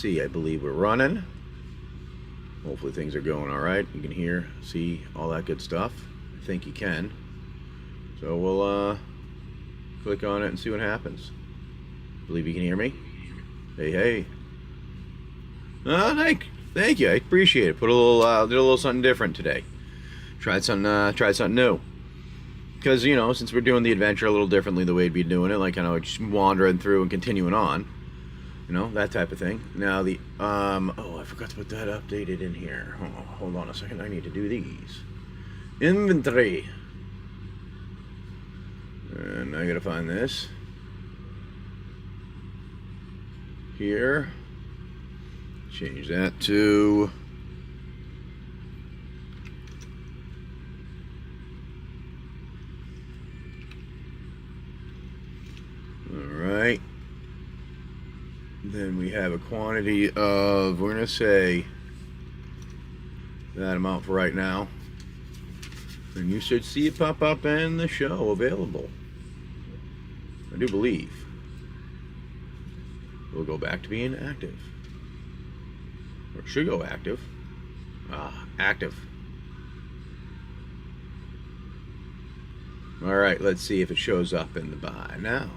see. I believe we're running. Hopefully things are going all right. You can hear, see, all that good stuff. I think you can. So we'll click on it and see what happens. Believe you can hear me? Hey, hey. Oh, thank you. I appreciate it. Did a little something different today. Tried something new. Because, you know, since we're doing the adventure a little differently the way we'd be doing it, like kind of just wandering through and continuing on, you know, that type of thing. Now the oh, I forgot to put that updated in here. Oh, hold on a second. I need to do these. Inventory. And I gotta find this here. Change that to alright. Then we have a quantity of, we're gonna say that amount for right now. And you should see it pop up in the show available. I do believe. We'll go back to being active. Or it should go active. Active. Alright, let's see if it shows up in the buy now.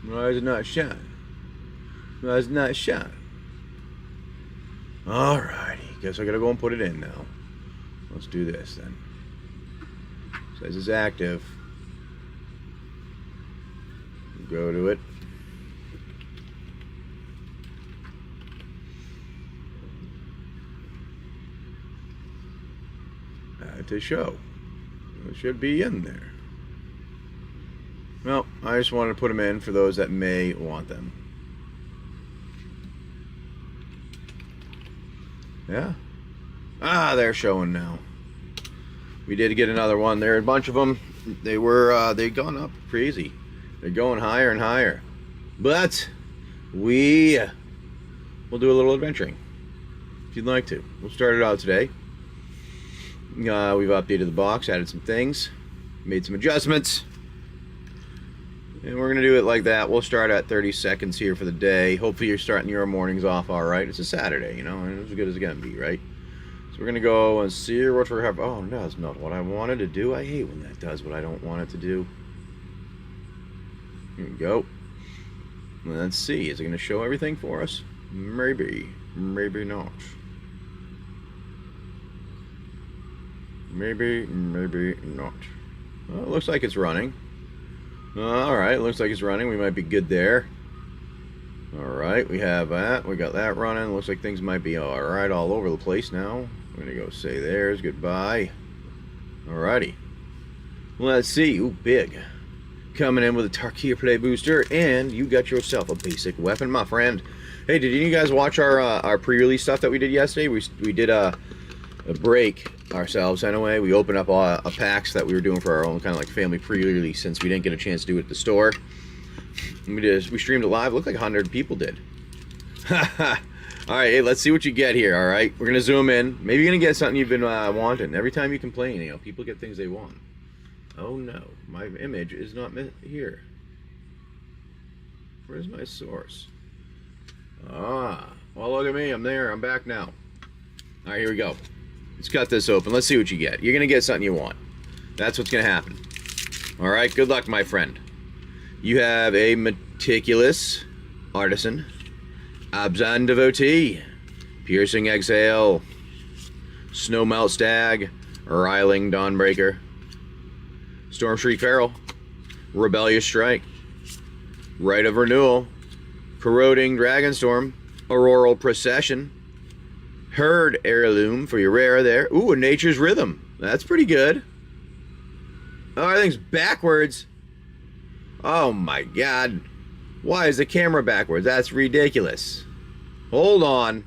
Why is it not shine? Why is it not shine? Alrighty, guess I gotta go and put it in now. Let's do this then. Says it's active. Go to it. Add to show. It should be in there. Well, I just wanted to put them in for those that may want them. Yeah. They're showing now. We did get another one. There are a bunch of them. They were, they've gone up crazy. They're going higher and higher. But we'll do a little adventuring if you'd like to. We'll start it out today. We've updated the box, added some things, made some adjustments. And we're going to do it like that. We'll start at 30 seconds here for the day. Hopefully you're starting your mornings off all right. It's a Saturday, you know, and it's as good as it's going to be, right? So we're going to go and see what we have. Oh, no, that's not what I wanted to do. I hate when that does what I don't want it to do. Here we go. Let's see. Is it going to show everything for us? Maybe. Maybe not. Maybe not. Well, it looks like it's running. Alright, looks like it's running. We might be good there. Alright, we have that. We got that running. Looks like things might be alright all over the place now. We're going to go say there's goodbye. Alrighty. Let's see. Ooh, big. Coming in with a Tarkir play booster, and you got yourself a basic weapon, my friend. Hey, did you guys watch our pre-release stuff that we did yesterday? We did a break ourselves anyway. We opened up a packs that we were doing for our own kind of like family pre-release since we didn't get a chance to do it at the store. And we streamed it live. Looked like 100 people did. Alright, hey, let's see what you get here, alright? We're gonna zoom in. Maybe you're gonna get something you've been wanting. Every time you complain, you know, people get things they want. Oh no, my image is not here. Where's my source? Well, look at me. I'm there. I'm back now. Alright, here we go. Let's cut this open. Let's see what you get. You're going to get something you want. That's what's going to happen. Alright, good luck, my friend. You have a Meticulous Artisan, Abzan Devotee, Piercing Exhale, Snowmelt Stag, Riling Dawnbreaker, Stormshriek Feral, Rebellious Strike, Rite of Renewal, Corroding Dragonstorm, Auroral Procession, Herd Heirloom for your rare there. Ooh, a Nature's Rhythm. That's pretty good. Oh, everything's backwards. Oh my god. Why is the camera backwards? That's ridiculous. Hold on.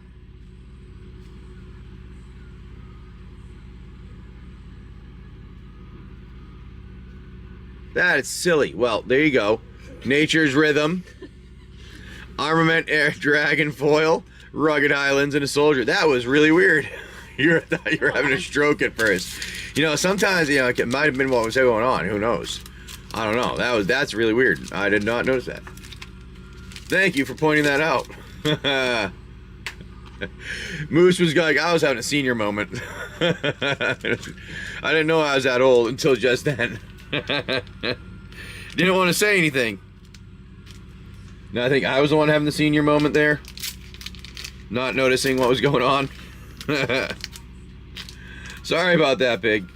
That is silly. Well, there you go. Nature's Rhythm. Armament Air Dragon Foil. Rugged Highlands and a Soldier. That was really weird. I thought you were having a stroke at first. You know, sometimes, you know, it might have been what was going on. Who knows? I don't know. That's really weird. I did not notice that. Thank you for pointing that out. Moose was like, I was having a senior moment. I didn't know I was that old until just then. Didn't want to say anything. No, I think I was the one having the senior moment there. Not noticing what was going on. Sorry about that, Big.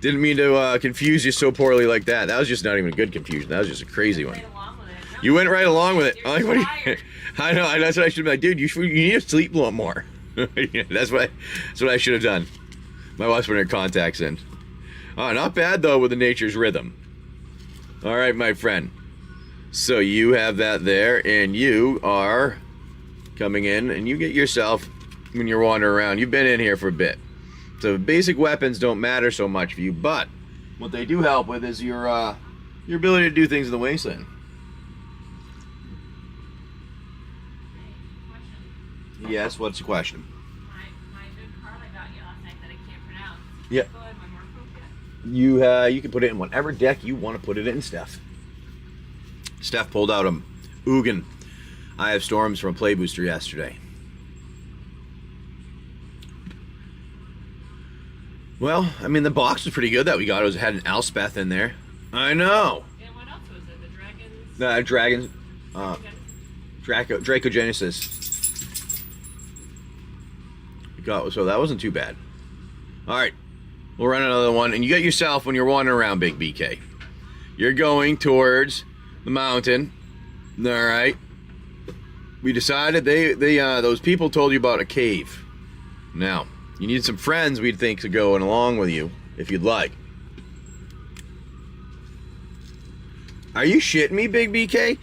Didn't mean to confuse you so poorly like that. That was just not even a good confusion. That was just a crazy one. You went right along with it. I'm like, what are you? I know. That's what I should be like, dude. You need to sleep a lot more. Yeah, that's what I should have done. My wife's putting her contacts in. Oh, not bad though with the nature's rhythm. All right, my friend. So you have that there, and you are coming in, and you get yourself when you're wandering around. You've been in here for a bit. So basic weapons don't matter so much for you, but what they do help with is your ability to do things in the Wasteland. Yes, what's the question? My good card I got you last night that I can't pronounce. Yeah. Go ahead, my more You can put it in whatever deck you want to put it in, Steph. Steph pulled out a Ugin. I have Storms from a play booster yesterday. Well, I mean, the box was pretty good that we got. It had an Elspeth in there. I know. And what else was it? The dragons? Dracogenesis. So that wasn't too bad. Alright, we'll run another one. And you get yourself, when you're wandering around, Big BK, you're going towards the mountain. Alright. We decided those people told you about a cave. Now, you need some friends we'd think to go along with you, if you'd like. Are you shitting me, Big BK?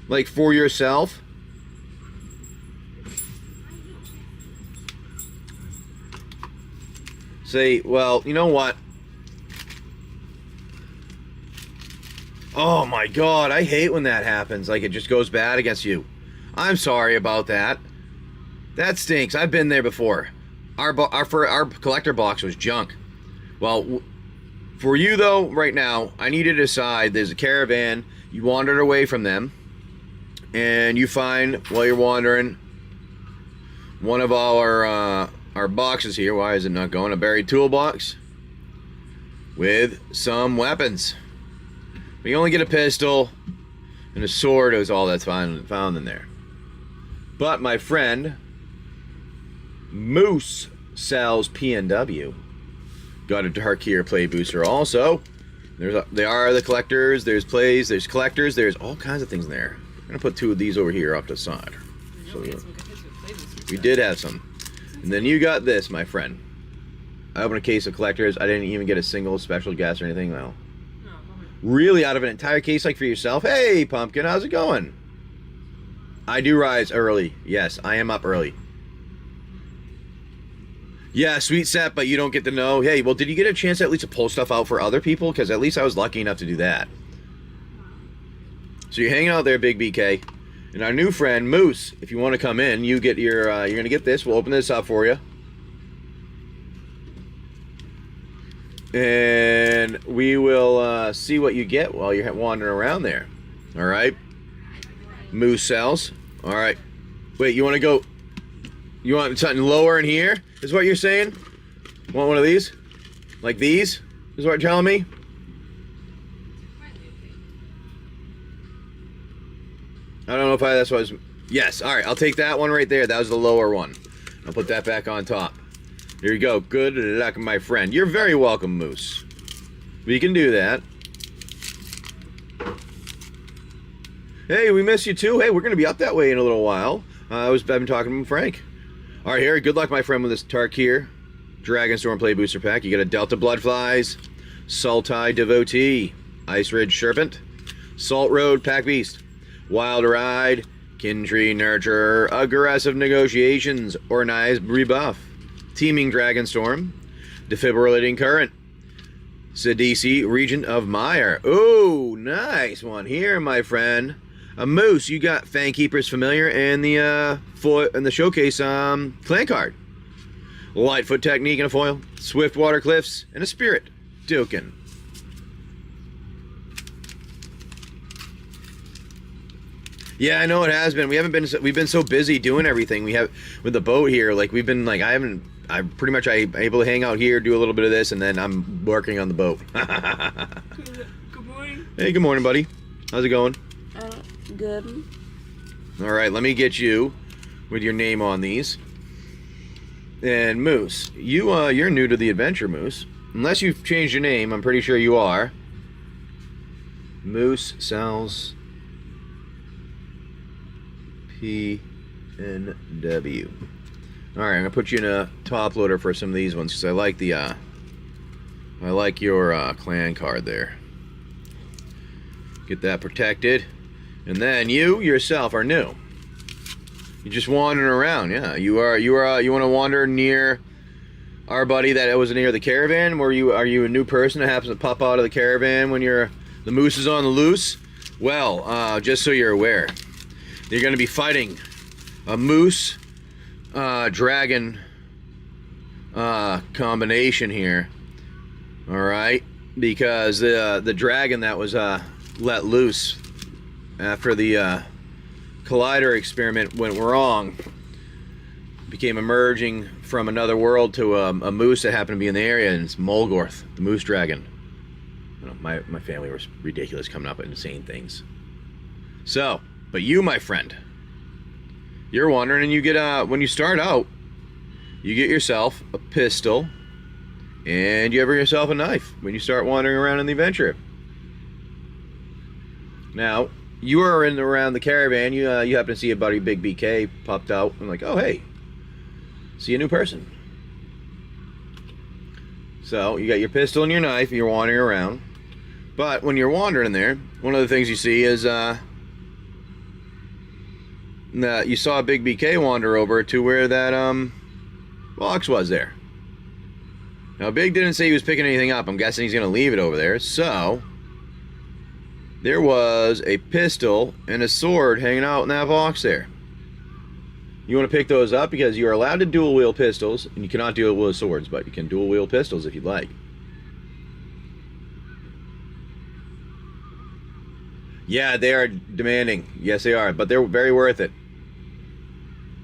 Like, for yourself? Say, well, you know what? Oh my god, I hate when that happens. Like, it just goes bad against you. I'm sorry about that. That stinks. I've been there before. Our collector box was junk. Well, for you though, right now, I need to decide. There's a caravan. You wandered away from them, and you find, while you're wandering, one of our boxes here. Why is it not going? A buried toolbox with some weapons. We only get a pistol and a sword is all that's found in there. But my friend Moose sells PNW. Got a Tarkir play booster also. They are the collectors. There's plays. There's collectors. There's all kinds of things in there. I'm gonna put two of these over here off to the side. So we did have some. And then you got this, my friend. I opened a case of collectors. I didn't even get a single special guest or anything. Well, really, out of an entire case, like for yourself. Hey, Pumpkin, how's it going? I do rise early. Yes, I am up early. Yeah, sweet set, but you don't get to know. Hey, well, did you get a chance at least to pull stuff out for other people? Because at least I was lucky enough to do that. So you're hanging out there, Big BK. And our new friend, Moose, if you want to come in, you get your, you're going to get this. We'll open this up for you. And we will see what you get while you're wandering around there. All right? Moose sells. All right. Wait, you want to go... You want something lower in here? Is what you're saying? Want one of these? Like these? Is what you're telling me? I don't know if that's what I was... Yes, alright, I'll take that one right there. That was the lower one. I'll put that back on top. Here you go. Good luck, my friend. You're very welcome, Moose. We can do that. Hey, we miss you too. Hey, we're going to be up that way in a little while. I've been talking to Frank. Alright, here. Good luck, my friend, with this Tarkir Dragonstorm Play Booster Pack. You got a Delta Bloodflies, Sultai Devotee, Ice Ridge Serpent, Salt Road Pack Beast, Wild Ride, Kintree Nurturer, Aggressive Negotiations, Organized Rebuff, Teeming Dragonstorm, Defibrillating Current, Sidisi Regent of Mire. Ooh, nice one here, my friend. A Moose, you got Fangkeeper's Familiar and the showcase clan card. Lightfoot Technique in a foil, Swiftwater Cliffs, and a Spirit token. Yeah, I know it has been. We've been so busy doing everything. We have with the boat here. Like we've been like I'm pretty much able to hang out here, do a little bit of this, and then I'm working on the boat. Good morning. Hey, good morning, buddy. How's it going? Good. All right, let me get you with your name on these. And Moose, you're new to the adventure, Moose. Unless you've changed your name, I'm pretty sure you are. Moose sells PNW. All right, I'm gonna put you in a top loader for some of these ones because I like your clan card there. Get that protected, and then you yourself are new. You're just wandering around, yeah. You want to wander near our buddy that was near the caravan? Are you a new person that happens to pop out of the caravan when the moose is on the loose? Well, just so you're aware, you're going to be fighting a moose dragon combination here. All right, because the dragon that was let loose after the Collider experiment went wrong, became emerging from another world to a moose that happened to be in the area, and it's Mulgorth, the moose dragon. I don't know, my family was ridiculous, coming up with insane things. So, but you, my friend, you're wandering, and you get when you start out, you get yourself a pistol, and you have yourself a knife when you start wandering around in the adventure. Now, you are in around the caravan. You happen to see a buddy, Big BK, popped out. I'm like, oh hey, see a new person. So you got your pistol and your knife. And you're wandering around, but when you're wandering there, one of the things you see is you saw Big BK wander over to where that box was there. Now Big didn't say he was picking anything up. I'm guessing he's gonna leave it over there. So there was a pistol and a sword hanging out in that box there. You want to pick those up because you are allowed to dual wield pistols, and you cannot dual wield swords, but you can dual wield pistols if you'd like. Yeah, they are demanding. Yes, they are, but they're very worth it.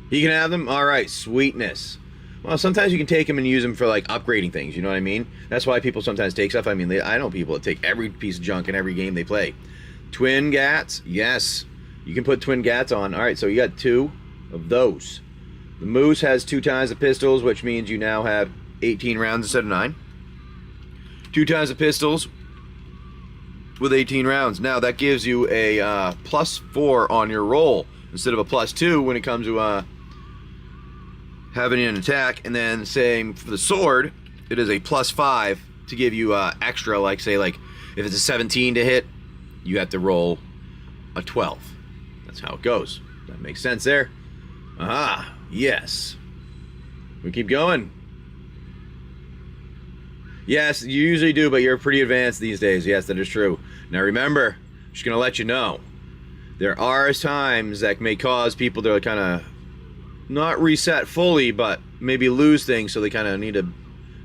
You can have them? Alright, sweetness. Well, sometimes you can take them and use them for like upgrading things, you know what I mean? That's why people sometimes take stuff. I mean, I know people that take every piece of junk in every game they play. Twin Gats, yes. You can put Twin Gats on. Alright, so you got 2 of those. The Moose has 2 times the pistols, which means you now have 18 rounds instead of 9. 2 times the pistols with 18 rounds. Now, that gives you a +4 on your roll instead of a +2 when it comes to having an attack. And then same for the sword, it is a +5 to give you extra, like say like if it's a 17 to hit, you have to roll a 12. That's how it goes. That makes sense there. Aha, yes. We keep going. Yes, you usually do, but you're pretty advanced these days. Yes, that is true. Now remember, I'm just gonna let you know, there are times that may cause people to kind of not reset fully, but maybe lose things, so they kind of need to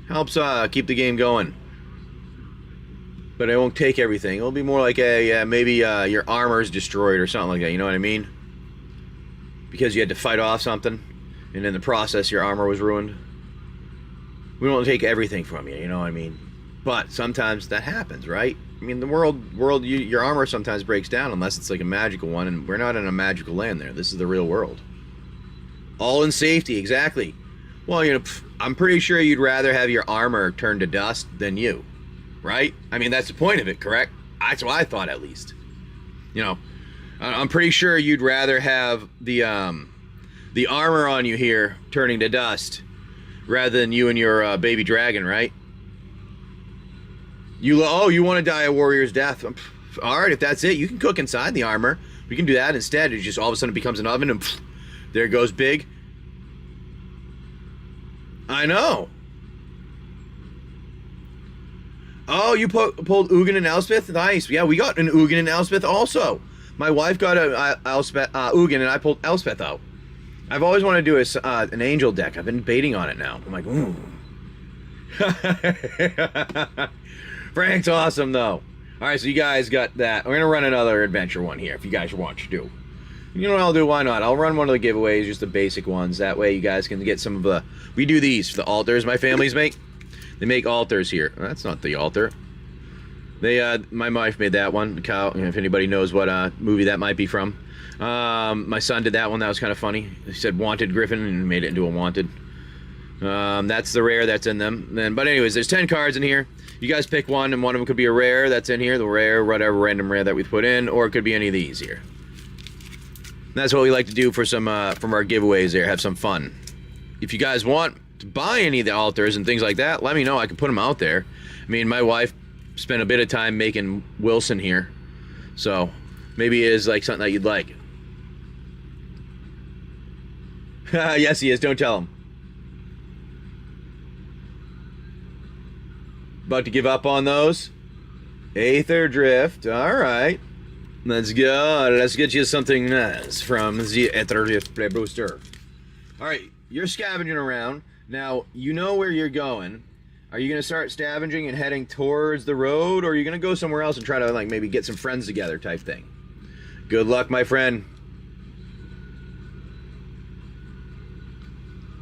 helps keep the game going. But it won't take everything. It'll be more like maybe your armor's destroyed or something like that. You know what I mean? Because you had to fight off something, and in the process your armor was ruined. We don't take everything from you. You know what I mean? But sometimes that happens, right? I mean, the world, your armor sometimes breaks down unless it's like a magical one, and we're not in a magical land there. This is the real world. All in safety, exactly. Well, you know, I'm pretty sure you'd rather have your armor turned to dust than you, right? I mean, that's the point of it, correct? That's what I thought, at least. You know, I'm pretty sure you'd rather have the armor on you here turning to dust rather than you and your baby dragon, right? You want to die a warrior's death. All right, if that's it, you can cook inside the armor. We can do that instead. It just all of a sudden becomes an oven, and there goes Big. I know. Oh, you pulled Ugin and Elspeth? Nice. Yeah, we got an Ugin and Elspeth also. My wife got a Ugin, and I pulled Elspeth out. I've always wanted to do an angel deck. I've been baiting on it now. I'm like, ooh. Frank's awesome, though. All right, so you guys got that. We're going to run another adventure one here, if you guys want to do. You know what I'll do? Why not? I'll run one of the giveaways, just the basic ones. That way you guys can get some of the... We do these for the altars my families make. They make altars here. That's not the altar. They, my wife made that one. Cow, if anybody knows what movie that might be from. My son did that one. That was kind of funny. He said wanted griffin and made it into a wanted. That's the rare that's in them. But anyways, there's 10 cards in here. You guys pick one, and one of them could be a rare that's in here. The rare, whatever random rare that we put in, or it could be any of these here. That's what we like to do for some from our giveaways there. Have some fun. If you guys want to buy any of the altars and things like that, let me know. I can put them out there. I mean, my wife spent a bit of time making Wilson here, so maybe it is like something that you'd like. Yes, he is. Don't tell him. About to give up on those? Aetherdrift. All right. Let's go. Let's get you something nice from the Aetherdrift Play Booster. All right. You're scavenging around. Now, you know where you're going. Are you going to start scavenging and heading towards the road, or are you going to go somewhere else and try to, like, maybe get some friends together type thing? Good luck, my friend.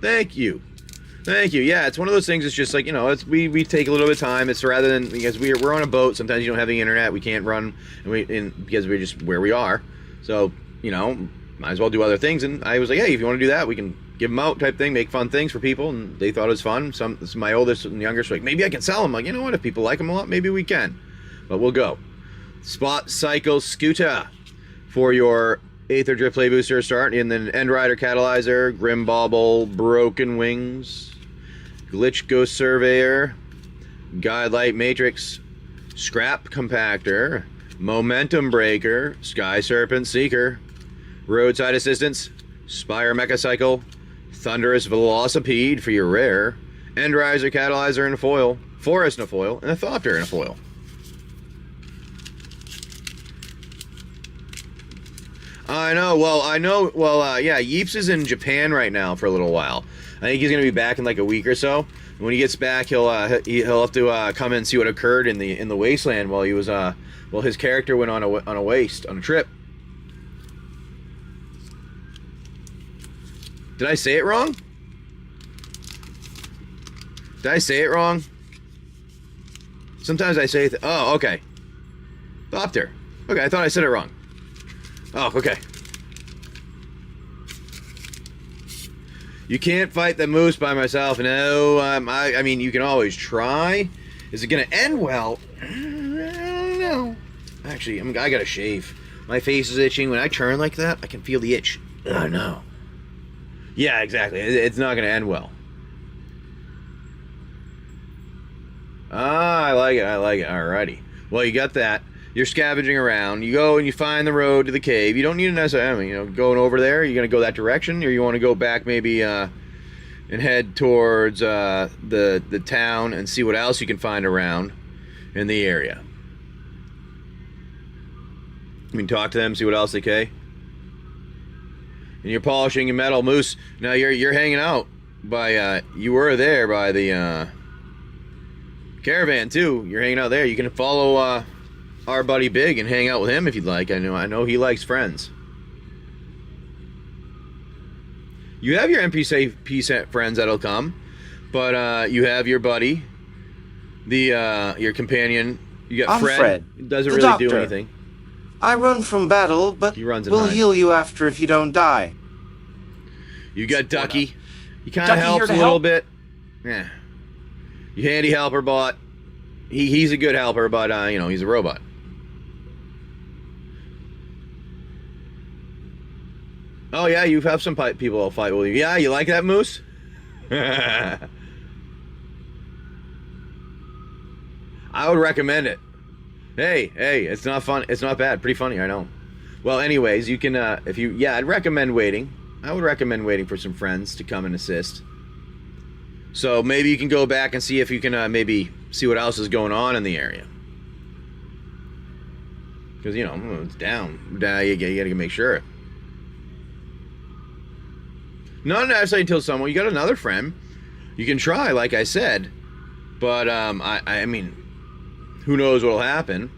Thank you. Thank you. Yeah, it's one of those things. It's just like, you know, it's we take a little bit of time. It's rather than, because we're on a boat. Sometimes you don't have the internet. We can't run, because we're just where we are. So, you know, might as well do other things. And I was like, hey, if you want to do that, we can give them out type thing, make fun things for people. And they thought it was fun. My oldest and youngest were like, maybe I can sell them. Like, you know what? If people like them a lot, maybe we can. But we'll go. Spot Cycle Scooter for your Aetherdrift Play Booster start, and then End Rider Catalyzer, Grim Bauble, Broken Wings, Glitch Ghost Surveyor, Guidelight Matrix, Scrap Compactor, Momentum Breaker, Sky Serpent Seeker, Roadside Assistance, Spire Mechacycle, Thunderous Velocipede for your rare, End Rider Catalyzer in a foil, Forest in a foil, and a Thopter in a foil. I know. Well, yeah, Yeeps is in Japan right now for a little while. I think he's gonna be back in like a week or so. When he gets back, he'll have to come in and see what occurred in the Wasteland while he was his character went on a trip. Did I say it wrong? Did I say it wrong? Sometimes I say oh, okay. Thopter. Okay, I thought I said it wrong. Oh, okay. You can't fight the moose by myself. No, I mean, you can always try. Is it going to end well? I don't know. Actually, I got to shave. My face is itching. When I turn like that, I can feel the itch. Oh, no. Yeah, exactly. It's not going to end well. Ah, I like it. Alrighty. Well, you got that. You're scavenging around. You go and you find the road to the cave. You don't need to necessarily, going over there. You're going to go that direction, or you want to go back maybe and head towards the town and see what else you can find around in the area. I mean, talk to them, see what else they say. And you're polishing your metal moose. Now you're hanging out by you were there by the caravan too. You're hanging out there. You can follow our buddy Big and hang out with him if you'd like. I know he likes friends. You have your NPC friends that'll come, but you have your buddy, your companion. You got Fred. He doesn't really do anything. I run from battle, but we'll heal you after if you don't die. You got Ducky. He kind of helps a little bit. Yeah. You handy helper bot. He's a good helper, but he's a robot. Oh yeah, you have some people that'll fight with you. Yeah, you like that moose? I would recommend it. Hey, it's not fun. It's not bad. Pretty funny, I know. Well, anyways, you can I'd recommend waiting. I would recommend waiting for some friends to come and assist. So maybe you can go back and see if you can maybe see what else is going on in the area. Because it's down. You gotta make sure. Not necessarily until someone, you got another friend. You can try, like I said. But, I mean, who knows what'll happen.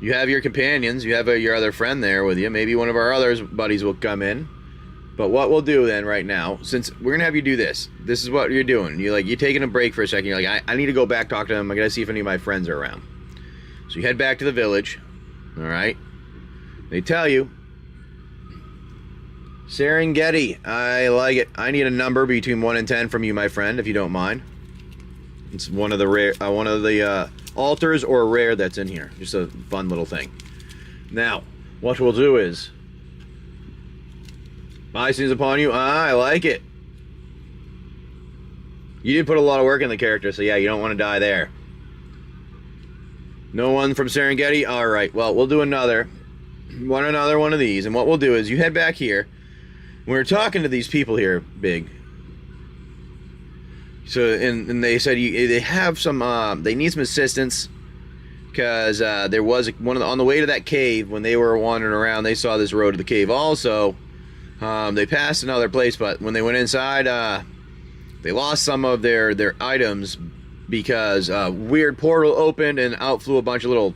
You have your companions, you have your other friend there with you. Maybe one of our other buddies will come in. But what we'll do then right now, since we're gonna have you do this is what you're doing. You're taking a break for a second. You're like, I need to go back, talk to them. I gotta see if any of my friends are around. So you head back to the village. All right. They tell you, Serengeti. I like it. I need a number between 1 and 10 from you, my friend, if you don't mind. It's one of the rare, one of the altars or rare that's in here. Just a fun little thing. Now, what we'll do is, blessings upon you. I like it. You did put a lot of work in the character, so yeah, you don't want to die there. No one from Serengeti? Alright, well, we'll do another one of these, and what we'll do is, you head back here. We're talking to these people here, Big. So, and they said they have some, they need some assistance, because there was on the way to that cave, when they were wandering around, they saw this road to the cave also. They passed another place, but when they went inside, they lost some of their items, because weird portal opened and out flew a bunch of little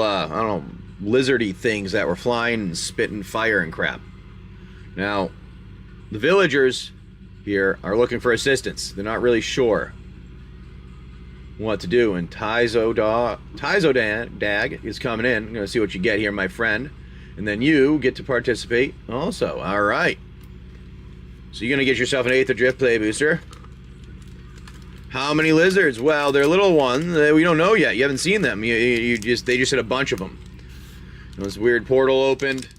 I don't know, lizardy things that were flying and spitting fire and crap. Now, the villagers here are looking for assistance. They're not really sure what to do, and Tyzo Dag is coming in. I'm going to see what you get here, my friend. And then you get to participate also. Alright. So you're going to get yourself an Aetherdrift play booster. How many lizards? Well, they're little ones. We don't know yet. You haven't seen them. They just hit a bunch of them. This weird portal opened.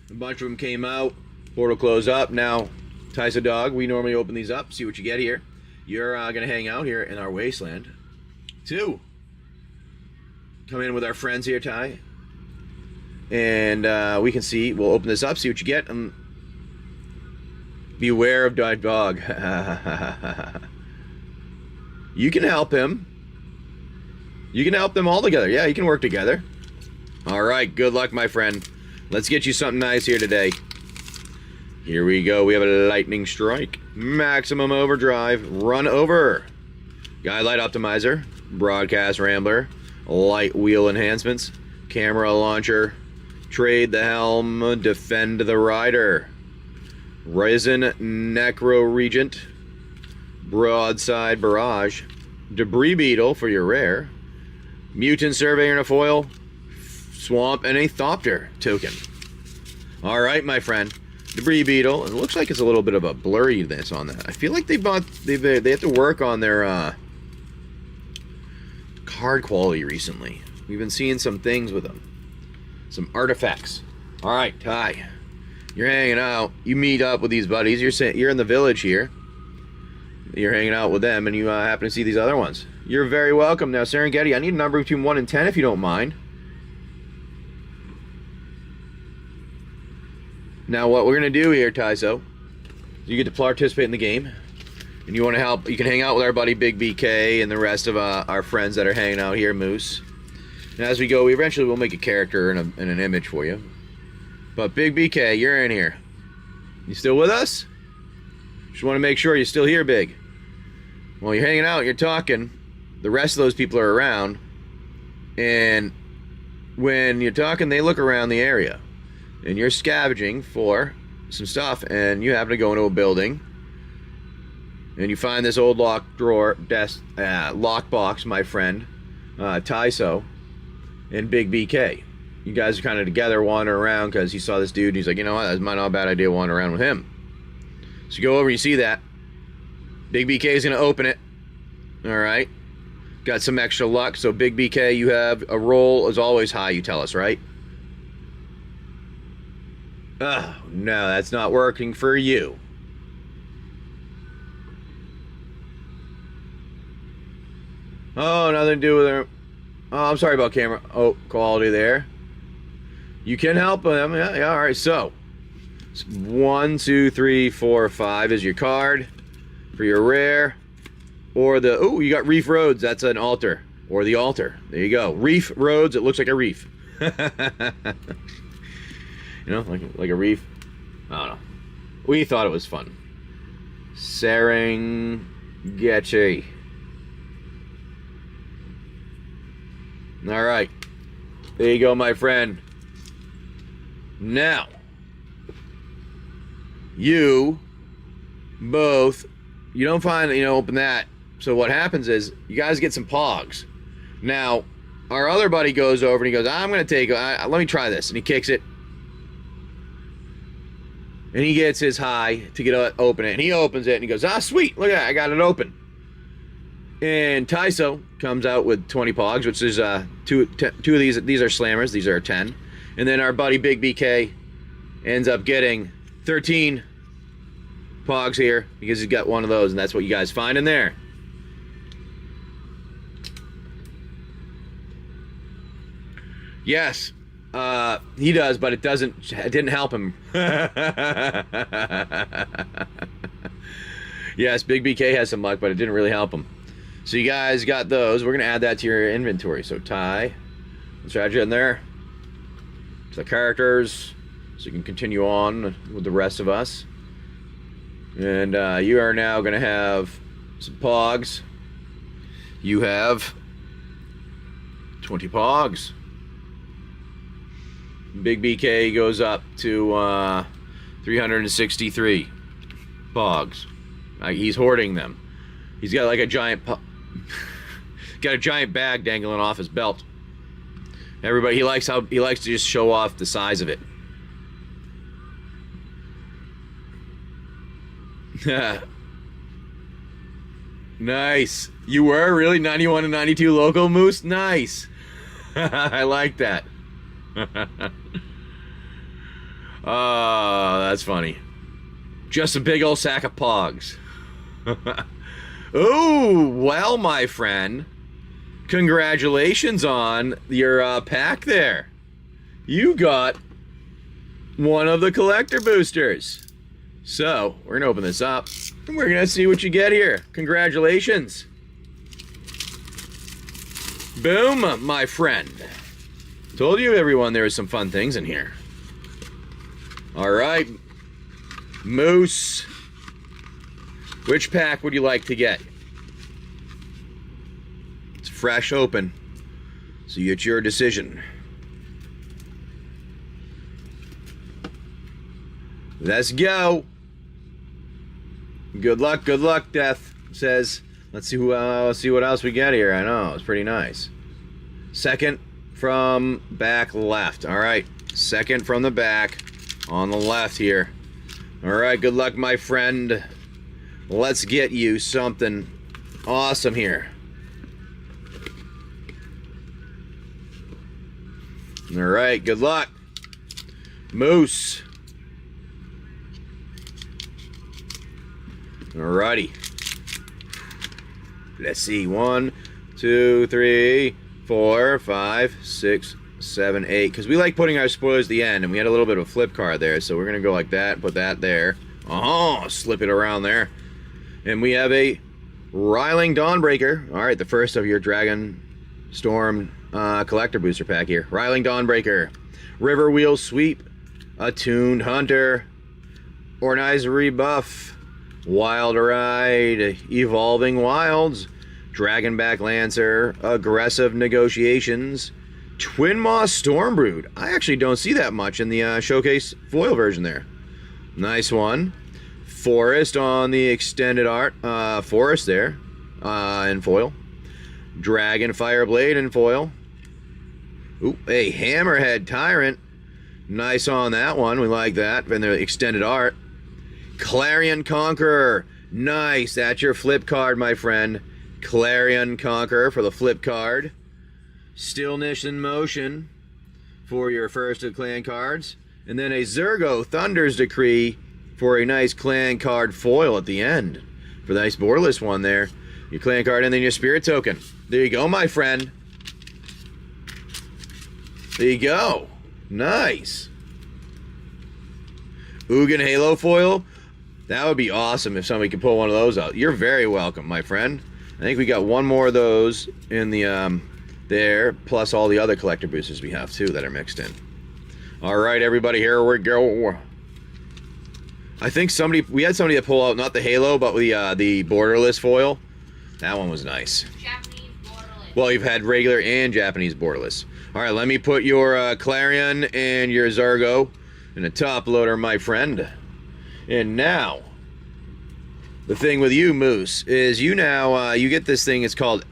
A bunch of them came out. Portal closed up. Now, Tysa Dog, we normally open these up. See what you get here. You're going to hang out here in our Wasteland. 2. Come in with our friends here, Ty. And we can see, we'll open this up, see what you get, and beware of Died Dog. You can help him. You can help them all together. Yeah, you can work together. Alright, good luck, my friend. Let's get you something nice here today. Here we go. We have a Lightning Strike, Maximum Overdrive, Run Over, Guide Light Optimizer, Broadcast Rambler, Light Wheel Enhancements, Camera Launcher, Trade the Helm, Defend the Rider, Risen Necro Regent, Broadside Barrage, Debris Beetle for your rare, Mutant Surveyor in a foil, Swamp, and a Thopter token. Alright, my friend. Debris Beetle. It looks like it's a little bit of a blurriness on that. I feel like they have to work on their card quality recently. We've been seeing some things with them. Some artifacts. Alright, Ty. You're hanging out. You meet up with these buddies. You're in the village here. You're hanging out with them, and you happen to see these other ones. You're very welcome. Now, Serengeti, I need a number between 1 and 10 if you don't mind. Now, what we're going to do here, Tyzo, you get to participate in the game, and you want to help. You can hang out with our buddy Big BK and the rest of our friends that are hanging out here, Moose. And as we go, we eventually will make a character and an image for you. But Big BK, you're in here. You still with us? Just want to make sure you're still here, Big. Well, you're hanging out, you're talking. The rest of those people are around. And when you're talking, they look around the area. And you're scavenging for some stuff, and you happen to go into a building, and you find this old locked drawer, lockbox, my friend, Tyso, and Big BK. You guys are kind of together wandering around because he saw this dude, and he's like, you know what, that's not a bad idea wandering around with him. So you go over, you see that. Big BK is going to open it. Alright. Got some extra luck, so Big BK, you have a roll as always high, you tell us, right? Oh, no, that's not working for you. Oh, nothing to do with her. Oh, I'm sorry about camera. Oh, quality there. You can help them. Yeah, all right. So, 1, 2, 3, 4, 5 is your card for your rare. Or the, oh, you got Reef Roads. That's an altar. Or the altar. There you go. Reef Roads. It looks like a reef. You know, like a reef. I don't know. We thought it was fun. Serengeti. All right. There you go, my friend. Now, you both, you don't find, open that. So what happens is, you guys get some pogs. Now, our other buddy goes over and he goes, I'm going to take, let me try this. And he kicks it. And he gets his high to open it. And he opens it and he goes, sweet, look at that, I got it open. And Tyso comes out with 20 pogs, which is two of these are slammers, these are 10. And then our buddy Big BK ends up getting 13 pogs here because he's got one of those, and that's what you guys find in there. Yes, he does, but it didn't help him. Yes, Big BK has some luck, but it didn't really help him. So you guys got those. We're going to add that to your inventory. So tie the strategy in there. The characters, so you can continue on with the rest of us. And you are now going to have some pogs. You have 20 pogs. Big BK goes up to 363 pogs. He's hoarding them. He's got like a giant got a giant bag dangling off his belt. Everybody, he likes to just show off the size of it. Nice. You were really 91 and 92 local moose? Nice. I like that. Oh, that's funny. Just a big old sack of pogs. Oh, well, my friend. Congratulations on your pack there. You got one of the collector boosters. So, we're going to open this up, and we're going to see what you get here. Congratulations. Boom, my friend. Told you, everyone, there was some fun things in here. All right. Moose. Which pack would you like to get? It's fresh open, so it's your decision. Let's go. Good luck, Death says. Let's see what else we get here. I know, it's pretty nice. Second from back left. All right, second from the back on the left here. All right, good luck, my friend. Let's get you something awesome here. All right, good luck. Moose. Alrighty. Let's see. 1, 2, 3, 4, 5, 6, 7, 8. Because we like putting our spoilers at the end, and we had a little bit of a flip card there, so we're gonna go like that. Put that there. Oh, slip it around there, and we have a Riling Dawnbreaker. All right, the first of your Dragonstorm collector booster pack here. Riling Dawnbreaker, River Wheel Sweep, Attuned Hunter, Ornize Rebuff, Wild Ride, Evolving Wilds, Dragonback Lancer, Aggressive Negotiations, Twin Moss Stormbrood. I actually don't see that much in the showcase foil version there. Nice one. Forest on the extended art. Forest there in foil. Dragon Fireblade in foil. Ooh, a Hammerhead Tyrant. Nice on that one. We like that in the extended art. Clarion Conqueror. Nice. That's your flip card, my friend. Clarion Conqueror for the flip card. Stillness in Motion for your first of clan cards. And then a Zergo Thunder's Decree for a nice clan card foil at the end. For the nice borderless one there. Your clan card and then your spirit token. There you go, my friend. There you go. Nice. Ugin Halo foil. That would be awesome if somebody could pull one of those out. You're very welcome, my friend. I think we got one more of those in the there, plus all the other collector boosters we have too that are mixed in. All right, everybody, here we go. I think we had somebody that pull out not the Halo, but the borderless foil. That one was nice. Japanese borderless. Well, you've had regular and Japanese borderless. All right, let me put your Clarion and your Zargo in a top loader, my friend. And now, the thing with you, Moose, is you now you get this thing. It's called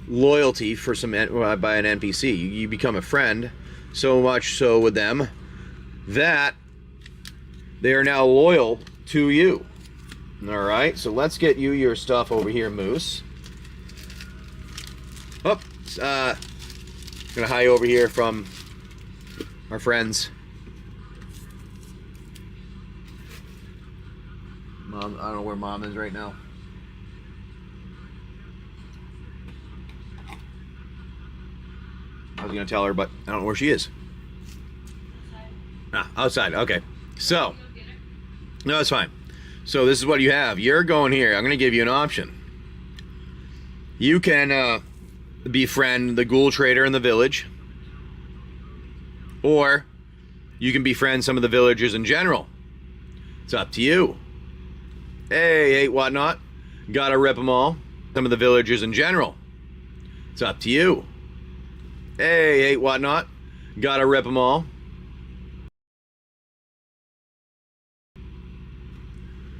loyalty for some by an NPC. You become a friend, so much so with them that they are now loyal to you. All right, so let's get you your stuff over here, Moose. Oh, gonna hide over here from our friends. Mom, I don't know where Mom is right now. I was gonna tell her, but I don't know where she is. Outside. Okay. So, no, that's fine. So this is what you have. You're going here. I'm gonna give you an option. You can befriend the ghoul trader in the village, or you can befriend some of the villagers in general. It's up to you. Hey, whatnot. Gotta rip them all. Some of the villagers in general. It's up to you. Hey, whatnot. Gotta rip them all.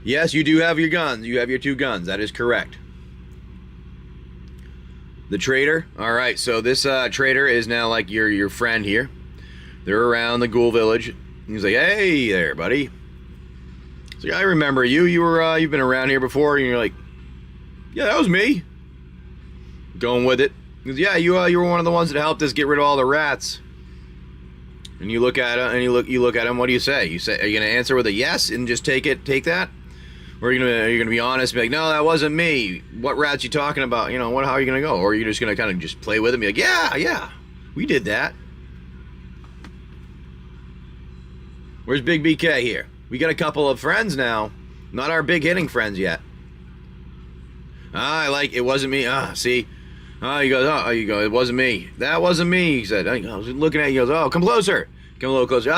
Yes, you do have your guns. You have your 2 guns. That is correct. The trader. All right, so this trader is now like your friend here. They're around the ghoul village. He's like, hey there, buddy. So I remember you. You've been around here before, and you're like, yeah, that was me. Going with it. He goes, yeah, you were one of the ones that helped us get rid of all the rats. And you look at him, and you look at him. What do you say? You say, are you gonna answer with a yes and just take that? Or are you gonna be honest and be like, no, that wasn't me. What rats you talking about? You know, how are you gonna go? Or are you just gonna kind of just play with him, be like, yeah, we did that. Where's Big BK here? We got a couple of friends now. Not our big hitting friends yet. It wasn't me. See? He goes, it wasn't me. That wasn't me, he said. I was looking at you, he goes, oh, come closer. Come a little closer.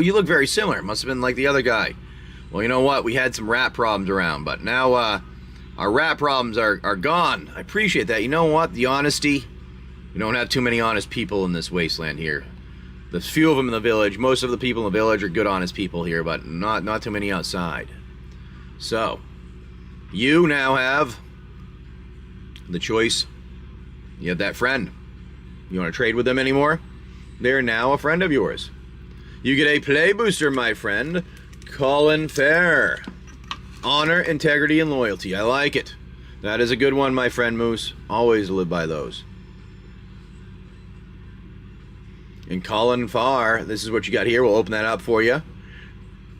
You look very similar. Must have been like the other guy. Well, you know what? We had some rat problems around, but now our rat problems are gone. I appreciate that. You know what? The honesty. We don't have too many honest people in this wasteland here. There's few of them in the village. Most of the people in the village are good, honest people here, but not too many outside. So, you now have the choice. You have that friend. You want to trade with them anymore? They're now a friend of yours. You get a play booster, my friend. Colin Fair. Honor, integrity, and loyalty. I like it. That is a good one, my friend Moose. Always live by those. And Colin Farr, this is what you got here. We'll open that up for you.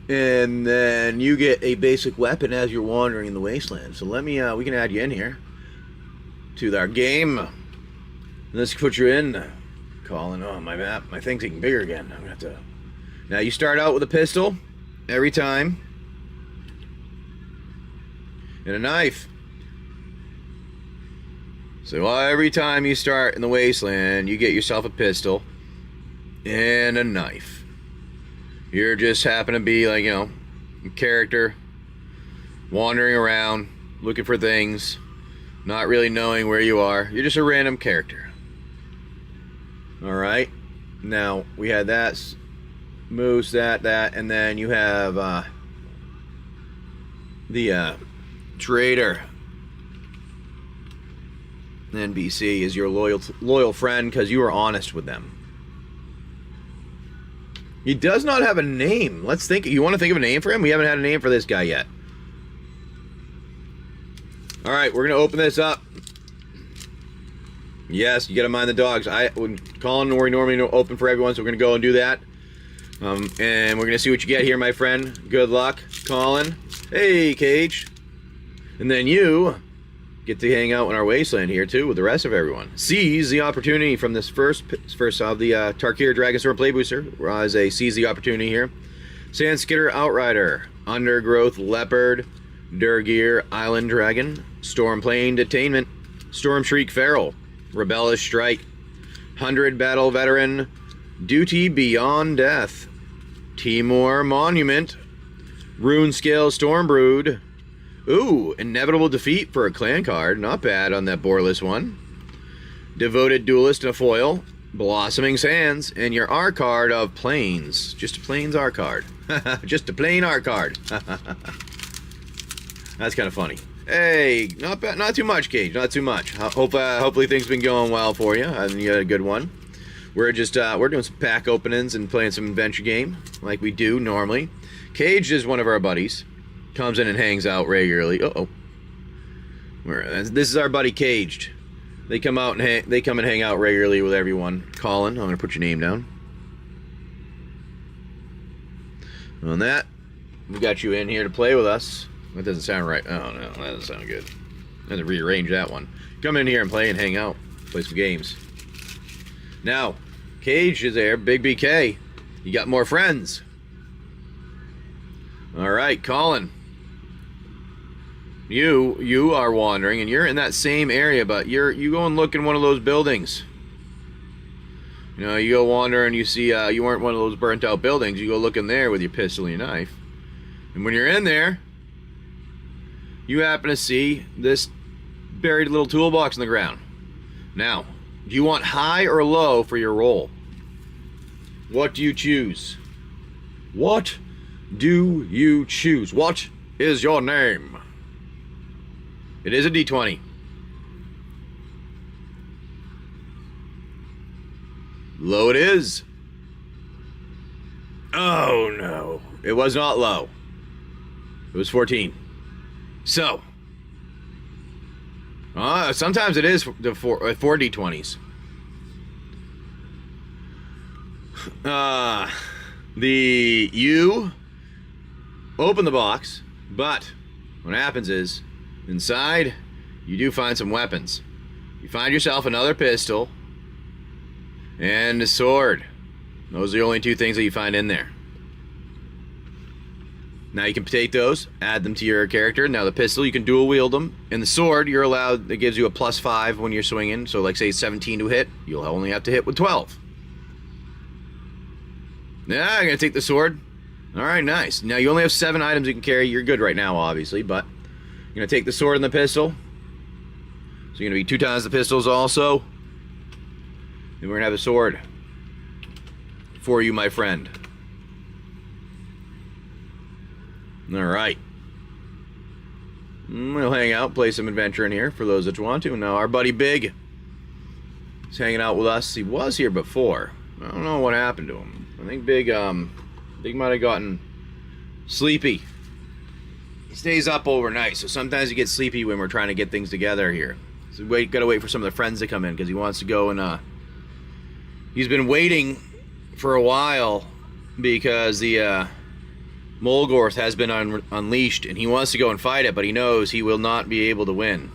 And then you get a basic weapon as you're wandering in the wasteland. So let me, we can add you in here to our game. Let's put you in, Colin. Oh, my map, my thing's getting bigger again. I'm gonna have to. Now you start out with a pistol every time, and a knife. So every time you start in the wasteland, you get yourself a pistol and a knife. You're just happen to be like, a character wandering around looking for things, not really knowing where you are. You're just a random character. All right. Now we had that moose, that, and then you have the trader. NBC is your loyal friend because you are honest with them. He does not have a name. Let's think. You want to think of a name for him? We haven't had a name for this guy yet. All right, we're gonna open this up. Yes, you gotta mind the dogs. Colin, we normally open for everyone, so we're gonna go and do that. And we're gonna see what you get here, my friend. Good luck, Colin. Hey, Cage. And then you get to hang out in our wasteland here too with the rest of everyone. Seize the opportunity from this first of the Tarkir Dragonstorm play booster. As a seize the opportunity here. Sandskitter Outrider, Undergrowth Leopard, Durgir Island Dragon, Stormplane Detainment, Stormshriek Feral, Rebellious Strike, 100 Battle Veteran, Duty Beyond Death, Timor Monument. Rune Scale Stormbrood. Ooh, Inevitable Defeat for a clan card. Not bad on that boarless one. Devoted Duelist and a foil. Blossoming Sands. And your R card of Plains. Just a Plains R card. Just a plain R card. That's kind of funny. Hey, not bad, not too much, Cage. Not too much. Hopefully things have been going well for you. And you had a good one. We're just we're doing some pack openings and playing some adventure game like we do normally. Cage is one of our buddies. Comes in and hangs out regularly. Uh-oh. This is our buddy Caged. They come out and they come and hang out regularly with everyone. Colin, I'm gonna put your name down. On that, we got you in here to play with us. That doesn't sound right. Oh no, that doesn't sound good. I had to rearrange that one. Come in here and play and hang out. Play some games. Now, Cage is there. Big BK. You got more friends. Alright, Colin. You are wandering, and you're in that same area, but you go and look in one of those buildings. You know, you go wander and you see you weren't one of those burnt out buildings. You go look in there with your pistol and your knife. And when you're in there, you happen to see this buried little toolbox in the ground. Now, do you want high or low for your roll? What do you choose? What do you choose? What is your name? It is a D20. Low it is. Oh no. It was not low. It was 14. So. Sometimes it is the four D20s. You open the box, but what happens is, inside, you do find some weapons. You find yourself another pistol and a sword. Those are the only two things that you find in there. Now you can take those, add them to your character. Now the pistol, you can dual wield them. And the sword, you're allowed, it gives you a +5 when you're swinging. So like say 17 to hit, you'll only have to hit with 12. Yeah, I'm gonna take the sword. Alright, nice. Now you only have 7 items you can carry. You're good right now, obviously, but you're gonna take the sword and the pistol. So you're gonna be 2 times the pistols also. And we're gonna have a sword for you, my friend. Alright. We'll hang out, play some adventure in here for those that want to. Now our buddy Big is hanging out with us. He was here before. I don't know what happened to him. I think Big might have gotten sleepy. He stays up overnight, so sometimes he gets sleepy when we're trying to get things together here. So gotta wait for some of the friends to come in because he wants to go and he's been waiting for a while because the Molgorth has been unleashed and he wants to go and fight it, but he knows he will not be able to win.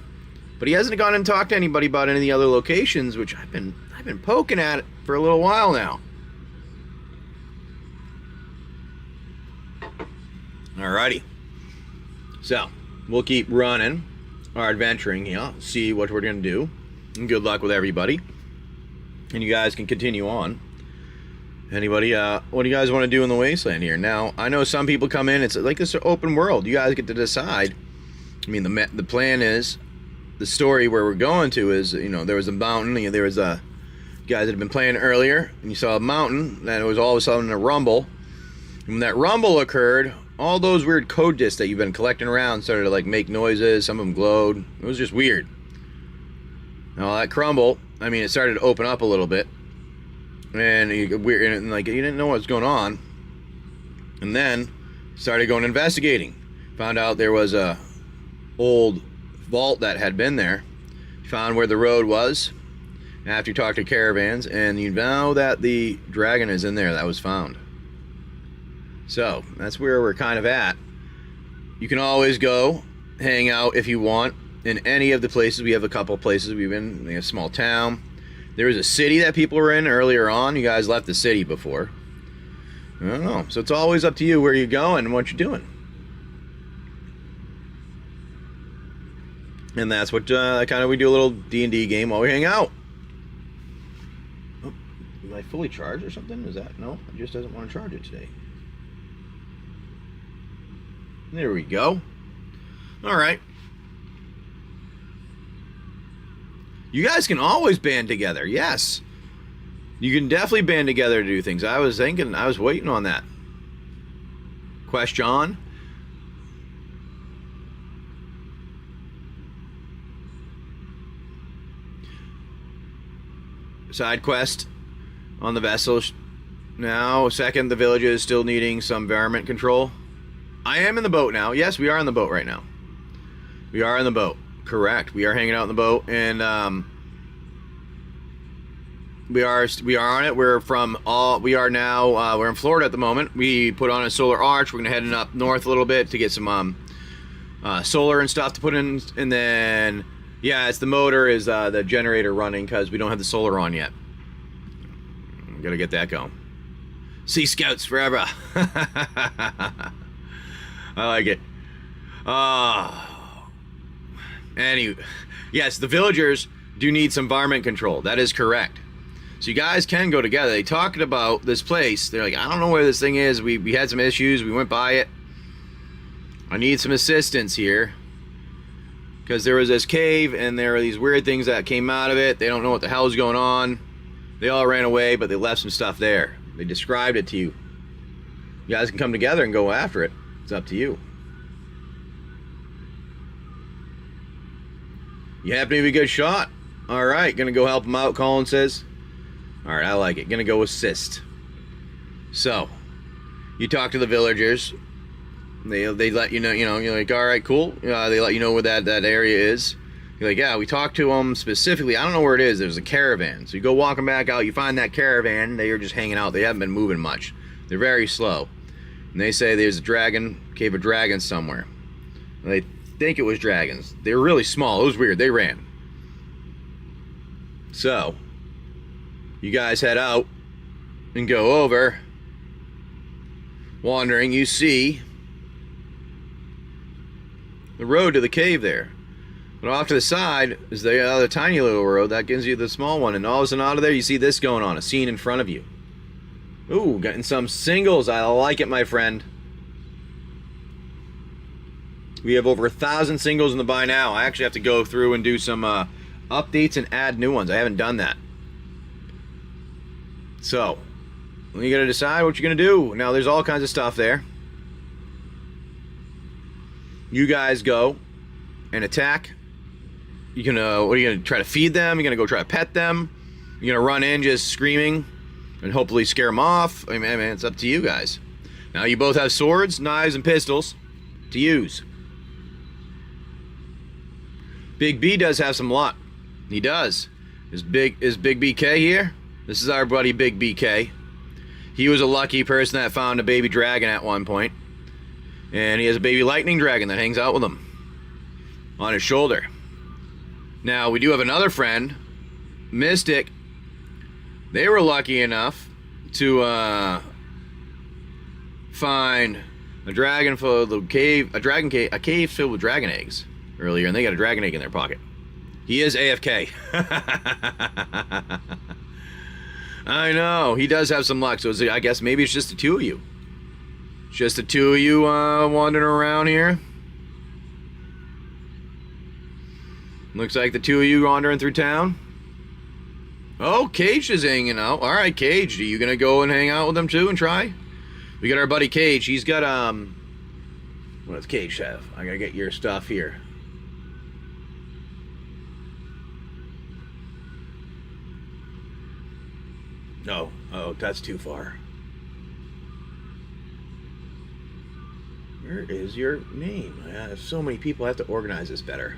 But he hasn't gone and talked to anybody about any of the other locations, which I've been poking at it for a little while now. Alrighty. So, we'll keep running our adventuring here, see what we're going to do. And good luck with everybody. And you guys can continue on. Anybody, what do you guys want to do in the Wasteland here? Now, I know some people come in, it's like this open world. You guys get to decide. I mean, the plan is, the story where we're going to is, you know, there was a mountain, there was a guys that had been playing earlier, and you saw a mountain, and it was all of a sudden a rumble. And when that rumble occurred, all those weird code discs that you've been collecting around started to like make noises. Some of them glowed. It was just weird. Now that crumble, I mean, it started to open up a little bit, and you didn't know what was going on. And then started going investigating. Found out there was a old vault that had been there. Found where the road was after you talked to caravans, and you know that the dragon is in there that was found. So that's where we're kind of at. You can always go hang out if you want in any of the places. We have a couple of places we've been. We have a small town. There was a city that people were in earlier on. You guys left the city before. I don't know. So it's always up to you where you're going and what you're doing. And that's what kind of we do a little D&D game while we hang out. Oh, am I fully charged or something? Is that no? It just doesn't want to charge it today. There we go. All right. You guys can always band together. Yes. You can definitely band together to do things. I was waiting on that. Question. Side quest on the vessels. Now, second, the village is still needing some environment control. I am in the boat now. Yes, we are in the boat right now. We are in the boat. Correct. We are hanging out in the boat, and we are on it. We're in Florida at the moment. We put on a solar arch. We're gonna head up north a little bit to get some solar and stuff to put in, and then yeah, it's the motor is the generator running because we don't have the solar on yet. Gotta get that going. Sea Scouts forever. I like it. Anyway, yes, the villagers do need some environment control. That is correct. So you guys can go together. They talked about this place. They're like, I don't know where this thing is. We had some issues. We went by it. I need some assistance here. Because there was this cave and there were these weird things that came out of it. They don't know what the hell is going on. They all ran away, but they left some stuff there. They described it to you. You guys can come together and go after it. It's up to you. You happen to be a good shot. Alright, gonna go help him out, Colin says. Alright, I like it. Gonna go assist. So, you talk to the villagers. They let you know, you're like, alright, cool. They let you know where that area is. You're like, yeah, we talked to them specifically. I don't know where it is. There's a caravan. So you go walking back out, you find that caravan. They are just hanging out. They haven't been moving much. They're very slow. And they say there's a cave of dragons somewhere. And they think it was dragons. They were really small. It was weird. They ran. So, you guys head out and go over. Wandering, you see the road to the cave there. But off to the side is the other tiny little road that gives you the small one. And all of a sudden out of there you see this going on, a scene in front of you. Ooh, getting some singles. I like it, my friend. We have over 1,000 singles in the buy now. I actually have to go through and do some updates and add new ones. I haven't done that. So, you gotta decide what you're gonna do. Now there's all kinds of stuff there. You guys go and attack. What are you gonna try to feed them? You're gonna go try to pet them? You're gonna run in just screaming and hopefully scare them off? I mean, it's up to you guys. Now you both have swords, knives, and pistols to use. Big B does have some luck. He does. Is Big BK here? This is our buddy Big BK. He was a lucky person that found a baby dragon at one point. And he has a baby lightning dragon that hangs out with him on his shoulder. Now, we do have another friend, Mystic. They were lucky enough to find a dragon filled with a cave filled with dragon eggs earlier, and they got a dragon egg in their pocket. He is AFK. I know, he does have some luck, so I guess maybe it's just the two of you. Just the two of you wandering around here. Looks like the two of you wandering through town. Oh, Cage is hanging out. Alright, Cage, are you gonna go and hang out with them too and try? We got our buddy Cage. He's got, what does Cage have? I gotta get your stuff here. No. Oh, that's too far. Where is your name? I have so many people. I have to organize this better.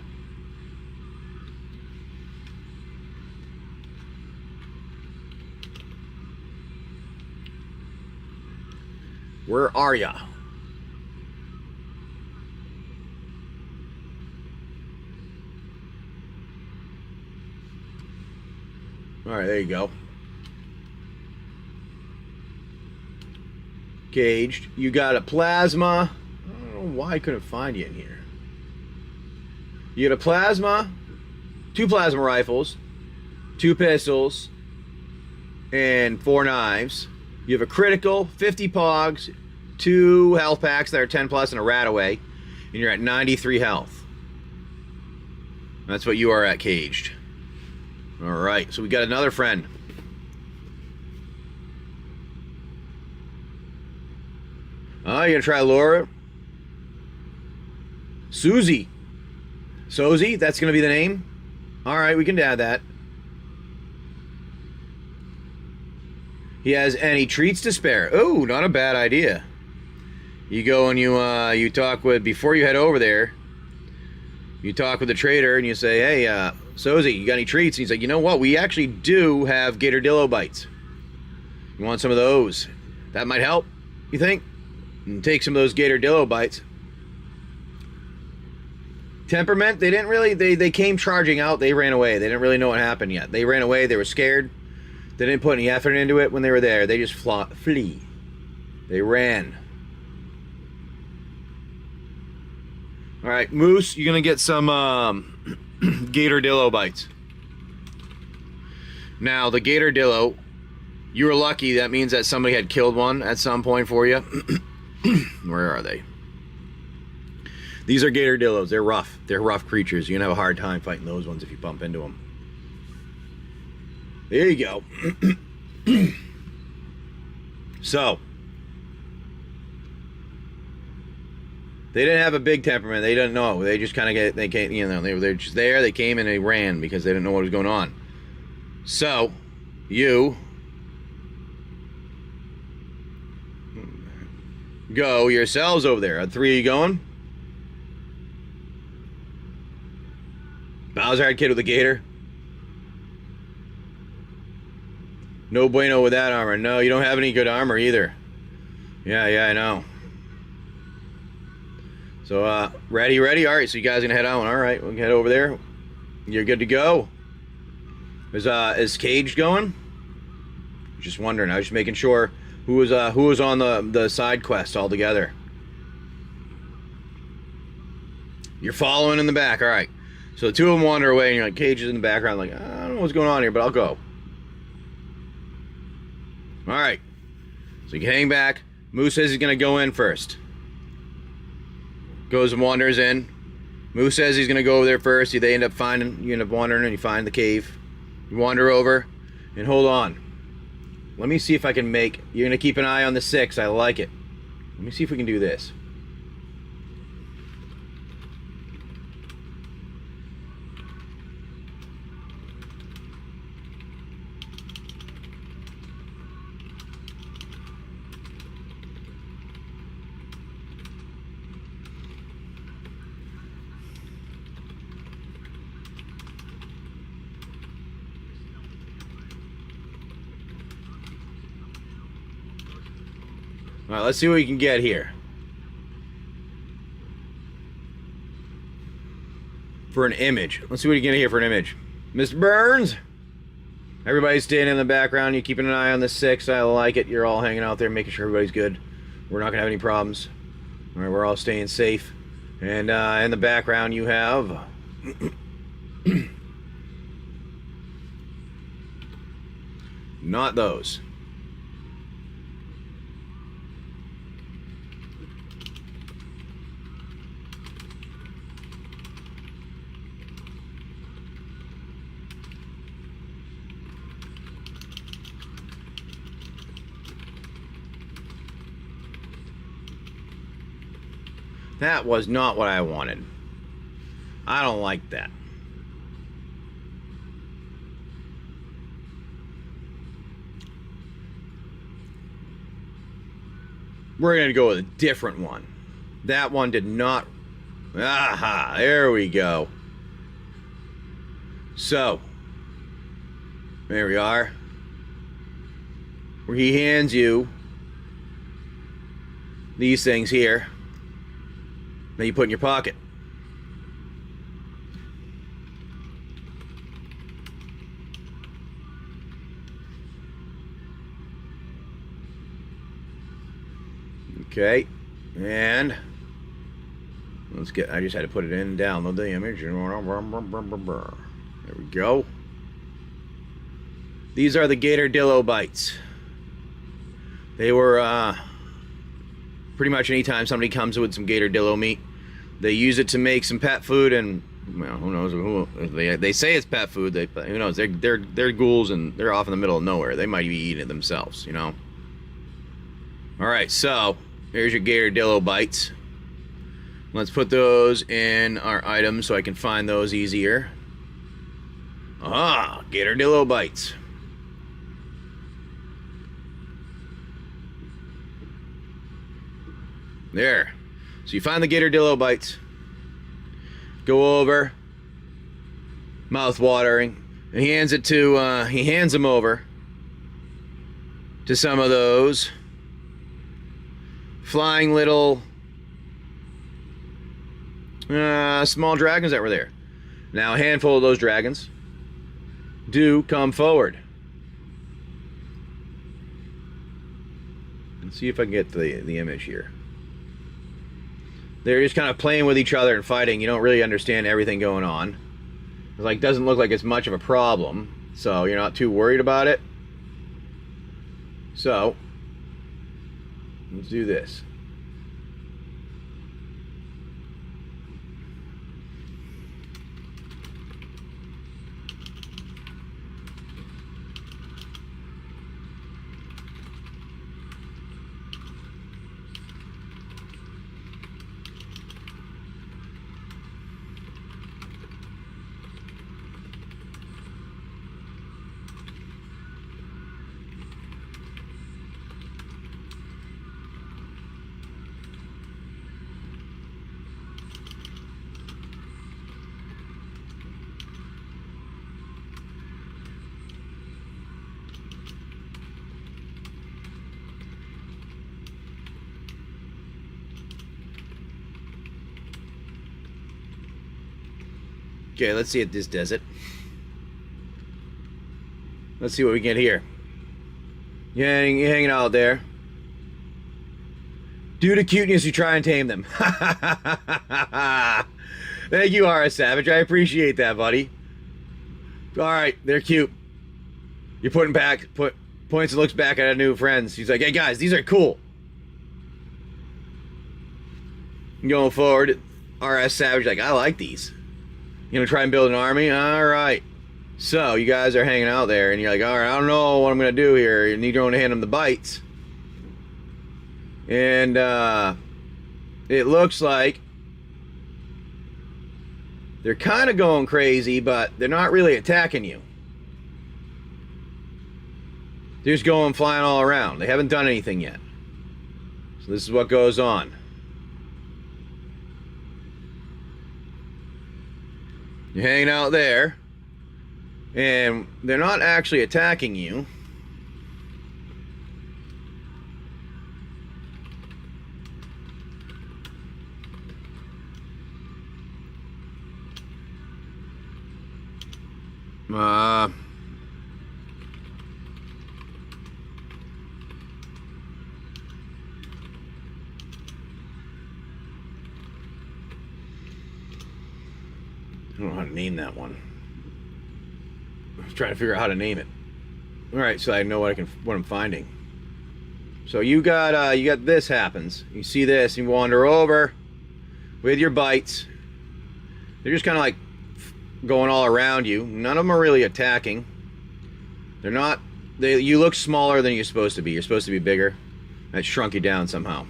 Where are ya? Alright, there you go. Caged. You got a plasma. I don't know why I couldn't find you in here. You got a plasma, 2 plasma rifles, 2 pistols, and 4 knives. You have a critical, 50 pogs, 2 health packs that are 10 plus and a rat away, and you're at 93 health. That's what you are at, caged. Alright, so we got another friend. Oh, you gonna try Laura? Susie. Sozy, that's gonna be the name? Alright, we can add that. He has any treats to spare. Oh, not a bad idea. You go and you talk with, before you head over there, you talk with the trader and you say, hey, Sozy, you got any treats? And he's like, you know what? We actually do have Gatordillo bites. You want some of those? That might help, you think? And take some of those Gatordillo bites. Temperament, they didn't really, they came charging out, they ran away. They didn't really know what happened yet. They ran away, they were scared. They didn't put any effort into it when they were there. They just flee. They ran. Alright, Moose, you're going to get some Gatordillo bites. Now, the Gatordillo, you were lucky. That means that somebody had killed one at some point for you. Where are they? These are Gatordillos. They're rough. They're rough creatures. You're going to have a hard time fighting those ones if you bump into them. There you go. So, they didn't have a big temperament. They didn't know. They just kind of get, they came, you know, they're just there. They came and they ran because they didn't know what was going on. So, you go yourselves over there. Are 3 of you going? Bowser kid with a gator. No bueno with that armor. No, you don't have any good armor either. Yeah, I know. So, ready? Alright, so you guys are gonna head on. Alright, we can head over there. You're good to go. Is Cage going? Just wondering. I was just making sure who was on the side quest altogether. You're following in the back. Alright. So the 2 of them wander away and you're like, Cage is in the background, like, I don't know what's going on here, but I'll go. Alright. So you hang back. Moose says he's gonna go in first. Goes and wanders in. Moose says he's gonna go over there first. They end up finding, you end up wandering and you find the cave. You wander over and hold on. Let me see if I can make, you're gonna keep an eye on the 6. I like it. Let me see if we can do this. Alright, let's see what we can get here. For an image. Let's see what you get here for an image. Mr. Burns! Everybody's staying in the background. You're keeping an eye on the 6. I like it. You're all hanging out there, making sure everybody's good. We're not going to have any problems. Alright, we're all staying safe. And in the background you have... not those. That was not what I wanted. I don't like that. We're going to go with a different one. That one did not... Aha, there we go. So, there we are. Where he hands you these things here. That you put in your pocket. Okay, and let's get, I just had to put it in and download the image. There we go. These are the Gatordillo bites. They were pretty much anytime somebody comes with some gator dillo meat, they use it to make some pet food, and well, who knows? They say it's pet food. Who knows? They're ghouls and they're off in the middle of nowhere. They might be eating it themselves, you know. All right, so here's your gator dillo bites. Let's put those in our items so I can find those easier. Ah, gator dillo bites. There. So you find the gator dillo bites. Go over. Mouth watering. And he hands them over to some of those flying little small dragons that were there. Now a handful of those dragons do come forward. Let's see if I can get the image here. They're just kind of playing with each other and fighting. You don't really understand everything going on. It like doesn't look like it's much of a problem, so you're not too worried about it. So let's do this. Okay, let's see if this does it. Let's see what we get here. You're hanging out there. Due to cuteness, you try and tame them. Thank you, RS Savage. I appreciate that, buddy. Alright, they're cute. You're points and looks back at our new friends. He's like, hey guys, these are cool. Going forward, RS Savage like, I like these. You gonna try and build an army? Alright. So, you guys are hanging out there, and you're like, alright, I don't know what I'm gonna do here. You need to hand them the bites. And, it looks like they're kind of going crazy, but they're not really attacking you. They're just going flying all around. They haven't done anything yet. So this is what goes on. You're hanging out there, and they're not actually attacking you. I don't know how to name that one. I was trying to figure out how to name it. All right, so I know what I'm finding. So you got this happens. You see this, you wander over with your bites. They're just kind of like going all around you. None of them are really attacking. They're not. You look smaller than you're supposed to be. You're supposed to be bigger. That shrunk you down somehow.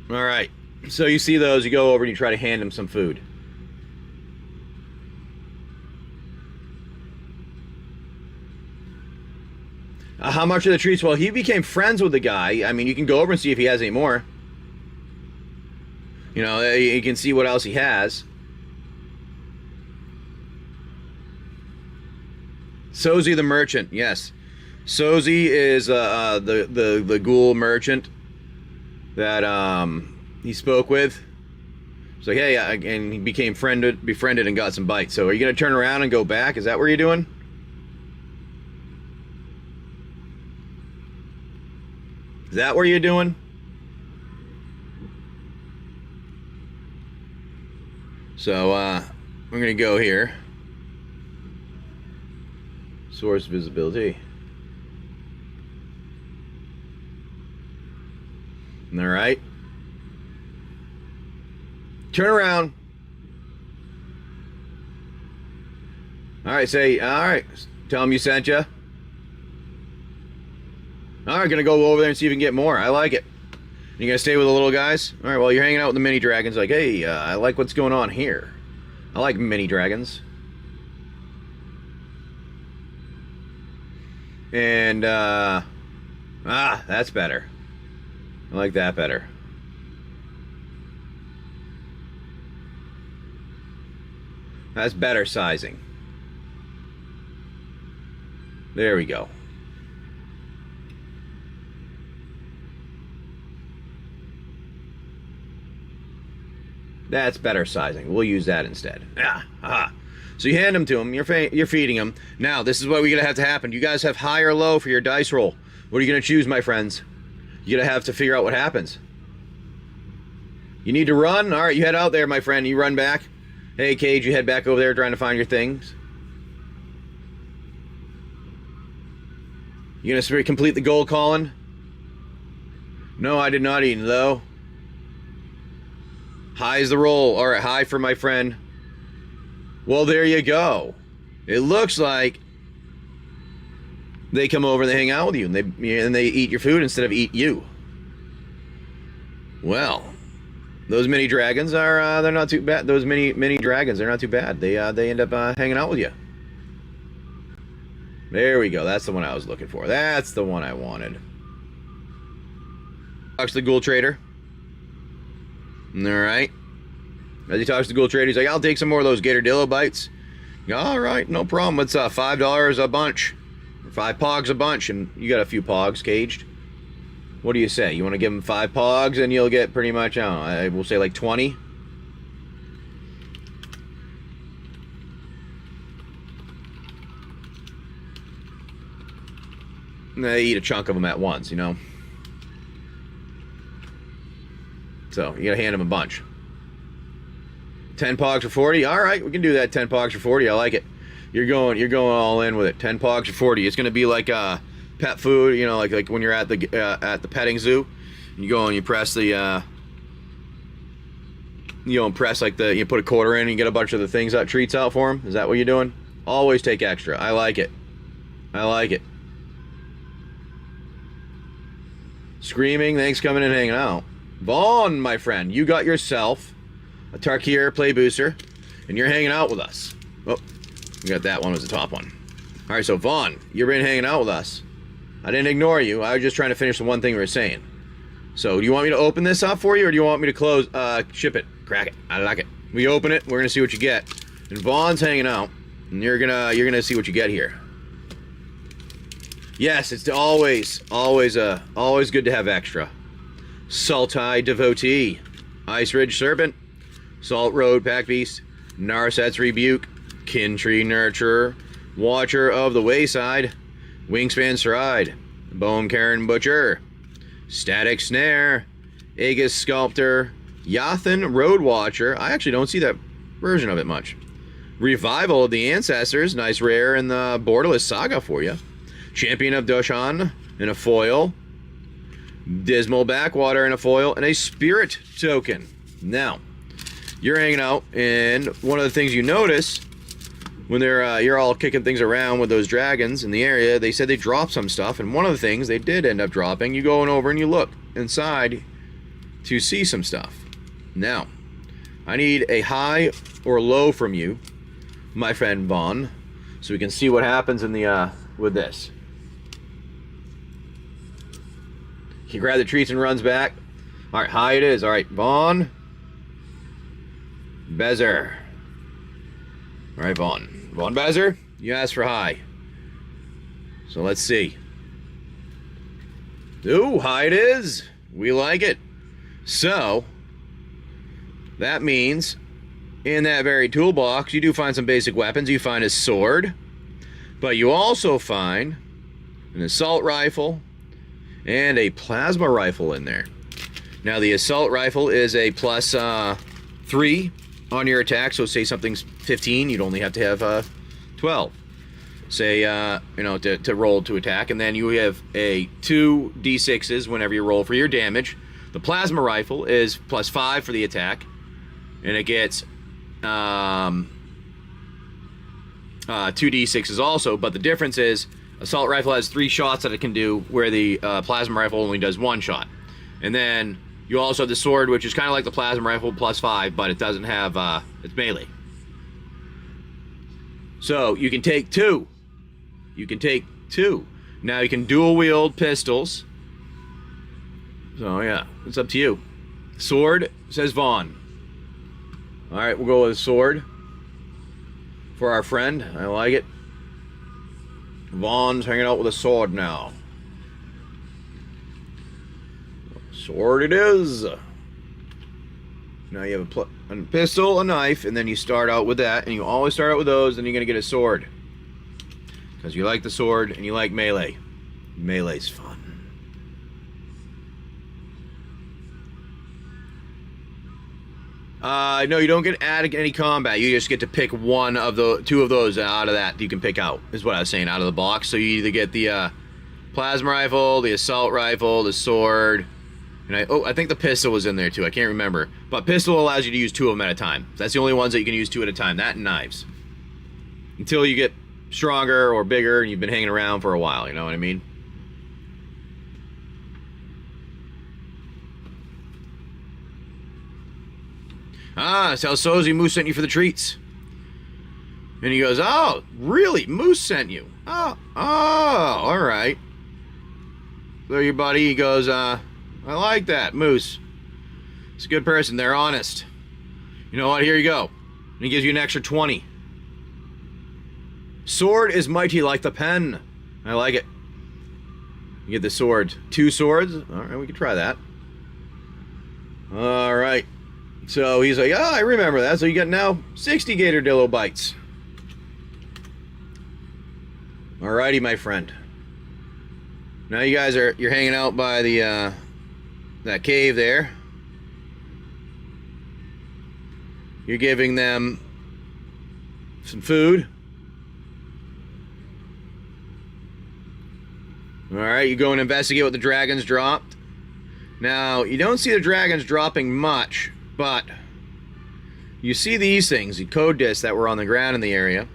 All right, so you see those, you go over and you try to hand them some food. How much are the treats? Well, he became friends with the guy. I mean, you can go over and see if he has any more. You know, you can see what else he has. Sozi the merchant, yes. Sozi is the ghoul merchant that he spoke with. So yeah, and he became befriended and got some bites. So are you gonna turn around and go back? Is that what you're doing? Is that what you're doing? So, we're going to go here. Source visibility. All right. Turn around. All right, say, all right. Tell them you sent you. All right, gonna go over there and see if we can get more. I like it. You gonna stay with the little guys? All right, well, you're hanging out with the mini dragons. Like, hey, I like what's going on here. I like mini dragons. And, that's better. I like that better. That's better sizing. There we go. That's better sizing. We'll use that instead. Yeah. Aha. So you hand them to them. You're feeding them. Now, this is what we're going to have to happen. You guys have high or low for your dice roll. What are you going to choose, my friends? You're going to have to figure out what happens. You need to run? All right, you head out there, my friend. You run back. Hey, Cage, you head back over there trying to find your things. You going to complete the goal, Colin? No, I did not eat low. High is the roll. All right, high for my friend. Well, there you go. It looks like they come over and they hang out with you, and they eat your food instead of eat you. Well, those mini dragons are they're not too bad. Those mini dragons, they're not too bad. They end up hanging out with you. There we go. That's the one I was looking for. That's the one I wanted. Talks to the ghoul trader. All right. As he talks to the ghoul trader, he's like, I'll take some more of those Gatordillo bites. All right, no problem. It's $5 a bunch. Or 5 pogs a bunch. And you got a few pogs caged. What do you say? You want to give him 5 pogs and you'll get pretty much, I don't know, I will say like 20. And they eat a chunk of them at once, you know. So you gotta hand them a bunch. 10 pogs for 40. All right, we can do that. 10 pogs for 40. I like it. You're going all in with it. 10 pogs for 40. It's gonna be like pet food, you know, like when you're at the petting zoo. You go and you press the you put a quarter in and you get a bunch of the things out, treats out for them. Is that what you're doing? Always take extra. I like it. I like it. Screaming, thanks for coming and hanging out. Vaughn, my friend, you got yourself a Tarkir play booster, and you're hanging out with us. Oh, we got that one was the top one. All right, so Vaughn, you've been hanging out with us. I didn't ignore you. I was just trying to finish the one thing we were saying. So, do you want me to open this up for you, or do you want me to close, ship it, crack it? I like it. We open it. We're gonna see what you get. And Vaughn's hanging out, and you're gonna see what you get here. Yes, it's always good to have extra. Sultai Devotee, Ice Ridge Serpent, Salt Road Pack Beast, Narset's Rebuke, Kintree Nurturer, Watcher of the Wayside, Wingspan Stride, Bone Karen Butcher, Static Snare, Aegis Sculptor, Yathan Road Watcher. I actually don't see that version of it much. Revival of the Ancestors, nice rare in the Borderless Saga for you. Champion of Doshan in a foil. Dismal Backwater in a foil, and a Spirit Token. Now, you're hanging out, and one of the things you notice when you're all kicking things around with those dragons in the area, they said they dropped some stuff, and one of the things they did end up dropping, you go over and you look inside to see some stuff. Now, I need a high or low from you, my friend Vaughn, so we can see what happens in the with this. He grabs the treats and runs back. All right, high it is. All right, Vaughn. Bezer. All right, Vaughn. Vaughn Bezer, you asked for high. So let's see. Ooh, high it is. We like it. So, that means in that very toolbox, you do find some basic weapons. You find a sword, but you also find an assault rifle, and a plasma rifle in there. Now the assault rifle is a +3 on your attack. So say something's 15, you'd only have to have 12. Say, you know, to roll to attack. And then you have a 2 d6s whenever you roll for your damage. The plasma rifle is +5 for the attack. And it gets 2 d6s also. But the difference is, assault rifle has 3 shots that it can do, where the plasma rifle only does 1 shot. And then you also have the sword, which is kind of like the plasma rifle, +5, but it doesn't have, it's melee. So you can take 2. You can take 2. Now you can dual wield pistols. So yeah, it's up to you. Sword, says Vaughn. Alright, we'll go with a sword for our friend. I like it. Vaughn's hanging out with a sword now. Sword it is. Now you have a pistol, a knife, and then you start out with that. And you always start out with those, and you're going to get a sword. Because you like the sword, and you like melee. Melee's fun. No, you don't get added any combat. You just get to pick one of the 2 of those out of that you can pick out, is what I was saying, out of the box. So you either get the plasma rifle, the assault rifle, the sword, and I think the pistol was in there too. I can't remember. But pistol allows you to use 2 of them at a time. That's the only ones that you can use 2 at a time. That and knives. Until you get stronger or bigger and you've been hanging around for a while, you know what I mean? Ah, so Sozy Moose sent you for the treats. And he goes, oh, really? Moose sent you? Oh, alright. So your buddy, he goes, I like that, Moose. He's a good person, they're honest. You know what, here you go. And he gives you an extra 20. Sword is mighty like the pen. I like it. You get the sword. 2 swords? Alright, we can try that. Alright. So he's like, oh, I remember that. So you got now 60 Gatordillo bites. Alrighty, my friend. Now you guys you're hanging out by the that cave there. You're giving them some food. Alright, you go and investigate what the dragons dropped. Now, you don't see the dragons dropping much, but you see these things, the code discs that were on the ground in the area.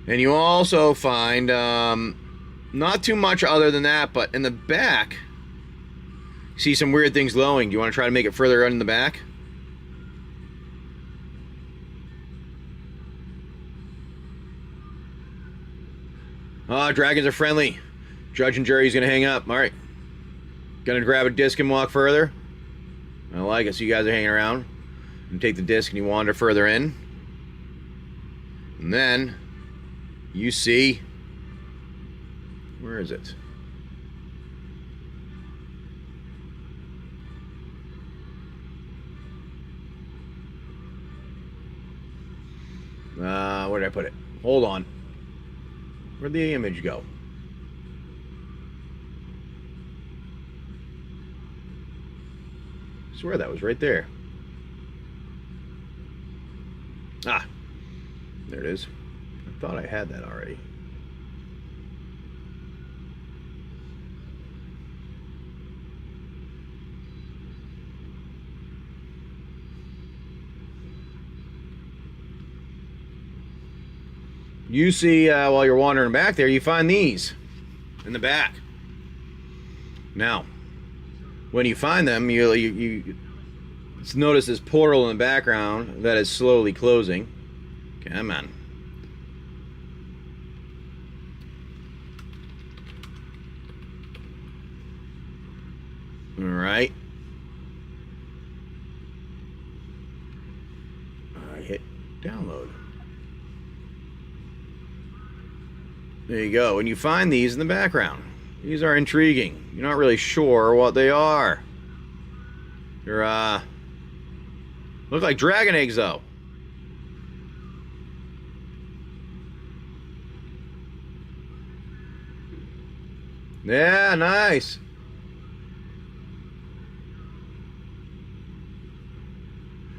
And you also find not too much other than that, but in the back, you see some weird things glowing. Do you want to try to make it further in the back? Ah, dragons are friendly. Judge and jury's gonna hang up. Alright. Gonna grab a disc and walk further. I like it. So you guys are hanging around. You take the disc and you wander further in. And then you see, where is it? Where did I put it? Hold on. Where'd the image go? I swear that was right there. Ah, there it is. I thought I had that already. You see, while you're wandering back there, you find these in the back. Now, when you find them, you notice this portal in the background that is slowly closing. Come on. All right. I hit download. There you go. And you find these in the background. These are intriguing. You're not really sure what they are. They're, look like dragon eggs, though. Yeah, nice.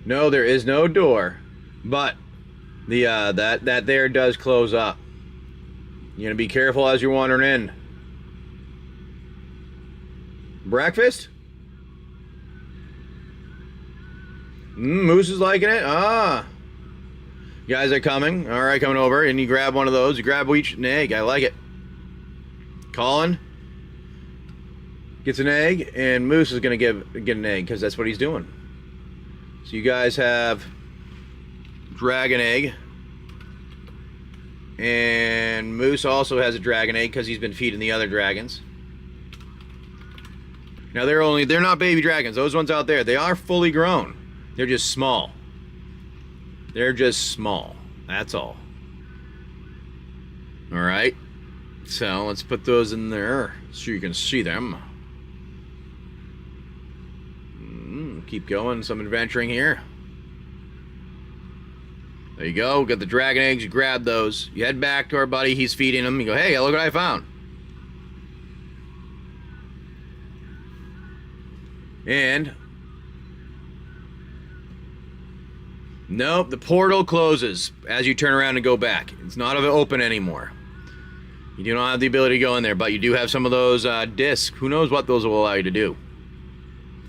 No, there is no door, but the that there does close up. You're gonna be careful as you're wandering in. Breakfast? Moose is liking it. Ah, you guys are coming. All right, coming over, and you grab one of those. You grab each an egg. I like it. Colin gets an egg, and Moose is gonna get an egg because that's what he's doing. So you guys have dragon egg, and Moose also has a dragon egg because he's been feeding the other dragons. Now they're not baby dragons. Those ones out there, they are fully grown. They're just small. They're just small. That's all. All right. So let's put those in there so you can see them. Keep going, some adventuring here. There you go, got the dragon eggs, you grab those. You head back to our buddy, he's feeding them. You go, hey, look what I found. And nope, the portal closes as you turn around and go back. It's not open anymore. You do not have the ability to go in there, but you do have some of those discs. Who knows what those will allow you to do.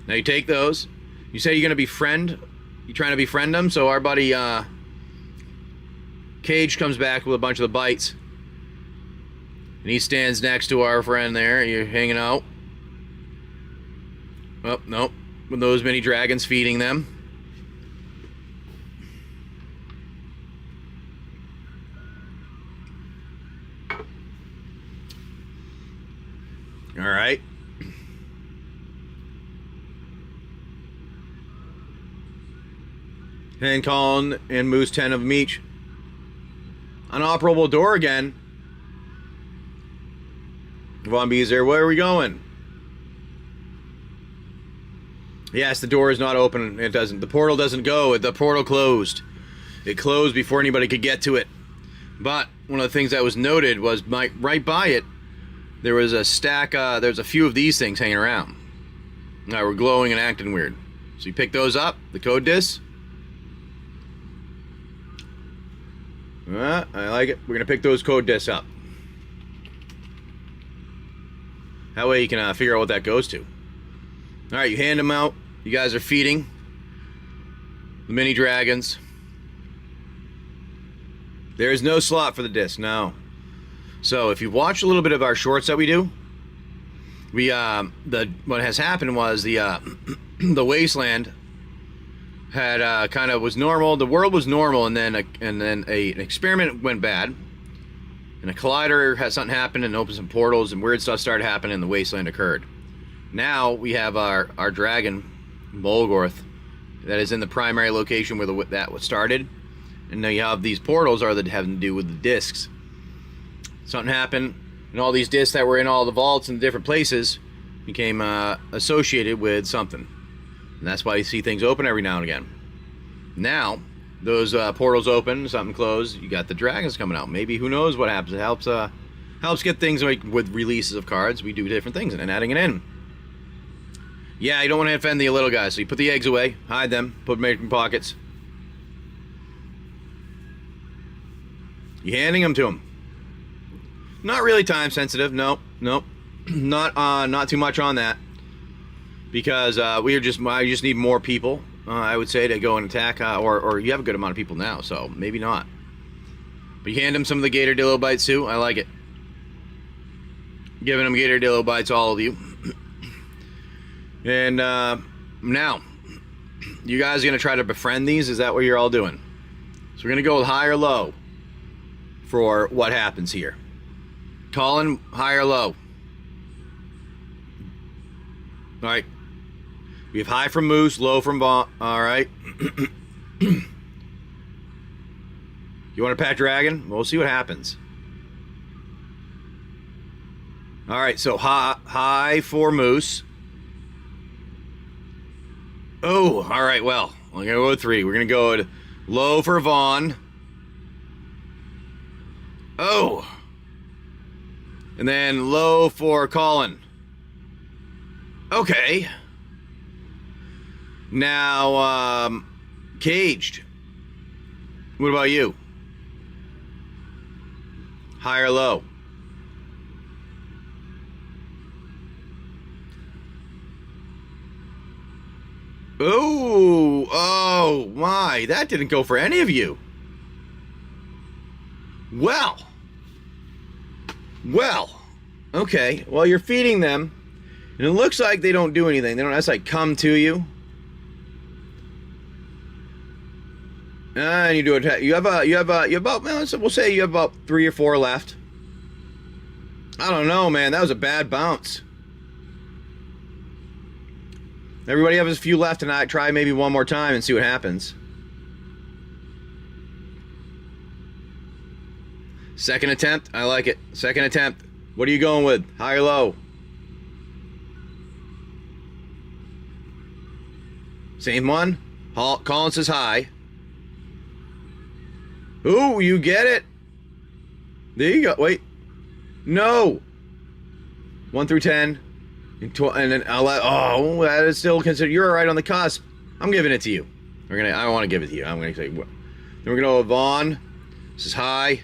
Now you take those. You say you're going to befriend. You're trying to befriend them, so our buddy Cage comes back with a bunch of the bites. And he stands next to our friend there. You're hanging out. Oh, nope. With those mini dragons feeding them. All right. And Colin and Moose 10 of them each. Unoperable door again. Von B's there. Where are we going? Yes, the door is not open. It doesn't. The portal doesn't go. The portal closed. It closed before anybody could get to it. But one of the things that was noted was right by it, there was a stack. There's a few of these things hanging around. Now we're glowing and acting weird. So you pick those up. The code discs. I like it. We're going to pick those code discs up. That way you can figure out what that goes to. Alright, you hand them out. You guys are feeding the mini dragons. There is no slot for the disc, no. So if you watch a little bit of our shorts that we do, what has happened was the Wasteland had kind of was normal. The world was normal, and then an experiment went bad, and a collider had something happen and opened some portals, and weird stuff started happening, and the Wasteland occurred. Now we have our dragon, Bolgorth, that is in the primary location where that was started, and now you have these portals that have to do with the discs. Something happened, and all these discs that were in all the vaults and different places became associated with something. And that's why you see things open every now and again. Now, those portals open, something closed, you got the dragons coming out. Maybe, who knows what happens. It helps get things like with releases of cards. We do different things and adding it in. Yeah, you don't want to offend the little guys, so you put the eggs away, hide them, put them in your pockets. You're handing them to them. Not really time sensitive, nope. Not too much on that. Because I just need more people, I would say, to go and attack, or you have a good amount of people now, so maybe not. But you hand them some of the Gator Dillo bites too. I like it. Giving them Gator Dillo bites, all of you. And now, you guys are gonna try to befriend these. Is that what you're all doing? So we're gonna go with high or low for what happens here. Colin, high or low? All right. We have high from Moose, low from Vaughn. All right. You want a pet dragon? We'll see what happens. All right, so high for Moose. Oh, all right, well, we're going to go with 3. We're going to go with low for Vaughn. Oh. And then low for Colin. Okay. Now, Caged. What about you? High or low? Ooh, oh my, that didn't go for any of you. Well, okay, well, you're feeding them, and it looks like they don't do anything. They don't, that's like come to you. And you do attack. You have about, we'll say you have about 3 or 4 left. I don't know, man, that was a bad bounce. Everybody has a few left, and I try maybe one more time and see what happens. Second attempt, I like it. Second attempt. What are you going with? High or low? Same one. Collins says high. Ooh, you get it. There you go. Wait. No. 1 through 10. And then I'll let, oh, that is still considered, you're right on the cusp. I'm giving it to you. I want to give it to you. I'm gonna say, then we're gonna go with Vaughn. This is high.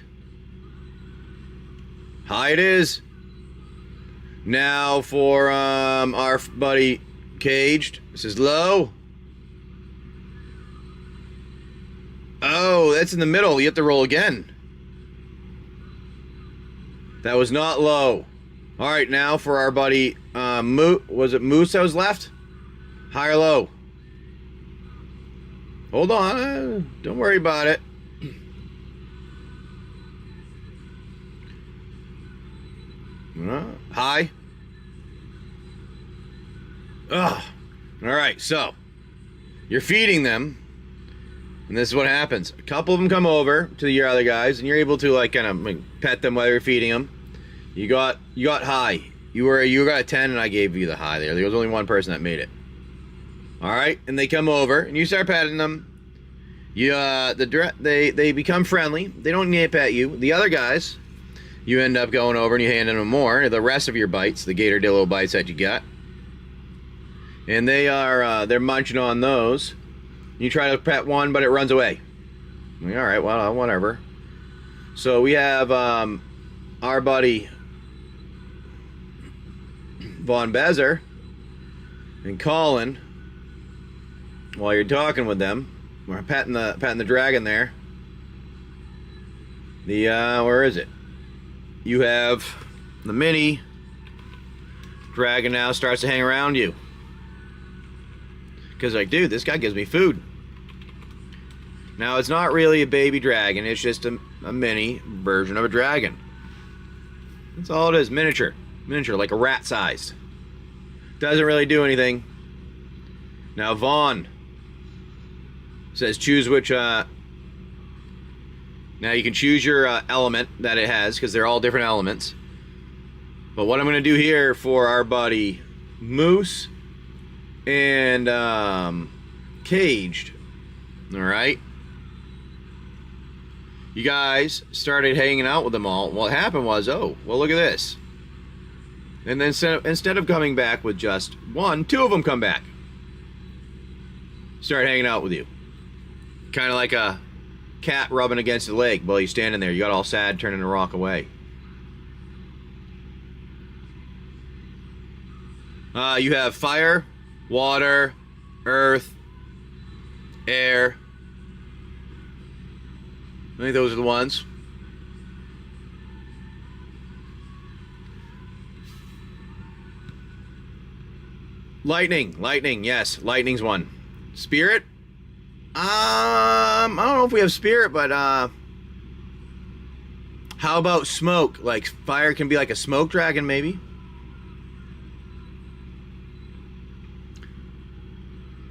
High it is. Now for our buddy Caged. This is low. Oh, that's in the middle. You have to roll again. That was not low. All right, now for our buddy, was it Moose that was left? High or low? Hold on, don't worry about it. High? Ugh. All right, so you're feeding them, and this is what happens. A couple of them come over to your other guys, and you're able to like kind of pet them while you're feeding them. You got high. You got a 10, and I gave you the high there. There was only one person that made it. All right, and they come over, and you start petting them. They become friendly. They don't nip at you. The other guys, you end up going over and you hand them more. The rest of your bites, the Gatordillo bites that you got, and they're munching on those. You try to pet one, but it runs away. All right, well, whatever. So we have our buddy Von Bezer and Colin. While you're talking with them, we're patting the dragon there. The where is it? You have the mini dragon now starts to hang around you. Because like, dude, this guy gives me food. Now it's not really a baby dragon, it's just a mini version of a dragon. That's all it is, miniature, like a rat sized. Doesn't really do anything. Now Vaughn says choose which, now you can choose your element that it has, because they're all different elements. But what I'm going to do here for our buddy Moose and Caged, alright, you guys started hanging out with them all. What happened was, oh, well, look at this. And then instead of coming back with just one, 2 of them come back. Start hanging out with you. Kind of like a cat rubbing against the leg while you're standing there. You got all sad, turning the rock away. You have fire, water, earth, air. I think those are the ones. Lightning, yes, lightning's one. Spirit? I don't know if we have spirit, but how about smoke? Like fire can be like a smoke dragon, maybe.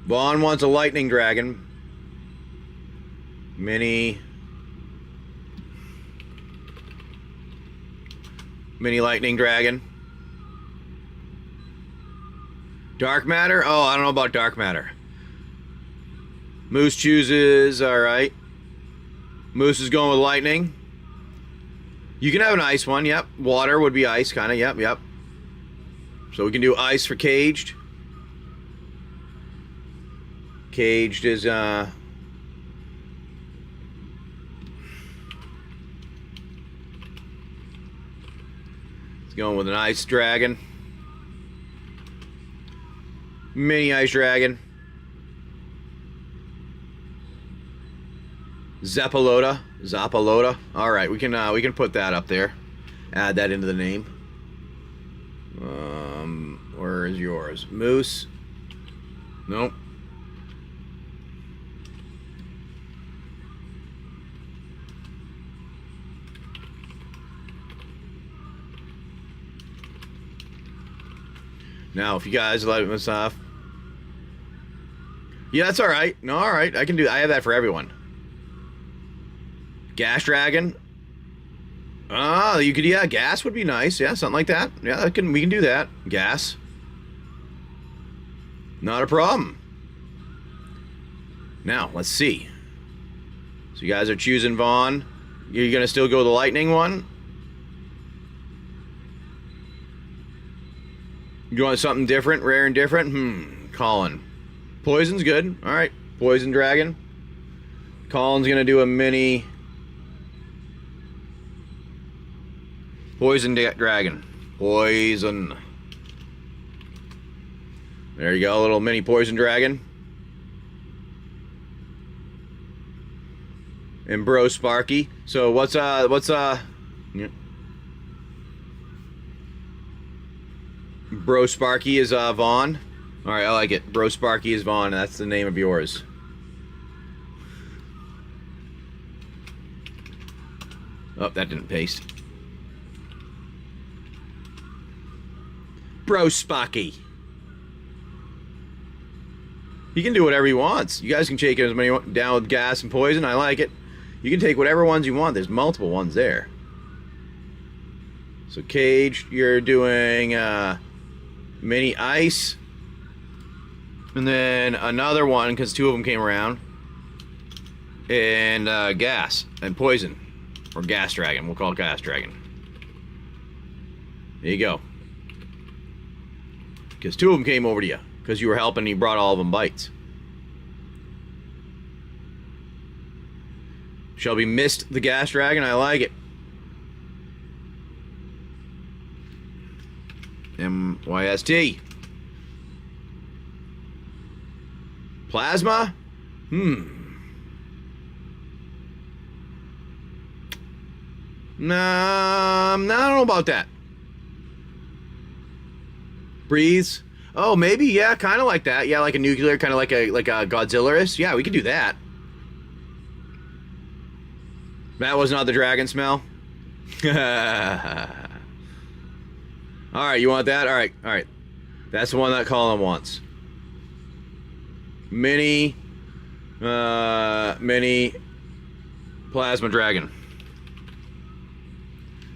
Vaughn wants a lightning dragon. Mini lightning dragon. Dark matter? Oh, I don't know about dark matter. Moose chooses, alright. Moose is going with lightning. You can have an ice one, yep. Water would be ice, kind of, yep. So we can do ice for Caged. Caged is It's going with an ice dragon. Mini ice dragon. Zapalota. All right, we can put that up there. Add that into the name. Where is yours? Moose. Nope. Now, if you guys let this off. Yeah, that's all right. No, all right. I have that for everyone. Gas dragon. Ah, you could, yeah, gas would be nice. Yeah, something like that. Yeah, we can do that. Gas. Not a problem. Now, let's see. So you guys are choosing Vaughn. You're going to still go the lightning one? You want something different, rare and different? Colin. Poison's good. All right, poison dragon. Colin's going to do a mini... Poison dragon. Poison. There you go, a little mini poison dragon. And Bro Sparky. So what's yeah. Bro Sparky is Vaughn. All right, I like it. Bro Sparky is Vaughn. That's the name of yours. Oh, that didn't paste. Bro Sparky. He can do whatever he wants. You guys can take as many down with gas and poison. I like it. You can take whatever ones you want. There's multiple ones there. So Cage, you're doing mini ice. And then another one, because two of them came around. And gas and poison. Or gas dragon. We'll call it gas dragon. There you go. Because two of them came over to you. Because you were helping and you brought all of them bites. Shelby missed the gas dragon. I like it. MYST. Plasma? Nah, I don't know about that. Breathes. Oh, maybe, yeah, kind of like that. Yeah, like a nuclear, kind of like a Godzilla-ist. Yeah, we could do that. That was not the dragon smell. All right, you want that? All right. That's the one that Colin wants. Mini plasma dragon.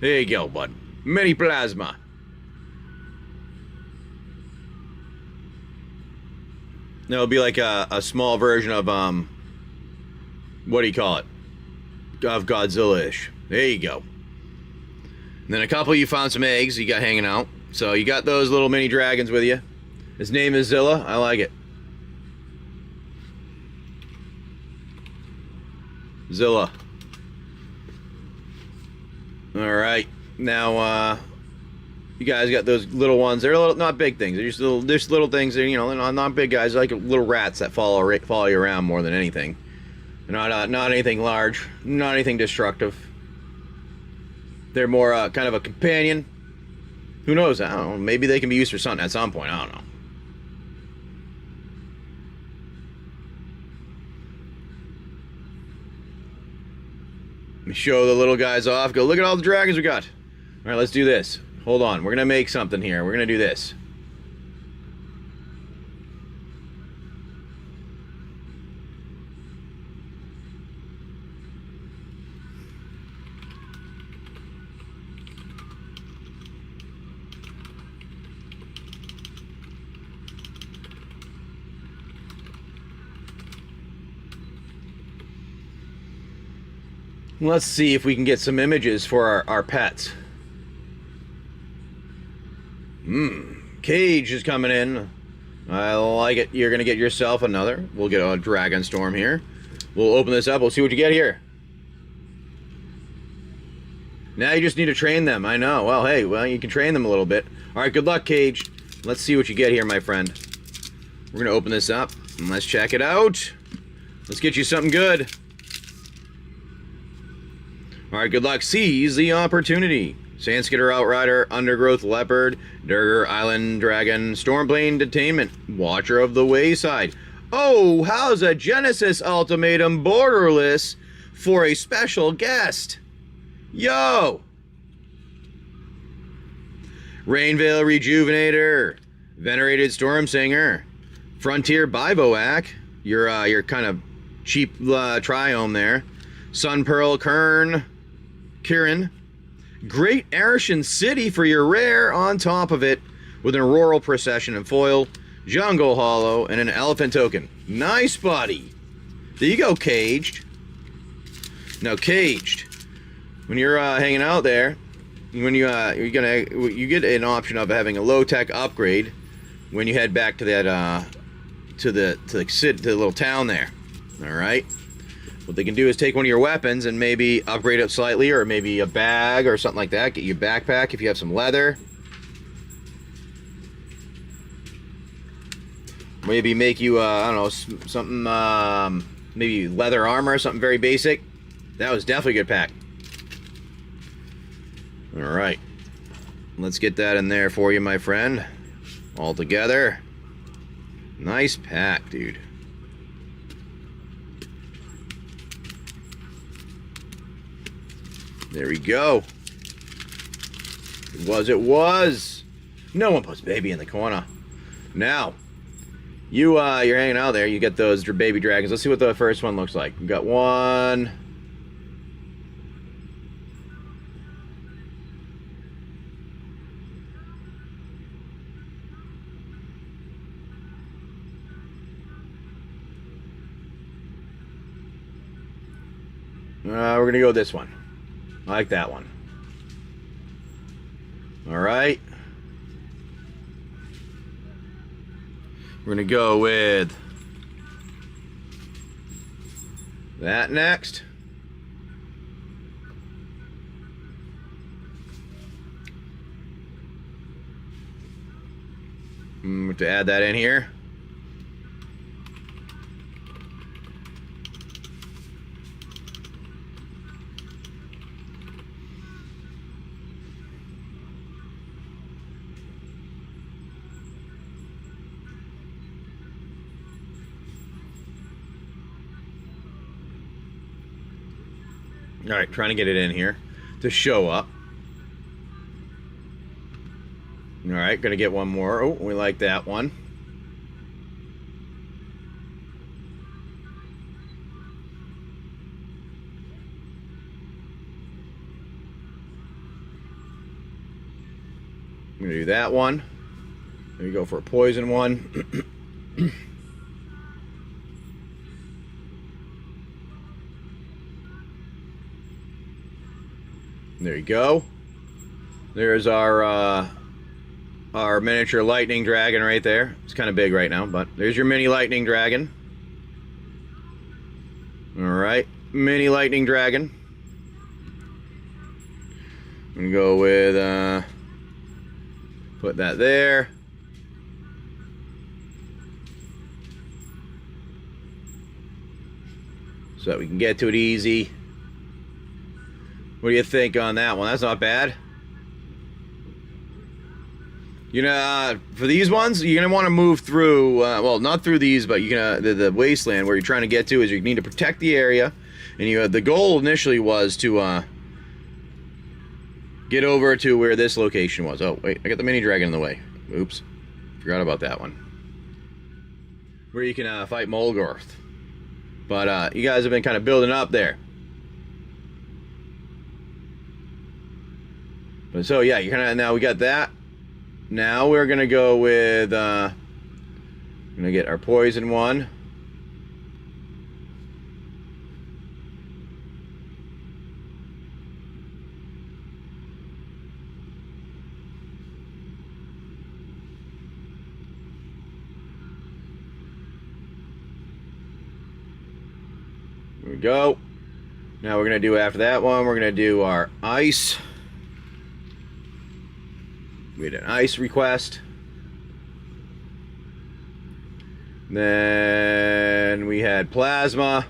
There you go, bud. Mini plasma. It'll be like a small version of what do you call it? Of Godzilla-ish. There you go. And then a couple you found some eggs you got hanging out. So you got those little mini dragons with you. His name is Zilla. I like it. Zilla. Alright. Now, you guys got those little ones. They're little, not big things. They're just little things. They're, you know, they're not big guys. They're like little rats that follow you around more than anything. They're not anything large. Not anything destructive. They're more kind of a companion. Who knows? I don't know. Maybe they can be used for something at some point. I don't know. Let me show the little guys off. Go look at all the dragons we got. All right, let's do this. Hold on. We're going to make something here. We're going to do this. Let's see if we can get some images for our pets. Cage is coming in. I like it. You're going to get yourself another. We'll get a Dragonstorm here. We'll open this up. We'll see what you get here. Now you just need to train them. I know. Well, hey, you can train them a little bit. All right, good luck, Cage. Let's see what you get here, my friend. We're going to open this up, and let's check it out. Let's get you something good. All right, good luck. Seize the opportunity. Sandskitter Outrider, Undergrowth Leopard, Durger Island Dragon, Stormplane Detainment, Watcher of the Wayside. Oh, how's a Genesis Ultimatum borderless for a special guest? Yo! Rainveil Rejuvenator, Venerated Stormsinger, Frontier Bivouac, your kind of cheap triome there. Sun Pearl Kirin, Great Arishan City for your rare on top of it, with an Auroral Procession and foil, Jungle Hollow, and an Elephant token. Nice, buddy. There you go, Caged. Now, Caged, when you're hanging out there, when you get an option of having a low tech upgrade when you head back to that to the little town there. All right. What they can do is take one of your weapons and maybe upgrade it slightly, or maybe a bag or something like that. Get you a backpack if you have some leather. Maybe make you, I don't know, something, maybe leather armor, something very basic. That was definitely a good pack. Alright. Let's get that in there for you, my friend. All together. Nice pack, dude. There we go. It was. No one puts baby in the corner. Now, you're hanging out there. You get those baby dragons. Let's see what the first one looks like. We got one. We're gonna go with this one. I like that one. All right. We're gonna go with that next. To add that in here. All right, trying to get it in here to show up. All right, gonna get one more. Oh, we like that one. I'm gonna do that one. There we go for a poison one. There you go. There's our miniature lightning dragon right there. It's kind of big right now, but there's your mini lightning dragon. All right, mini lightning dragon. I'm gonna go with put that there. So that we can get to it easy. What do you think on that one? That's not bad. You know, for these ones, you're gonna want to move through. Well, not through these, but you're gonna the wasteland where you're trying to get to is you need to protect the area, and the goal initially was to get over to where this location was. Oh wait, I got the mini dragon in the way. Oops, forgot about that one. Where you can fight Molgorth, but you guys have been kind of building up there. But so yeah, you kind of now we got that. Now we're gonna go with gonna get our poison one. There we go. Now we're gonna do after that one. We're gonna do our ice. We had an ice request. Then we had plasma.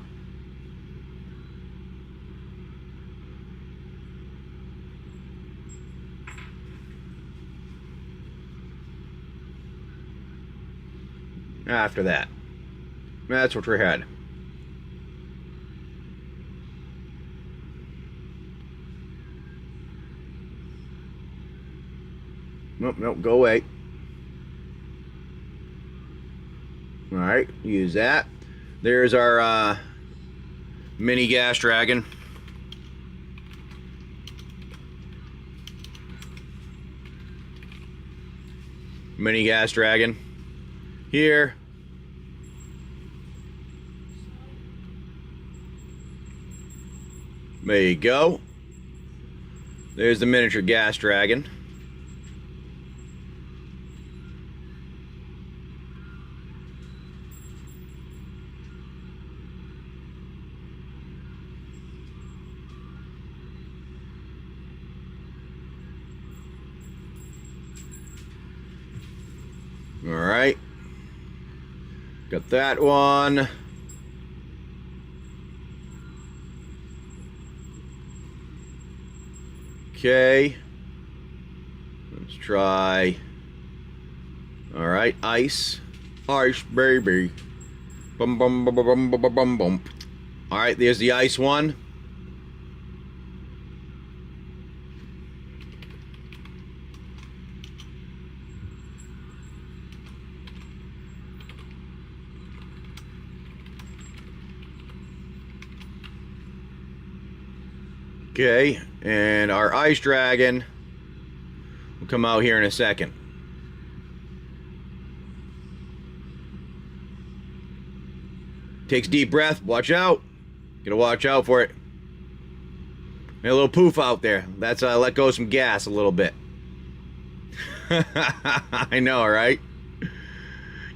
After that. That's what we had. Nope, nope, go away. Alright, use that. There's our mini gas dragon. Mini gas dragon. Here. There you go. There's the miniature gas dragon. All right. Got that one. Okay. Let's try. All right, ice. Ice, baby. Bum, bum, bum, bum, bum, bum, bum. All right, there's the ice one. Okay, and our ice dragon will come out here in a second. Takes a deep breath. Watch out. Gotta watch out for it. Made a little poof out there. That's let go some gas a little bit. I know, right?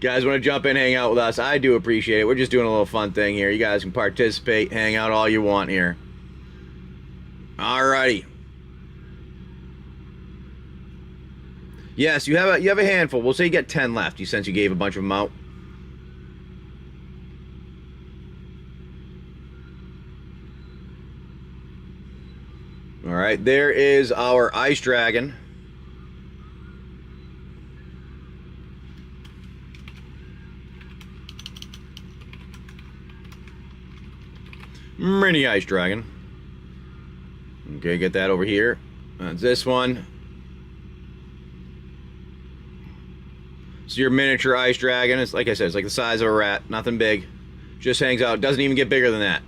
Guys want to jump in, hang out with us? I do appreciate it. We're just doing a little fun thing here. You guys can participate, hang out all you want here. Alrighty. Yes, you have a handful. We'll say you get 10 left. Since you gave a bunch of them out. All right, there is our ice dragon. Mini ice dragon. Okay, get that over here. That's this one. So your miniature ice dragon, it's like I said, it's like the size of a rat, nothing big. Just hangs out, doesn't even get bigger than that.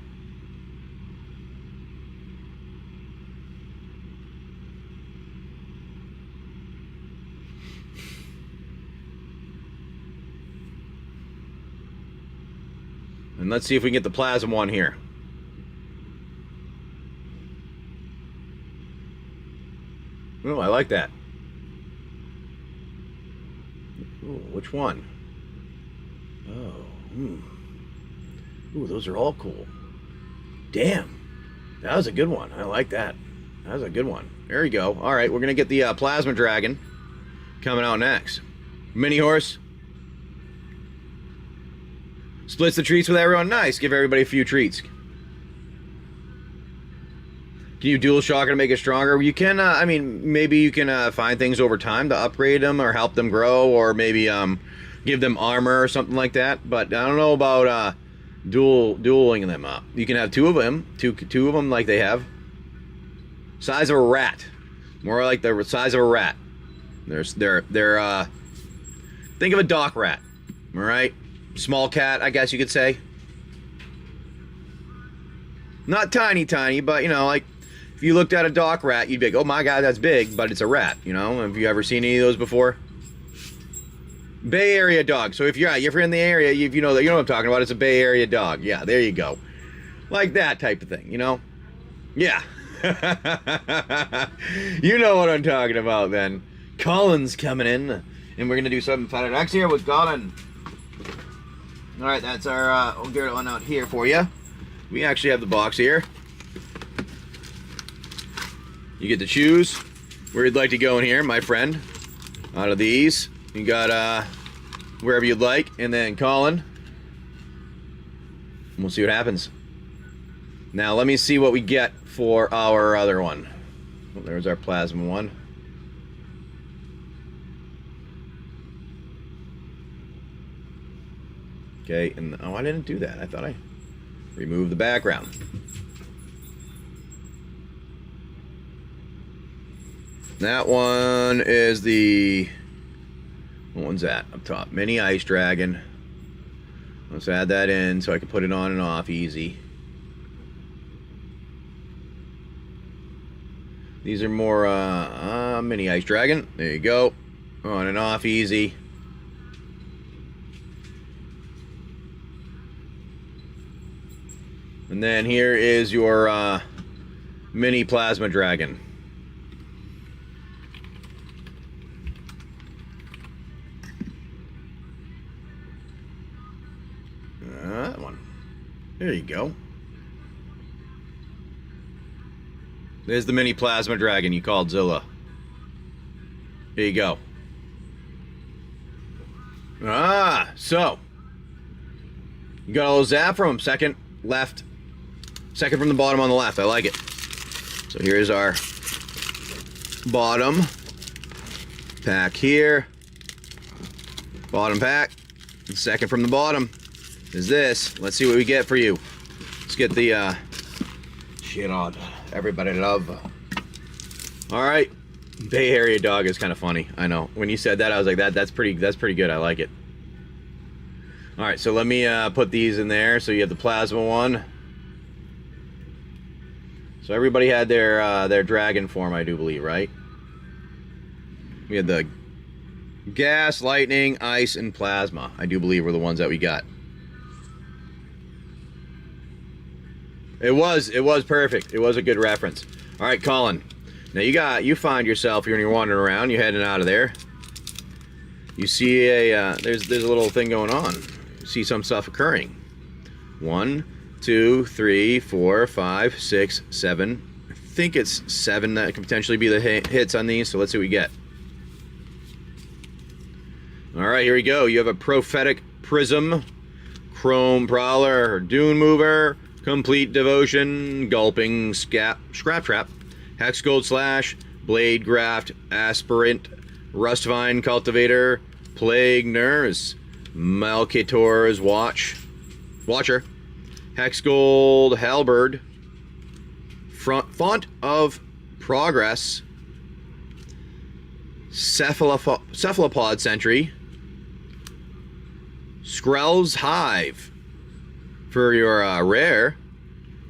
And let's see if we can get the plasma one here. Oh, I like that. Ooh, which one? Oh, Ooh, those are all cool. Damn. That was a good one. I like that. That was a good one. There you go. All right, we're going to get the plasma dragon coming out next. Mini horse. Splits the treats with everyone. Nice. Give everybody a few treats. Can you dual shock it to make it stronger? You can, I mean, maybe you can find things over time to upgrade them or help them grow, or maybe give them armor or something like that. But I don't know about dueling them up. You can have two of them like they have. Size of a rat. More like the size of a rat. They're think of a dock rat. All right? Small cat, I guess you could say. Not tiny, but, you know, like, if you looked at a dock rat, you'd be like, oh my god, that's big, but it's a rat, you know? Have you ever seen any of those before? Bay Area dog. So if you're in the area, you know what I'm talking about. It's a Bay Area dog. Yeah, there you go. Like that type of thing, you know? Yeah. You know what I'm talking about then. Colin's coming in, and we're going to do something fun next here with Colin. Alright, that's our, we'll get one out here for you. We actually have the box here. You get to choose where you'd like to go in here, my friend. Out of these, you got wherever you'd like, and then Colin. We'll see what happens. Now let me see what we get for our other one. Well, there's our plasma one. Okay, and oh, I didn't do that. I thought I removed the background. That one is the... What one's that? Up top. Mini Ice Dragon. Let's add that in so I can put it on and off easy. These are more Mini Ice Dragon. There you go. On and off easy. And then here is your Mini Plasma Dragon. That one. There you go. There's the Mini Plasma Dragon you called Zilla. Here you go. So. You got a little zap from him. Second, left. Second from the bottom on the left. I like it. So here's our bottom pack here. Bottom pack. And second from the bottom is this. Let's see what we get for you. Let's get the shit on. Everybody love. Alright. Bay Area dog is kind of funny. I know. When you said that, I was like, that's pretty good. I like it. Alright, so let me put these in there. So you have the plasma one. So everybody had their dragon form, I do believe, right? We had the gas, lightning, ice, and plasma. I do believe were the ones that we got. It was perfect. It was a good reference. All right, Colin. Now you find yourself when you're wandering around, you're heading out of there. You see there's a little thing going on. You see some stuff occurring. 1, 2, 3, 4, 5, 6, 7. I think it's 7 that could potentially be the hits on these. So let's see what we get. All right, here we go. You have a Prophetic Prism, Chrome Prowler, Dune Mover, Complete Devotion, Gulping Scrap Trap, Hex Gold Slash, Blade Graft, Aspirant, Rustvine Cultivator, Plague Nurse, Malcator's Watcher, Hex Gold Halberd, Font of Progress, Cephalopod Sentry, Skrell's Hive for your rare.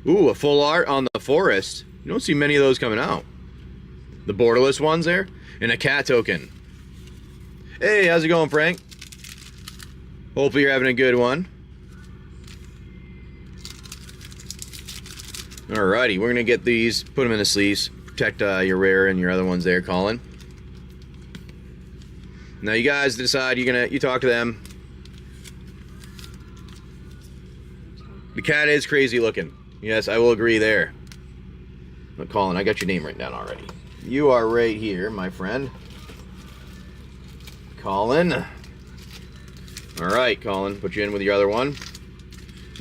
Ooh, a full art on the forest. You don't see many of those coming out. The borderless ones there, and a cat token. Hey, how's it going, Frank? Hopefully you're having a good one. Alrighty, we're gonna get these, put them in the sleeves, protect your rare and your other ones there, Colin. Now you guys decide you talk to them. The cat is crazy looking. Yes, I will agree there. But Colin, I got your name written down already. You are right here, my friend. Colin. Alright, Colin, put you in with your other one.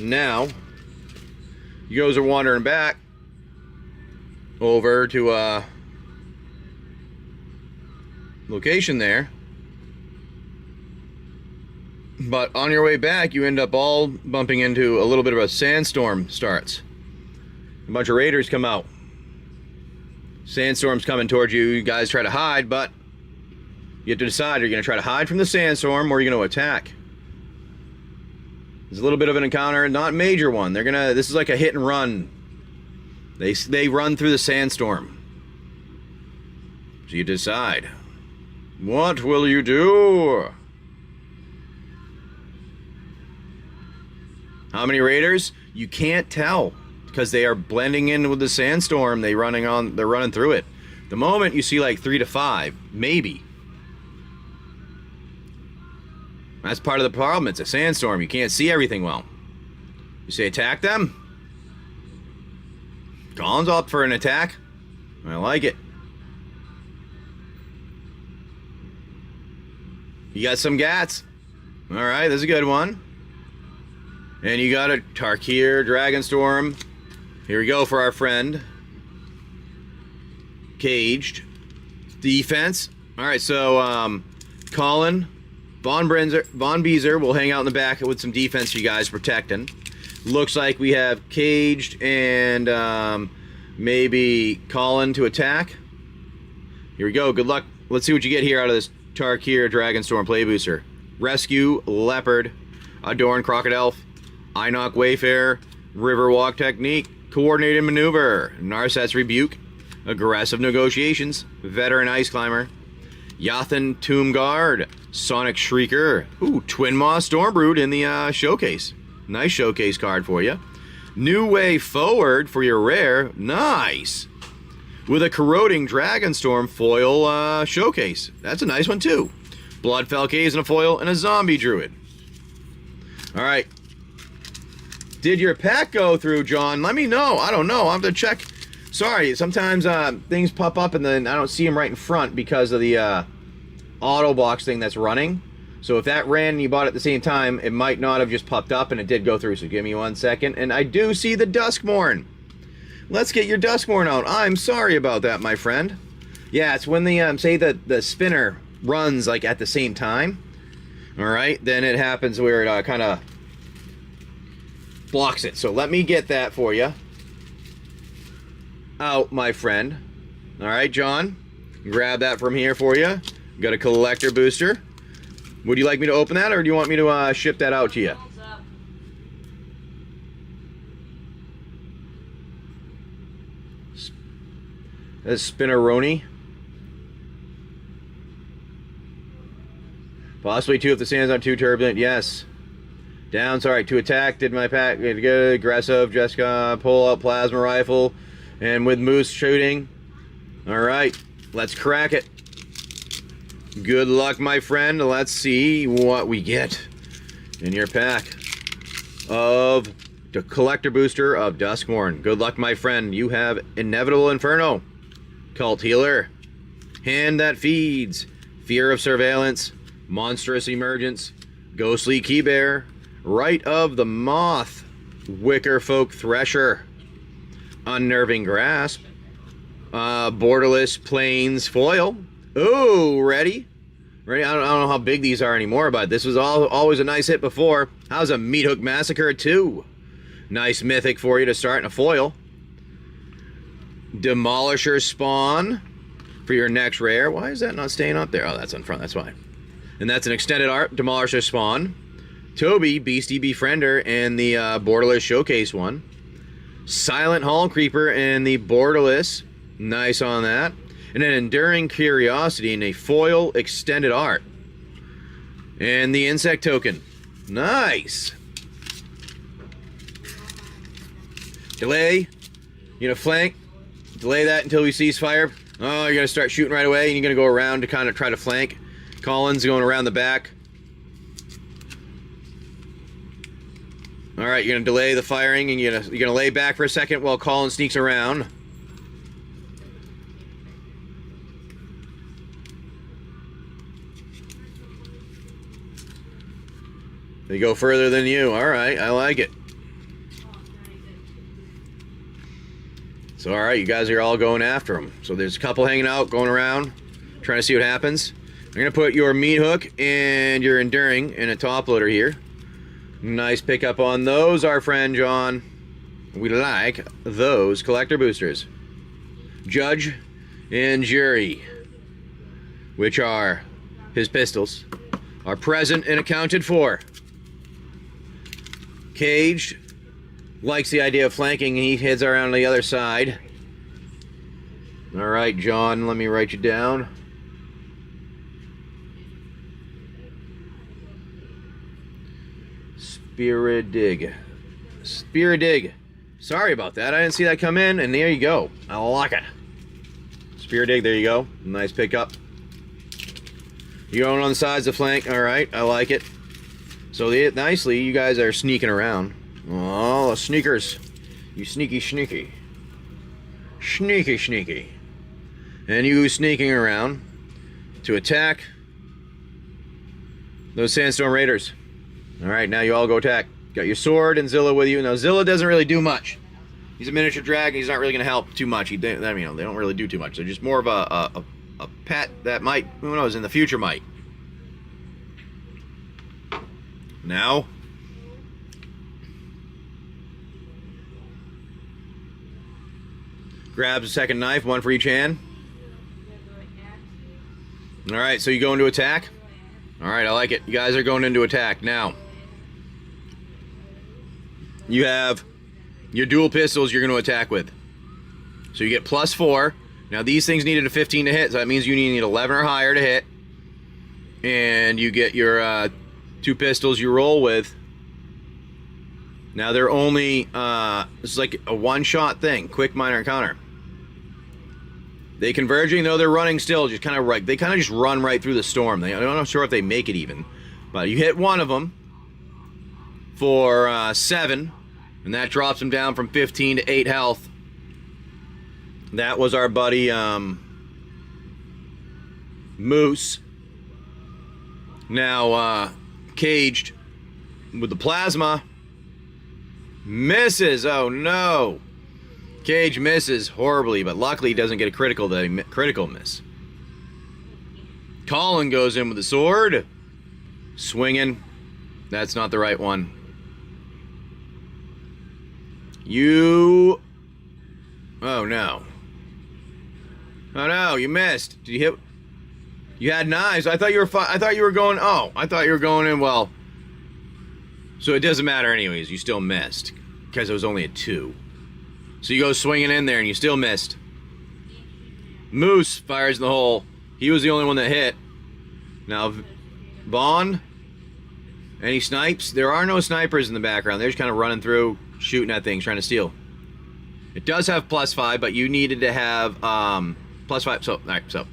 Now, you guys are wandering back over to location there. But on your way back, you end up all bumping into a little bit of a sandstorm starts. A bunch of raiders come out. Sandstorm's coming towards you. You guys try to hide, but you have to decide, are you going to try to hide from the sandstorm or are you going to attack? There's a little bit of an encounter, not a major one. This is like a hit and run. They run through the sandstorm. So you decide. What will you do? How many raiders? You can't tell because they are blending in with the sandstorm. They're running through it. The moment you see like 3 to 5, maybe. That's part of the problem. It's a sandstorm. You can't see everything well. You say attack them? Colin's up for an attack. I like it. You got some Gats. All right, that's a good one. And you got a Tarkir, Dragonstorm. Here we go for our friend. Caged. Defense. All right, so Colin, Von Beezer will hang out in the back with some defense for you guys protecting. Looks like we have Caged and maybe Colin to attack. Here we go. Good luck. Let's see what you get here out of this Tarkir Dragonstorm play booster. Rescue, Leopard, Adorn Crocodile, Inoc Wayfarer, Riverwalk Technique, Coordinated Maneuver, Narset's Rebuke, Aggressive Negotiations, Veteran Ice Climber, Yathan Tomb Guard, Sonic Shrieker, ooh, Twin Moss Stormbrood in the showcase. Nice showcase card for you. New Way Forward for your rare, nice. With a Corroding Dragonstorm foil showcase. That's a nice one too. Bloodfell Caves in a foil and a Zombie Druid. All right. Did your pack go through, John? Let me know. I don't know. I'll have to check. Sorry, sometimes things pop up and then I don't see them right in front because of the Autobox thing that's running. So if that ran and you bought it at the same time, it might not have just popped up and it did go through. So give me 1 second. And I do see the Duskmorn. Let's get your Duskmorn out. I'm sorry about that, my friend. Yeah, it's when the, say the spinner runs like at the same time. All right, then it happens where it kind of blocks it. So let me get that for you. Out, my friend. All right, John, grab that from here for you. Got a collector booster. Would you like me to open that, or do you want me to ship that out to you? That's Spinneroni. Possibly 2 if the sand's not too turbulent. Yes. Down, sorry. To attack. Did my pack. Good. Aggressive. Jessica. Pull out plasma rifle. And with Moose shooting. Alright. Let's crack it. Good luck, my friend. Let's see what we get in your pack of the collector booster of Duskmorn. Good luck, my friend. You have Inevitable Inferno, Cult Healer, Hand That Feeds, Fear of Surveillance, Monstrous Emergence, Ghostly Keybear, Rite of the Moth, Wickerfolk Thresher, Unnerving Grasp, Borderless Plains Foil. Ooh, ready? Ready? I don't know how big these are anymore, but this was always a nice hit before. How's a Meat Hook Massacre 2? Nice mythic for you to start in a foil. Demolisher Spawn for your next rare. Why is that not staying up there? Oh, that's on front. That's fine. And that's an extended art. Demolisher Spawn. Toby, Beastie Befriender, and the Borderless Showcase one. Silent Hall Creeper and the Borderless. Nice on that. And an Enduring Curiosity in a foil extended art. And the Insect Token. Nice. Delay. You know, flank. Delay that until we cease fire. Oh, you're going to start shooting right away, and you're going to go around to kind of try to flank. Colin's going around the back. All right, you're going to delay the firing, and you're going to lay back for a second while Colin sneaks around. They go further than you. All right, I like it. So, all right, you guys are all going after them. So there's a couple hanging out, going around, trying to see what happens. I'm going to put your Meat Hook and your Enduring in a top loader here. Nice pickup on those, our friend John. We like those collector boosters. Judge and Jury, which are his pistols, are present and accounted for. Caged likes the idea of flanking, and he heads around the other side. All right, John, let me write you down. Spiridig. Spiridig. Sorry about that. I didn't see that come in, and there you go. I like it. Spiridig, there you go. Nice pickup. You're going on the sides of flank. All right, I like it. So nicely, you guys are sneaking around. Oh, sneakers. You sneaky, sneaky. Sneaky, sneaky. And you sneaking around to attack. Those Sandstorm Raiders. Alright, now you all go attack. Got your sword and Zilla with you. Now, Zilla doesn't really do much. He's a miniature dragon. He's not really going to help too much. They don't really do too much. They're just more of a pet that might, who knows, in the future might. Now, grabs a second knife, one for each hand. Alright, so you go into attack. Alright, I like it. You guys are going into attack. Now, you have your dual pistols you're going to attack with. So you get +4. Now, these things needed a 15 to hit, so that means you need 11 or higher to hit. And you get your 2 pistols you roll with. Now, they're only, this is like a one-shot thing. Quick minor encounter. They converging, though they're running still, just kind of right. They kind of just run right through the storm. I'm not sure if they make it even. But you hit one of them for 7, and that drops them down from 15 to 8 health. That was our buddy Moose. Now, caged with the plasma. Misses, oh no. Cage misses horribly, but luckily he doesn't get a critical miss. Colin goes in with the sword. Swinging. That's not the right one. You... Oh no. Oh no, you missed. Did you hit... You had knives. I thought you were going... Oh, I thought you were going in, well... So it doesn't matter anyways. You still missed. Because it was only a 2. So you go swinging in there and you still missed. Moose fires in the hole. He was the only one that hit. Now, Vaughn, any snipes? There are no snipers in the background. They're just kind of running through, shooting at things, trying to steal. It does have +5, but you needed to have +5. So, all right, so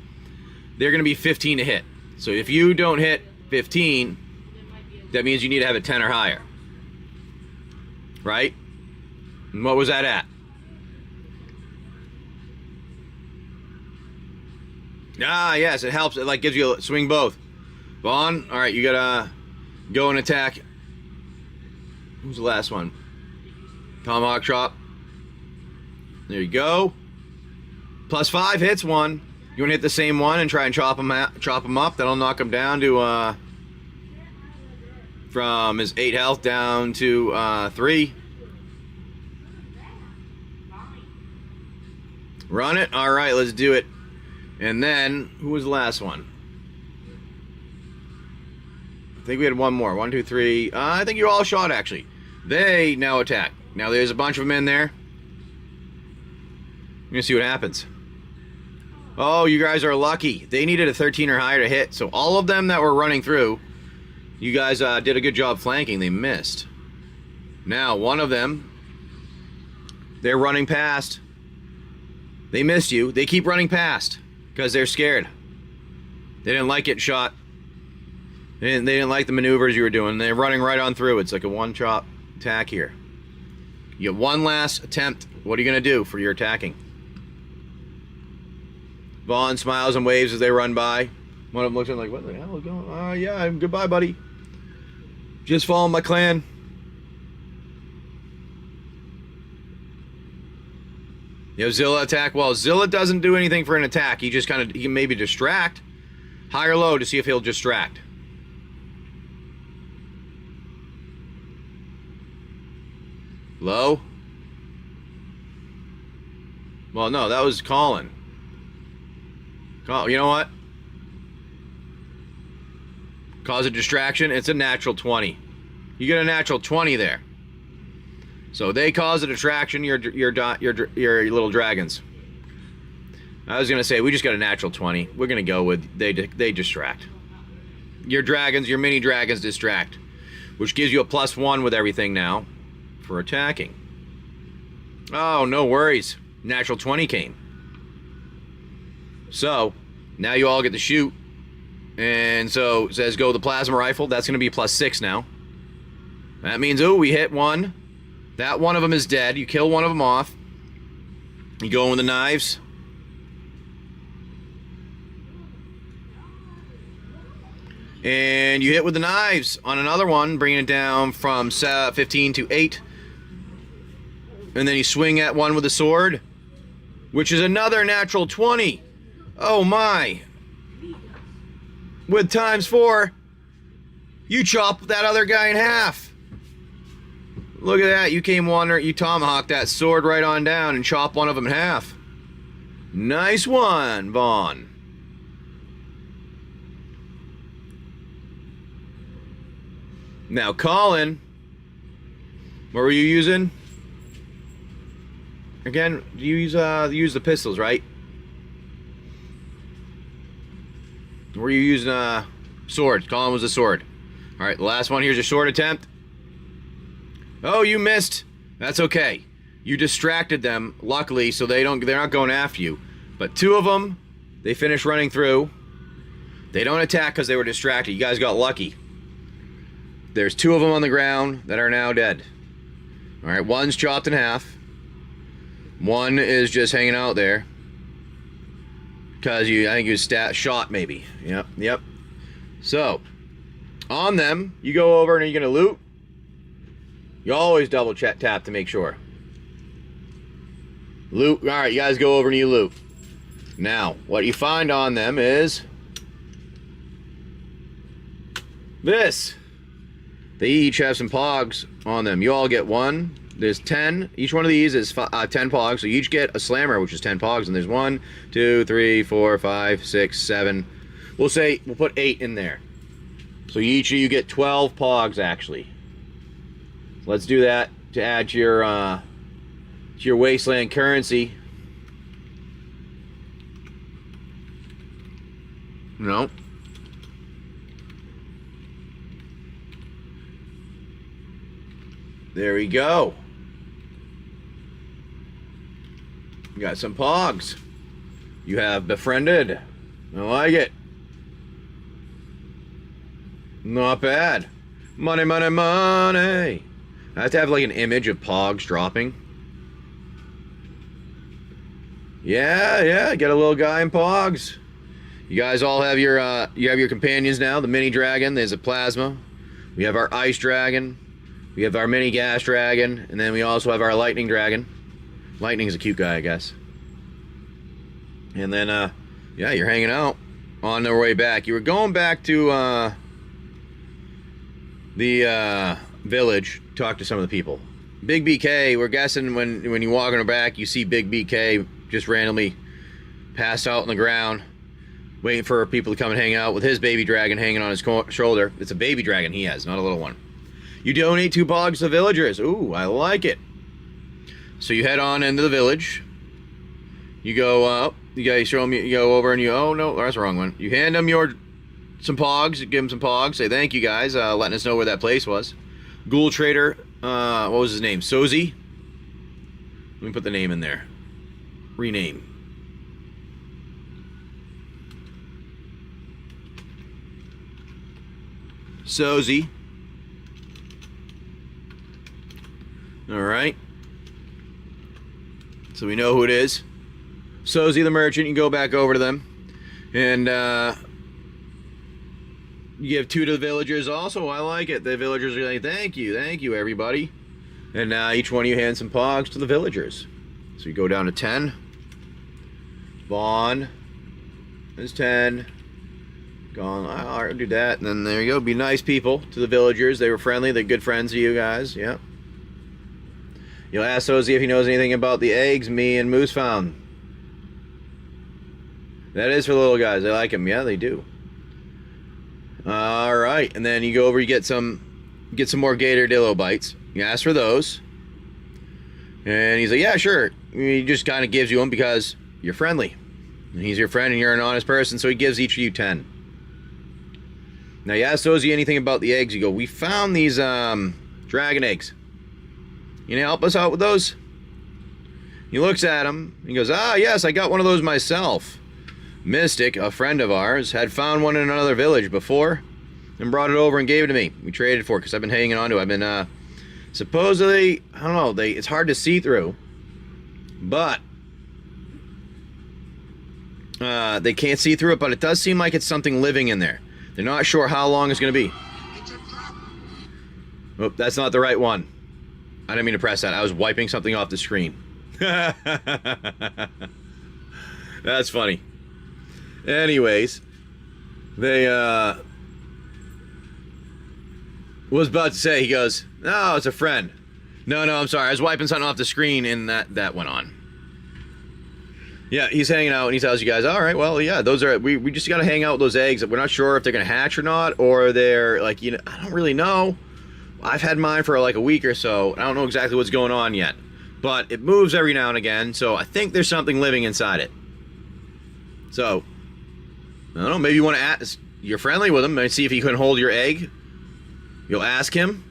they're going to be 15 to hit. So if you don't hit 15, that means you need to have it 10 or higher. Right? And what was that at? Ah, yes, it helps. It like gives you a swing both. Vaughn, all right, you gotta go and attack. Who's the last one? Tomahawk chop. There you go. +5 hits one. You want to hit the same one and try and chop him up. That'll knock him down to from his 8 health down to 3. Run it. All right, let's do it. And then, who was the last one? I think we had one more. 1, 2, 3. I think you all shot, actually. They now attack. Now, there's a bunch of them in there. We're going to see what happens. Oh, you guys are lucky. They needed a 13 or higher to hit. So, all of them that were running through, you guys did a good job flanking. They missed. Now, one of them, they're running past. They missed you. They keep running past. Because they're scared. They didn't like it shot. They didn't like the maneuvers you were doing. They're running right on through. It's like a one-chop attack here. You get one last attempt. What are you going to do for your attacking? Vaughn smiles and waves as they run by. One of them looks at him like, what the hell is going on? Yeah, goodbye, buddy. Just following my clan. You have Zilla attack. Well, Zilla doesn't do anything for an attack. He just kind of, he can maybe distract. High or low to see if he'll distract. Low? Well, no, that was Colin. You know what? Cause a distraction. It's a natural 20. You get a natural 20 there. So they cause a distraction, your little dragons. I was going to say, we just got a natural 20. We're going to go with, they distract. Your dragons, your mini dragons distract. Which gives you a +1 with everything now for attacking. Oh, no worries. Natural 20 came. So, now you all get to shoot. And so, it says go the plasma rifle. That's going to be +6 now. That means, oh, we hit one. That one of them is dead. You kill one of them off. You go in with the knives. And you hit with the knives on another one, bringing it down from 15 to 8. And then you swing at one with a sword, which is another natural 20. Oh my. With ×4, you chop that other guy in half. Look at that. You came wandering, you tomahawked that sword right on down and chop one of them in half. Nice one, Vaughn. Now, Colin, what were you using? Again, you use the pistols, right? Were you using swords? Colin was a sword. All right, the last one here's your sword attempt. Oh, you missed. That's okay. You distracted them, luckily, so they're not going after you. But 2 of them, they finish running through. They don't attack because they were distracted. You guys got lucky. There's 2 of them on the ground that are now dead. All right, one's chopped in half. One is just hanging out there. Because I think you shot maybe. Yep. So, on them, you go over and are you going to loot? You always double tap to make sure. Loot. All right, you guys go over and you loot. Now, what you find on them is this. They each have some pogs on them. You all get 1. There's 10. Each one of these is 10 pogs. So you each get a slammer, which is 10 pogs. And there's 1, 2, 3, 4, 5, 6, 7. We'll put 8 in there. So each of you get 12 pogs, actually. Let's do that to add to your Wasteland currency. No. There we go. You got some pogs. You have befriended. I like it. Not bad. Money, money, money. I have to have like an image of pogs dropping. Yeah, get a little guy in pogs. You guys all have your companions now. The mini dragon, there's a plasma. We have our ice dragon. We have our mini gas dragon, and then we also have our lightning dragon. Lightning's a cute guy, I guess. And then yeah, you're hanging out on their way back. You were going back to the village, talk to some of the people. Big BK, we're guessing when you walk on the back, you see Big BK just randomly passed out on the ground, waiting for people to come and hang out with his baby dragon hanging on his shoulder. It's a baby dragon he has, not a little one. You donate 2 pogs to villagers. Ooh, I like it. So you head on into the village. You go up. You guys show them. You go over and you. Oh no, that's the wrong one. You hand them some pogs. Give them some pogs. Say thank you guys, letting us know where that place was. Ghoul Trader. What was his name? Sozi. Let me put the name in there. Rename. Sozi. All right. So we know who it is. Sozi the merchant. You go back over to them, and you give 2 to the villagers. Also, I like it. The villagers are like, thank you, everybody. And each one of you hand some pogs to the villagers. So you go down to 10. Vaughn is 10. Gone. I'll do that. And then there you go. Be nice people to the villagers. They were friendly. They're good friends of you guys. Yeah. You'll ask Sozi if he knows anything about the eggs me and Moose found. That is for little guys. They like them. Yeah, they do. All right. And then you go over. You get some more gator dillo bites. You ask for those. And he's like, yeah, sure. He just kind of gives you them because you're friendly. And he's your friend and you're an honest person, so he gives each of you 10. Now you ask Sozi anything about the eggs. You go, we found these dragon eggs. You know, help us out with those? He looks at them. He goes, yes, I got one of those myself. Mystic, a friend of ours, had found one in another village before and brought it over and gave it to me. We traded for it because I've been hanging on to it. I've been, supposedly, I don't know, it's hard to see through, but they can't see through it, but it does seem like it's something living in there. They're not sure how long it's going to be. Oh, that's not the right one. I didn't mean to press that. I was wiping something off the screen. That's funny. Anyways, they was about to say, he goes, no, it's a friend. No, I'm sorry. I was wiping something off the screen and that went on. Yeah, he's hanging out and he tells you guys, all right, well, yeah, those are, we just got to hang out with those eggs. We're not sure if they're going to hatch or not, or they're like, you know, I don't really know. I've had mine for like a week or so. I don't know exactly what's going on yet, but it moves every now and again. So I think there's something living inside it. So I don't know, maybe you want to ask, you're friendly with him and see if he can hold your egg. You'll ask him.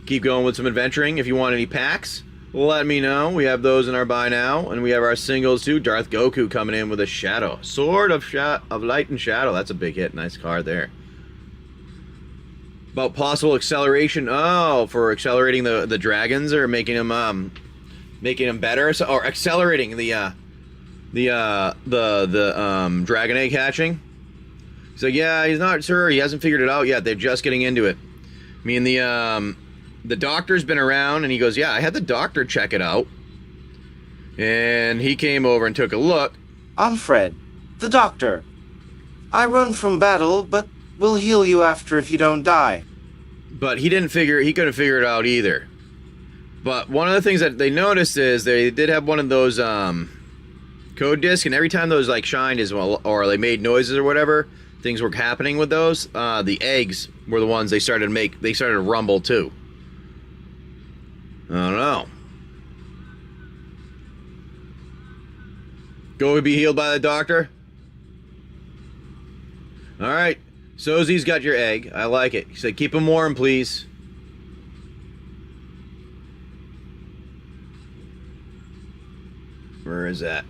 Keep going with some adventuring. If you want any packs, let me know. We have those in our buy now, and we have our singles too. Darth Goku coming in with a shadow. Sword of Light and Shadow. That's a big hit. Nice card there. About possible acceleration. Oh, for accelerating the dragons or making them better, or accelerating the dragon egg hatching. He's like, yeah, he's not sure. He hasn't figured it out yet. They're just getting into it. I mean, the doctor's been around, and he goes, yeah, I had the doctor check it out. And he came over and took a look. I'm Fred, the doctor. I run from battle, but will heal you after if you don't die. But he couldn't figure it out either. But one of the things that they noticed is they did have one of those code discs, and every time those like shined as well, or they made noises or whatever, things were happening with those. The eggs were the ones they started to rumble too. I don't know. Go be healed by the doctor. All right, Sozi's got your egg. I like it. He said, keep him warm, please. Where is that?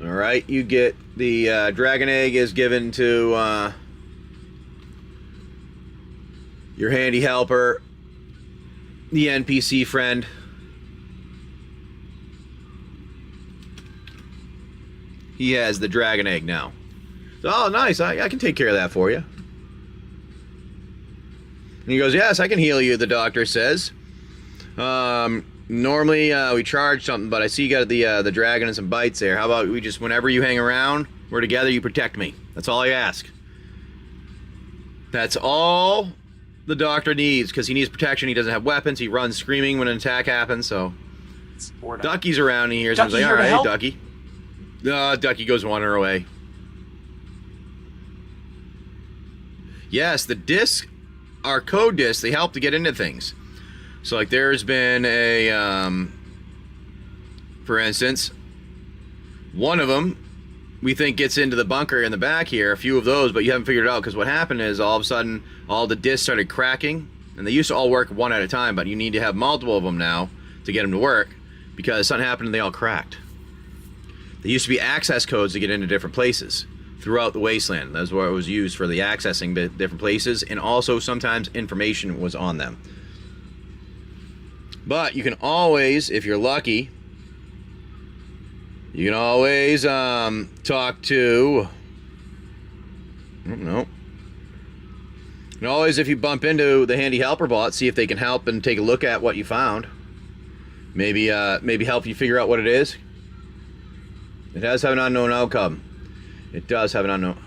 All right, you get the dragon egg is given to your handy helper, the NPC friend. He has the dragon egg now. So, oh, nice. I can take care of that for you. And he goes, yes, I can heal you, the doctor says. Normally we charge something, but I see you got the dragon and some bites there. How about we just, whenever you hang around, we're together, you protect me. That's all I ask. That's all the doctor needs, because he needs protection. He doesn't have weapons. He runs screaming when an attack happens, so... Ducky's around, and he hears him. He's like, all right, Ducky. Ducky goes wandering away. Yes, the discs are code discs. They help to get into things. So, like, there's been a, for instance, one of them we think gets into the bunker in the back here, a few of those, but you haven't figured it out, because what happened is all of a sudden all the discs started cracking, and they used to all work one at a time, but you need to have multiple of them now to get them to work, because something happened and they all cracked. There used to be access codes to get into different places throughout the Wasteland. That's what it was used for, the accessing different places, and also sometimes information was on them. But you can always, if you're lucky, you can always talk to, I don't know. You can always, if you bump into the handy helper bot, see if they can help and take a look at what you found. Maybe help you figure out what it is. It does have an unknown outcome. It does have an unknown.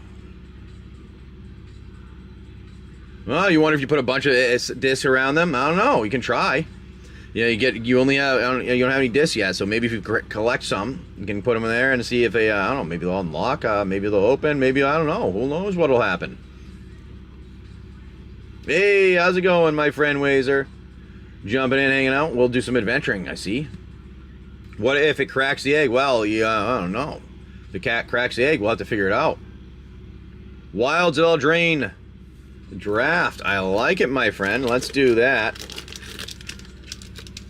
Well, you wonder if you put a bunch of discs around them? I don't know. You can try. Yeah, you only have, you don't have any discs yet, so maybe if you collect some, you can put them in there and see if they, I don't know, maybe they'll unlock, maybe they'll open, maybe, I don't know, who knows what'll happen. Hey, how's it going, my friend Wazer? Jumping in, hanging out, we'll do some adventuring, I see. What if it cracks the egg? Well, I don't know. If the cat cracks the egg, we'll have to figure it out. Wilds All Drain draft, I like it, my friend, let's do that.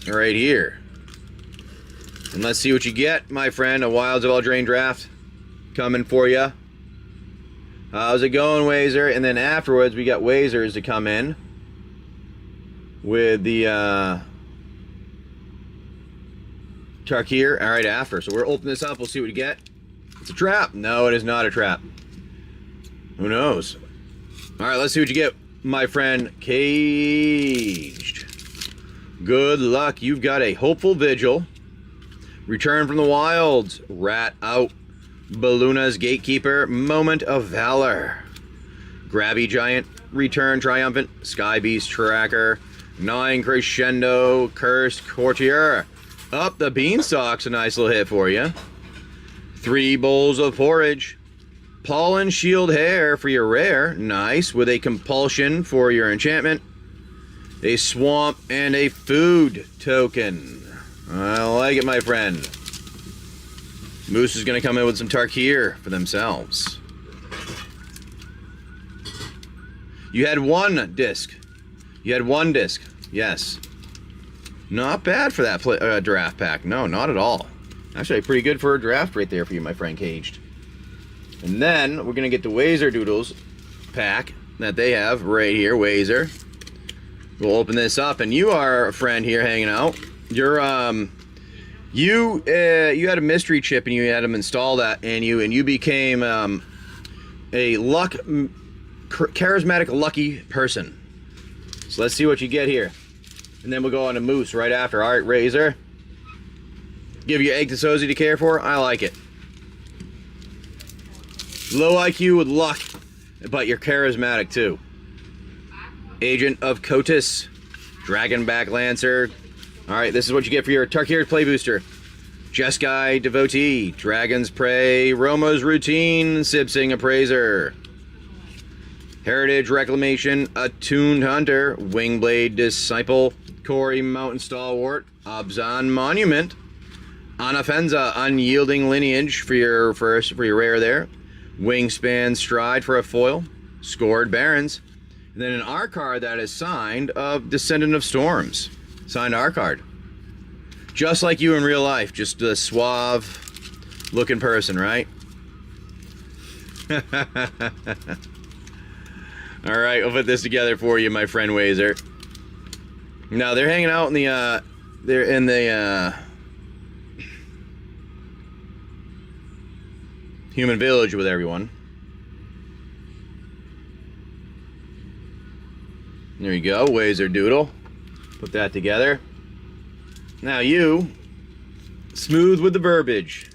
Right here. And let's see what you get, my friend. A Wilds of Eldraine draft coming for you. How's it going, Wazer? And then afterwards, we got Wazers to come in with the Tarkir. All right, after. So we'll open this up. We'll see what we get. It's a trap. No, it is not a trap. Who knows? All right, let's see what you get, my friend. Caged. Good luck. You've got a Hopeful Vigil. Return from the Wilds. Rat out. Balluna's Gatekeeper. Moment of Valor. Grabby Giant. Return Triumphant. Sky Beast Tracker. 9 Crescendo. Cursed Courtier. Up the Beanstalk's a nice little hit for you. 3 Bowls of Porridge. Pollen Shield Hair for your rare. Nice. With a Compulsion for your enchantment. A Swamp and a Food token. I like it, my friend. Moose is going to come in with some Tarkir for themselves. You had 1 disc. You had 1 disc. Yes. Not bad for that draft pack. No, not at all. Actually, pretty good for a draft right there for you, my friend Caged. And then we're going to get the Wazer Doodles pack that they have right here. Wazer. We'll open this up, and you are a friend here hanging out. You're you had a mystery chip, and you had them install that, and you became a charismatic lucky person. So let's see what you get here, and then we'll go on to Moose right after. All right, Razor. Give you egg to Sozy to care for. I like it. Low IQ with luck, but you're charismatic too. Agent of Kotis, Dragonback Lancer. All right, this is what you get for your Tarkir Play Booster. Jeskai Devotee, Dragon's Prey, Romo's Routine, Sipsing Appraiser. Heritage Reclamation, Attuned Hunter, Wingblade Disciple, Cory Mountain Stalwart, Abzan Monument, Anafenza Unyielding Lineage for your rare there. Wingspan Stride for a foil, Scored Barons. And then an R card that is signed of Descendant of Storms. Signed R card. Just like you in real life. Just a suave looking person, right? Alright, we'll put this together for you, my friend Wazer. Now they're hanging out in the human village with everyone. There you go, Wazer Doodle. Put that together. Now you, smooth with the verbiage.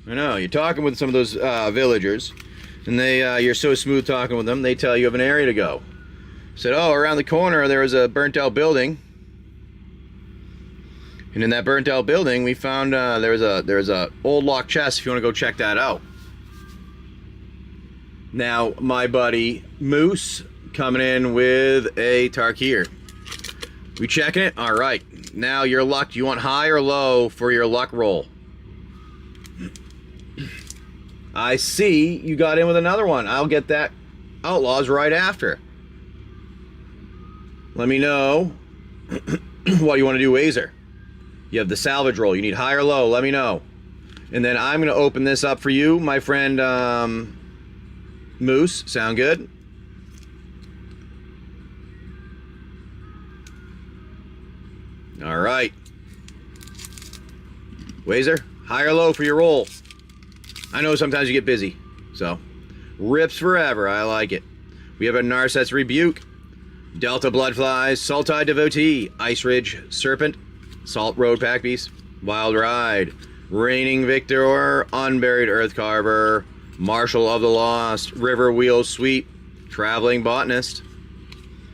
I know, you're talking with some of those villagers, and you're so smooth talking with them, they tell you of an area to go. Said, oh, around the corner there was a burnt out building. And in that burnt out building, we found there was a old locked chest if you want to go check that out. Now, my buddy Moose coming in with a Tarkir. We checking it? All right. Now your luck. Do you want high or low for your luck roll? I see you got in with another one. I'll get that Outlaws right after. Let me know what you want to do, Wazer. You have the salvage roll. You need high or low. Let me know. And then I'm going to open this up for you, my friend Moose. Sound good? All right. Wazer, high or low for your roll? I know sometimes you get busy, so rips forever. I like it. We have a Narset's Rebuke, Delta Bloodflies, Sultai Devotee, Ice Ridge Serpent, Salt Road Pack Beast, Wild Ride, Reigning Victor, Unburied Earthcarver, Marshal of the Lost, River Wheel Sweep, Traveling Botanist,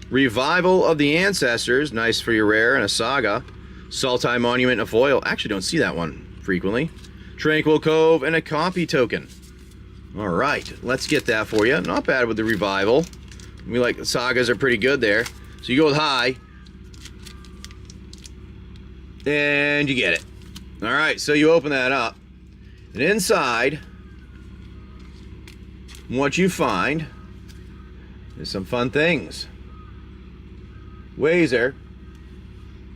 Revival of the Ancestors, nice for your rare, and a Saga, Sultai Monument and a foil. Actually don't see that one frequently. Tranquil Cove and a copy token. All right, let's get that for you. Not bad with the Revival. We like the Sagas are pretty good there. So you go with high, and you get it. All right, so you open that up, and inside, what you find is some fun things. Wazer,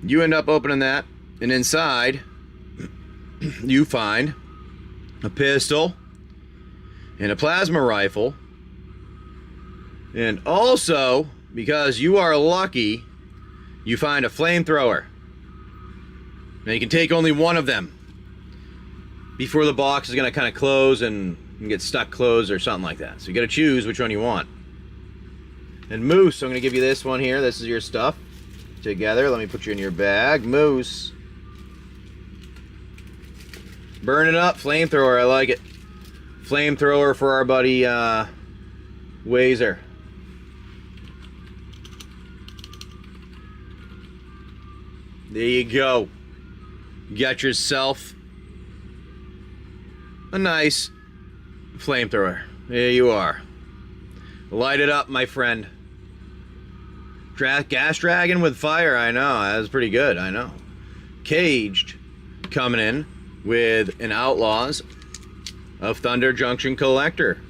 you end up opening that, and inside you find a pistol and a plasma rifle And also, because you are lucky, you find a flamethrower. Now you can take only one of them before the box is going to kind of close and get stuck closed or something like that. So you got to choose which one you want. And Moose, I'm going to give you this one here. This is your stuff together. Let me put you in your bag. Moose. Burn it up. Flamethrower. I like it. Flamethrower for our buddy Wazer. There you go. You got yourself a nice flamethrower. There you are. Light it up, my friend. Gas dragon with fire. I know. That was pretty good. I know. Caged coming in with an Outlaws of Thunder Junction Collector.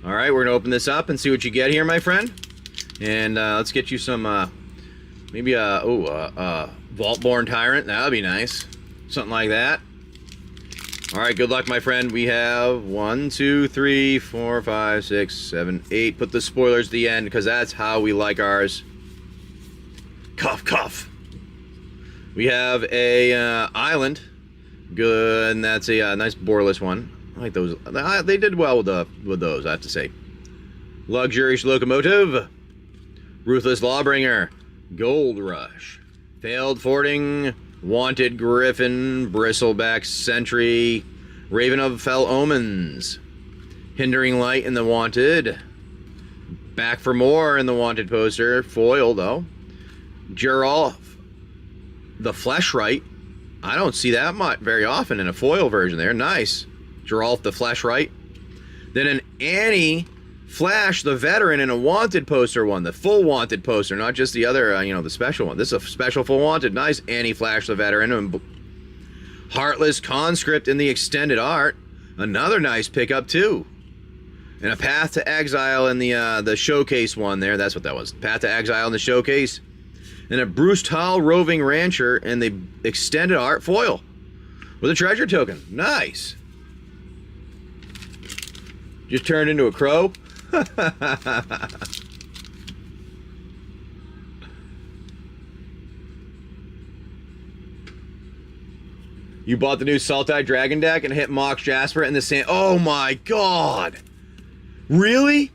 All right, we're going to open this up and see what you get here, my friend. And let's get you some, maybe Vaultborn Tyrant. That would be nice. Something like that. All right, good luck, my friend. We have 1, 2, 3, 4, 5, 6, 7, 8. Put the spoilers at the end because that's how we like ours. Cough, cough. We have a Island. Good, and that's a nice boreless one. I like those. They did well with those, I have to say. Luxurious Locomotive. Ruthless Lawbringer. Gold Rush. Failed Fording. Wanted Griffin. Bristleback Sentry. Raven of Fell Omens. Hindering Light in the Wanted. Back for More in the Wanted poster. Foil, though. Geralt. The Fleshright. I don't see that much very often in a foil version there. Nice. Geralt the Fleshright. Then an Annie Flash the Veteran in a Wanted poster one. The full Wanted poster, not just the other, the special one. This is a special full Wanted. Nice. Annie Flash the Veteran. And Heartless Conscript in the extended art. Another nice pickup, too. And a Path to Exile in the showcase one there. That's what that was. Path to Exile in the showcase. And a Bruce Tall Roving Rancher in the extended art foil. With a treasure token. Nice. Just turned into a crow. You bought the new Sultai Dragon deck and hit Mox Jasper in the same... Oh my god! Really?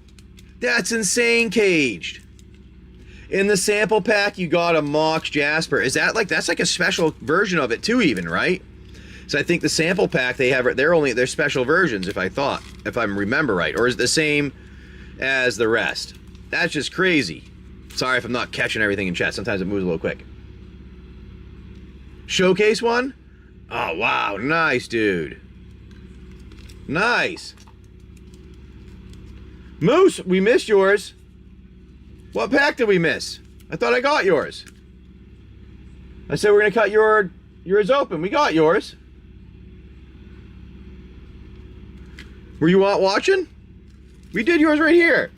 That's insane, Caged. In the sample pack, you got a Mox Jasper. Is that like... That's like a special version of it too, even, right? So I think the sample pack they have... They're special versions, if I remember right. Or is it the same as the rest? That's just crazy. Sorry if I'm not catching everything in chat. Sometimes it moves a little quick. Showcase one? Oh, wow. Nice, dude. Nice. Moose, we missed yours. What pack did we miss? I thought I got yours. I said we're going to cut yours open. We got yours. Were you out watching? We did yours right here.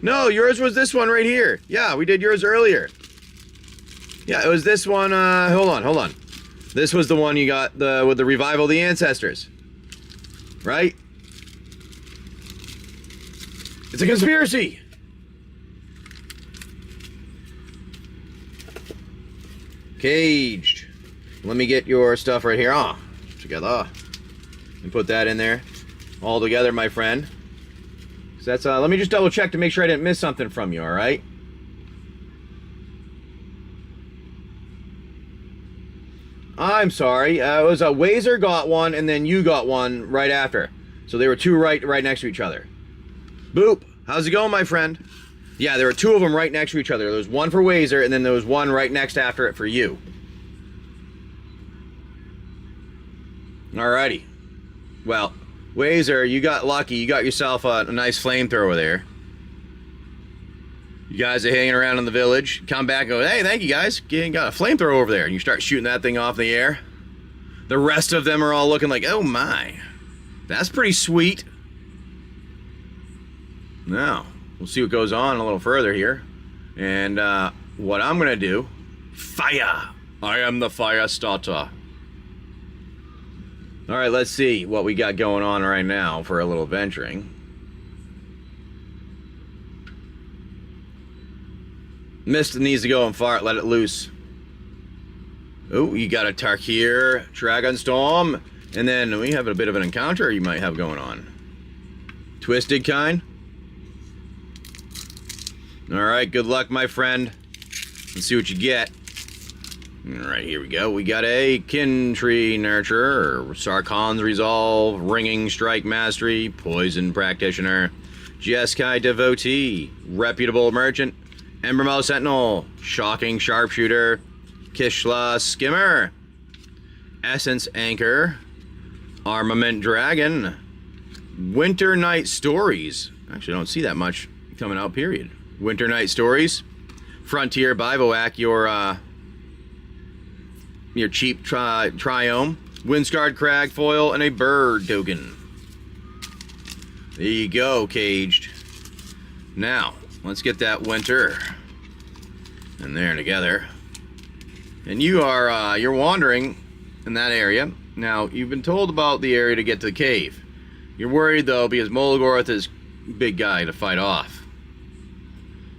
No, yours was this one right here. Yeah, we did yours earlier. Yeah, it was this one. Hold on. This was the one you got with the Revival of the Ancestors. Right? It's a conspiracy. Caged. Let me get your stuff right here. Together. And put that in there. All together, my friend. So that's let me just double check to make sure I didn't miss something from you, alright? I'm sorry. It was a Wazer got one and then you got one right after. So they were two right next to each other. Boop. How's it going, my friend? Yeah, there were two of them right next to each other. There was one for Wazer and then there was one right next after it for you. Alrighty. Well, Wazer, you got lucky. You got yourself a nice flamethrower there. You guys are hanging around in the village. Come back and go, hey, thank you guys. You got a flamethrower over there. And you start shooting that thing off in the air. The rest of them are all looking like, oh my. That's pretty sweet. Now, we'll see what goes on a little further here. And what I'm going to do, fire. I am the fire starter. All right, let's see what we got going on right now for a little venturing. Mist needs to go and fart. Let it loose. Oh, you got a Tarkir, Dragonstorm, and then we have a bit of an encounter you might have going on. Twisted kind. All right, good luck, my friend. Let's see what you get. All right, here we go. We got a Kin Tree Nurturer, Sarkon's Resolve, Ringing Strike Mastery, Poison Practitioner, Jeskai Devotee, Reputable Merchant, Embermow Sentinel, Shocking Sharpshooter, Kishla Skimmer, Essence Anchor, Armament Dragon, Winter Night Stories. Actually, I don't see that much coming out, period. Winter Night Stories, Frontier Bivouac, your cheap Triome, Windscarred Crag Foil, and a Bird token. There you go, Caged. Now, let's get that Winter in there together. And you are, you're wandering in that area. Now, you've been told about the area to get to the cave. You're worried, though, because Molgoroth is a big guy to fight off.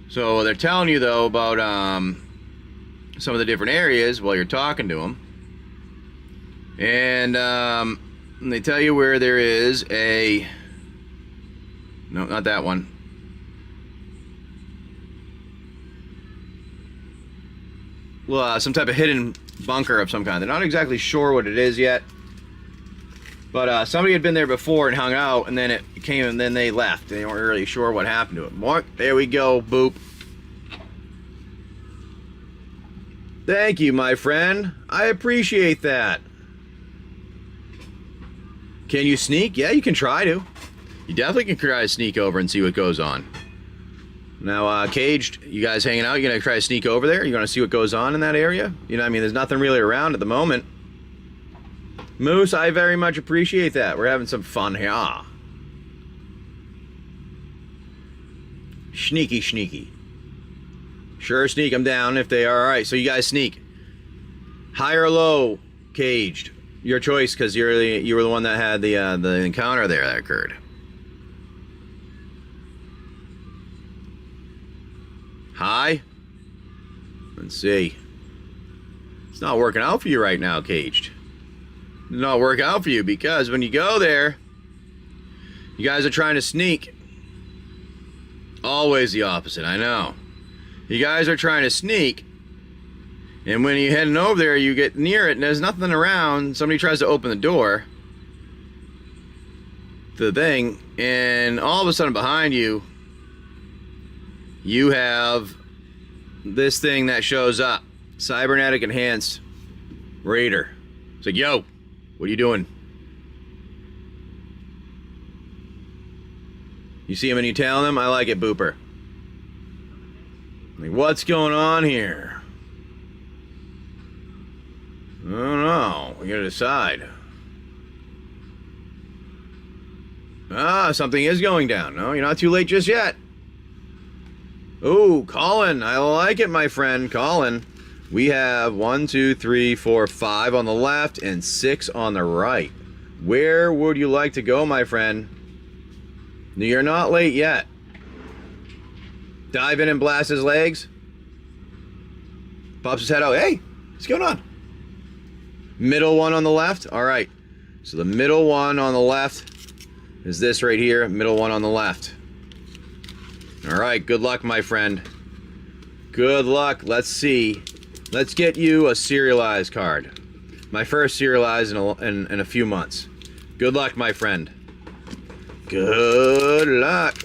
So they're telling you, though, about some of the different areas while you're talking to them. And they tell you where there is a... No, not that one. Well, some type of hidden bunker of some kind. They're not exactly sure what it is yet. But somebody had been there before and hung out, and then it came and then they left. They weren't really sure what happened to it. There we go, boop. Thank you, my friend. I appreciate that. Can you sneak? Yeah, you can try to. You definitely can try to sneak over and see what goes on. Now, Caged, you guys hanging out? You gonna try to sneak over there? You gonna see what goes on in that area? You know what I mean? There's nothing really around at the moment. Moose, I very much appreciate that. We're having some fun here. Sneaky, sneaky. Sure, sneak them down if they are. Alright, so you guys sneak. High or low, Caged. Your choice, because you were the one that had the encounter there that occurred. High? Let's see. It's not working out for you right now, Caged. It's not working out for you because when you go there, you guys are trying to sneak. Always the opposite, I know. You guys are trying to sneak, and when you're heading over there, you get near it and there's nothing around. Somebody tries to open the door to the thing, and all of a sudden behind you, you have this thing that shows up. Cybernetic Enhanced Raider. It's like, yo, what are you doing? You see him and you tell him, I like it, Booper. Like, what's going on here? I don't know. We gotta decide. Something is going down. No, you're not too late just yet. Ooh, Colin. I like it, my friend. Colin. We have 1, 2, 3, 4, 5 on the left and 6 on the right. Where would you like to go, my friend? You're not late yet. Dive in and blast his legs. Pops his head out. Hey, what's going on? Middle one on the left. All right. So the middle one on the left is this right here. Middle one on the left. All right. Good luck, my friend. Good luck. Let's see. Let's get you a serialized card. My first serialized in a few months. Good luck, my friend. Good luck.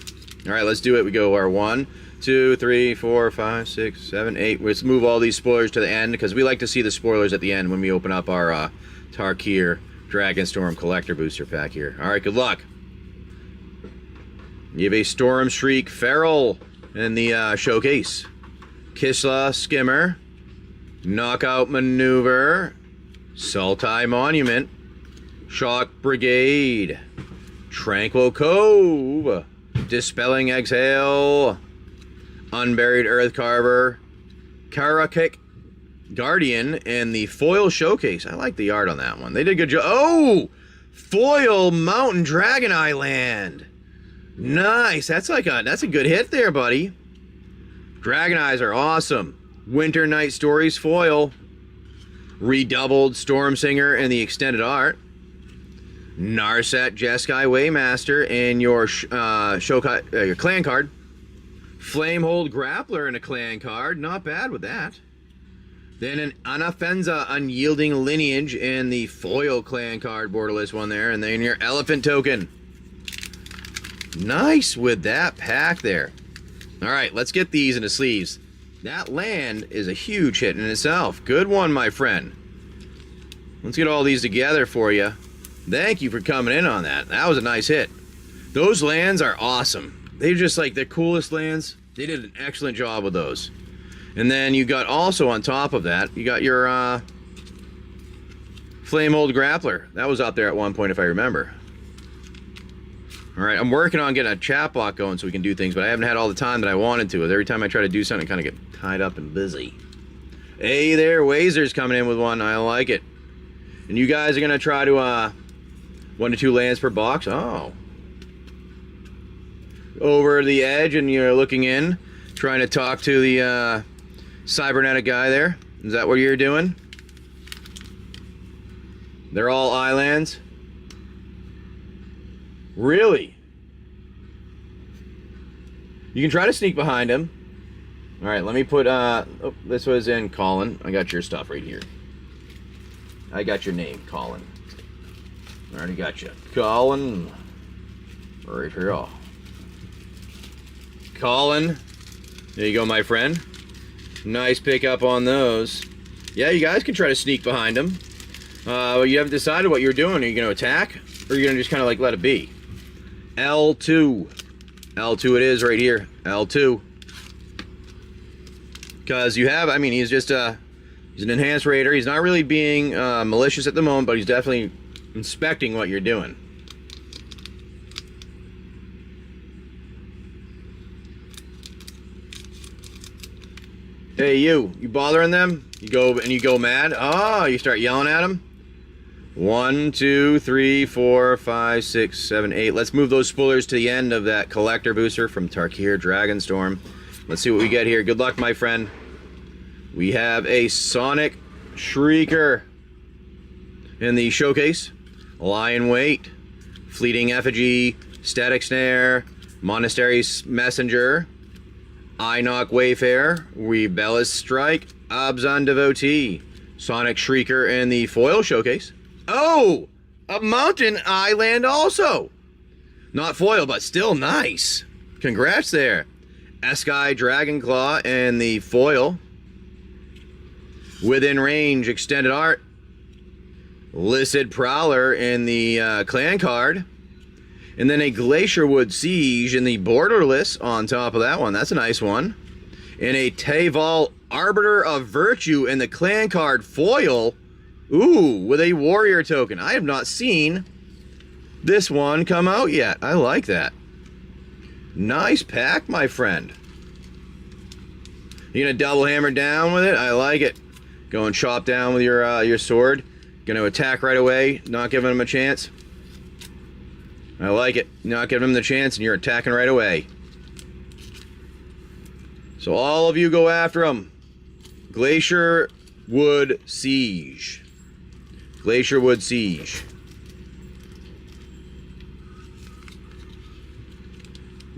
All right, let's do it. We go our 1, 2, 3, 4, 5, 6, 7, 8. Let's move all these spoilers to the end because we like to see the spoilers at the end when we open up our Tarkir Dragonstorm Collector Booster Pack here. All right, good luck. You have a Storm Shriek Feral in the showcase. Kishla Skimmer. Knockout Maneuver. Sultai Monument. Shock Brigade. Tranquil Cove. Dispelling Exhale. Unburied Earth Carver. Karakik Guardian, and the foil showcase. I like the art on that one. They did a good job. Oh! Foil Mountain Dragon Island. Nice. That's a good hit there, buddy. Dragon Eyes are awesome. Winter Night Stories foil. Redoubled Storm Singer in the extended art. Narset Jeskai Waymaster in your your clan card. Flamehold Grappler in a clan card. Not bad with that. Then an Anafenza Unyielding Lineage in the foil clan card borderless one there. And then your Elephant Token. Nice with that pack there. Alright, let's get these into sleeves. That land is a huge hit in itself. Good one, my friend. Let's get all these together for you. Thank you for coming in on that. That was a nice hit. Those lands are awesome. They're just like the coolest lands. They did an excellent job with those. And then you got also on top of that, you got your Flamehold Grappler. That was up there at one point if I remember. Alright, I'm working on getting a chat block going so we can do things, but I haven't had all the time that I wanted to. Every time I try to do something, I kind of get tied up and busy. Hey there, Wazer's coming in with one. I like it. And you guys are going to try to 1 to 2 lands per box. Oh. Over the edge and you're looking in, trying to talk to the cybernetic guy there. Is that what you're doing? They're all islands. Really? You can try to sneak behind him. Alright, let me put, oh, this was in Colin. I got your stuff right here. I got your name, Colin. I already got you. Colin. Right here. Colin. There you go, my friend. Nice pickup on those. Yeah, you guys can try to sneak behind him. But you haven't decided what you're doing. Are you going to attack? Or are you going to just kind of like let it be? L2. L2 it is right here. L2. Because you have, I mean, he's just he's an enhanced raider. He's not really being malicious at the moment, but he's definitely inspecting what you're doing. Hey, you bothering them? You go mad? Oh, you start yelling at them? 1, 2, 3, 4, 5, 6, 7, 8. Let's move those spoilers to the end of that collector booster from Tarkir Dragonstorm. Let's see what we get here. Good luck, my friend. We have a Sonic Shrieker in the showcase. Lion Weight, Fleeting Effigy, Static Snare, Monastery Messenger, Enoch Wayfarer, Rebellious Strike, Abzan Devotee, Sonic Shrieker in the foil showcase. Oh! A mountain island also! Not foil, but still nice. Congrats there. Eskai Dragonclaw in the foil. Within Range extended art. Listed Prowler in the clan card. And then a Glacierwood Siege in the borderless on top of that one. That's a nice one. And a Teval Arbiter of Virtue in the clan card foil. Ooh, with a warrior token. I have not seen this one come out yet. I like that. Nice pack, my friend. You gonna double hammer down with it? I like it. Go and chop down with your sword. Gonna attack right away, not giving him a chance. I like it. Not giving him the chance and you're attacking right away. So all of you go after him. Glacierwood Siege. Glacierwood Siege.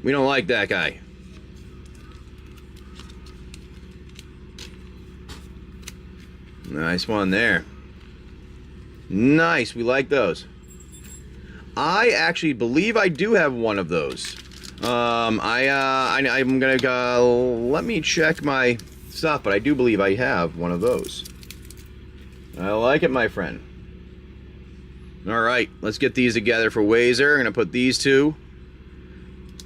We don't like that guy. Nice one there. Nice, we like those. I actually believe I do have one of those. I'm gonna go, let me check my stuff, but I do believe I have one of those. I like it, my friend. Alright, let's get these together for Wazer. I'm gonna put these two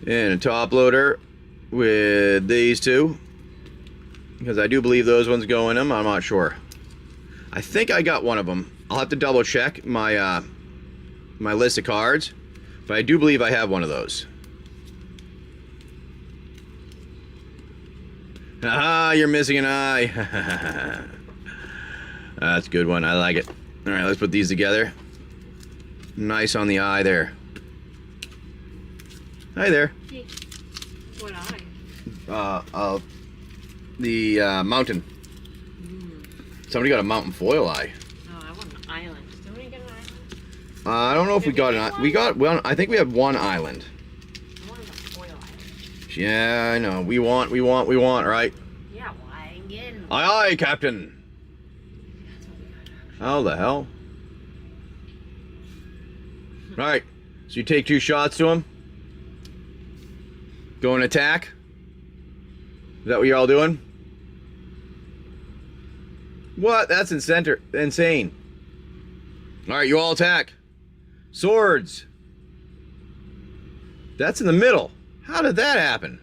in a top loader with these two. Because I do believe those ones go in them, I'm not sure. I think I got one of them. I'll have to double check my my list of cards, but I do believe I have one of those. Haha, you're missing an eye. That's a good one. I like it. All right, let's put these together. Nice on the eye there. Hi there. Hey, what eye? The mountain. Somebody got a mountain foil eye. Oh, I want an island. Did somebody get an island? I don't know if we got an. We got. Well, I think we have one island. I wanted a foil island. Yeah, I know. We want. Right? Yeah, well, I ain't getting. Aye, aye, Captain. That's what we got. How the hell? All right. So you take 2 shots to him. Go and attack. Is that what you're all doing? What? That's insane. All right, you all attack. Swords. That's in the middle. How did that happen?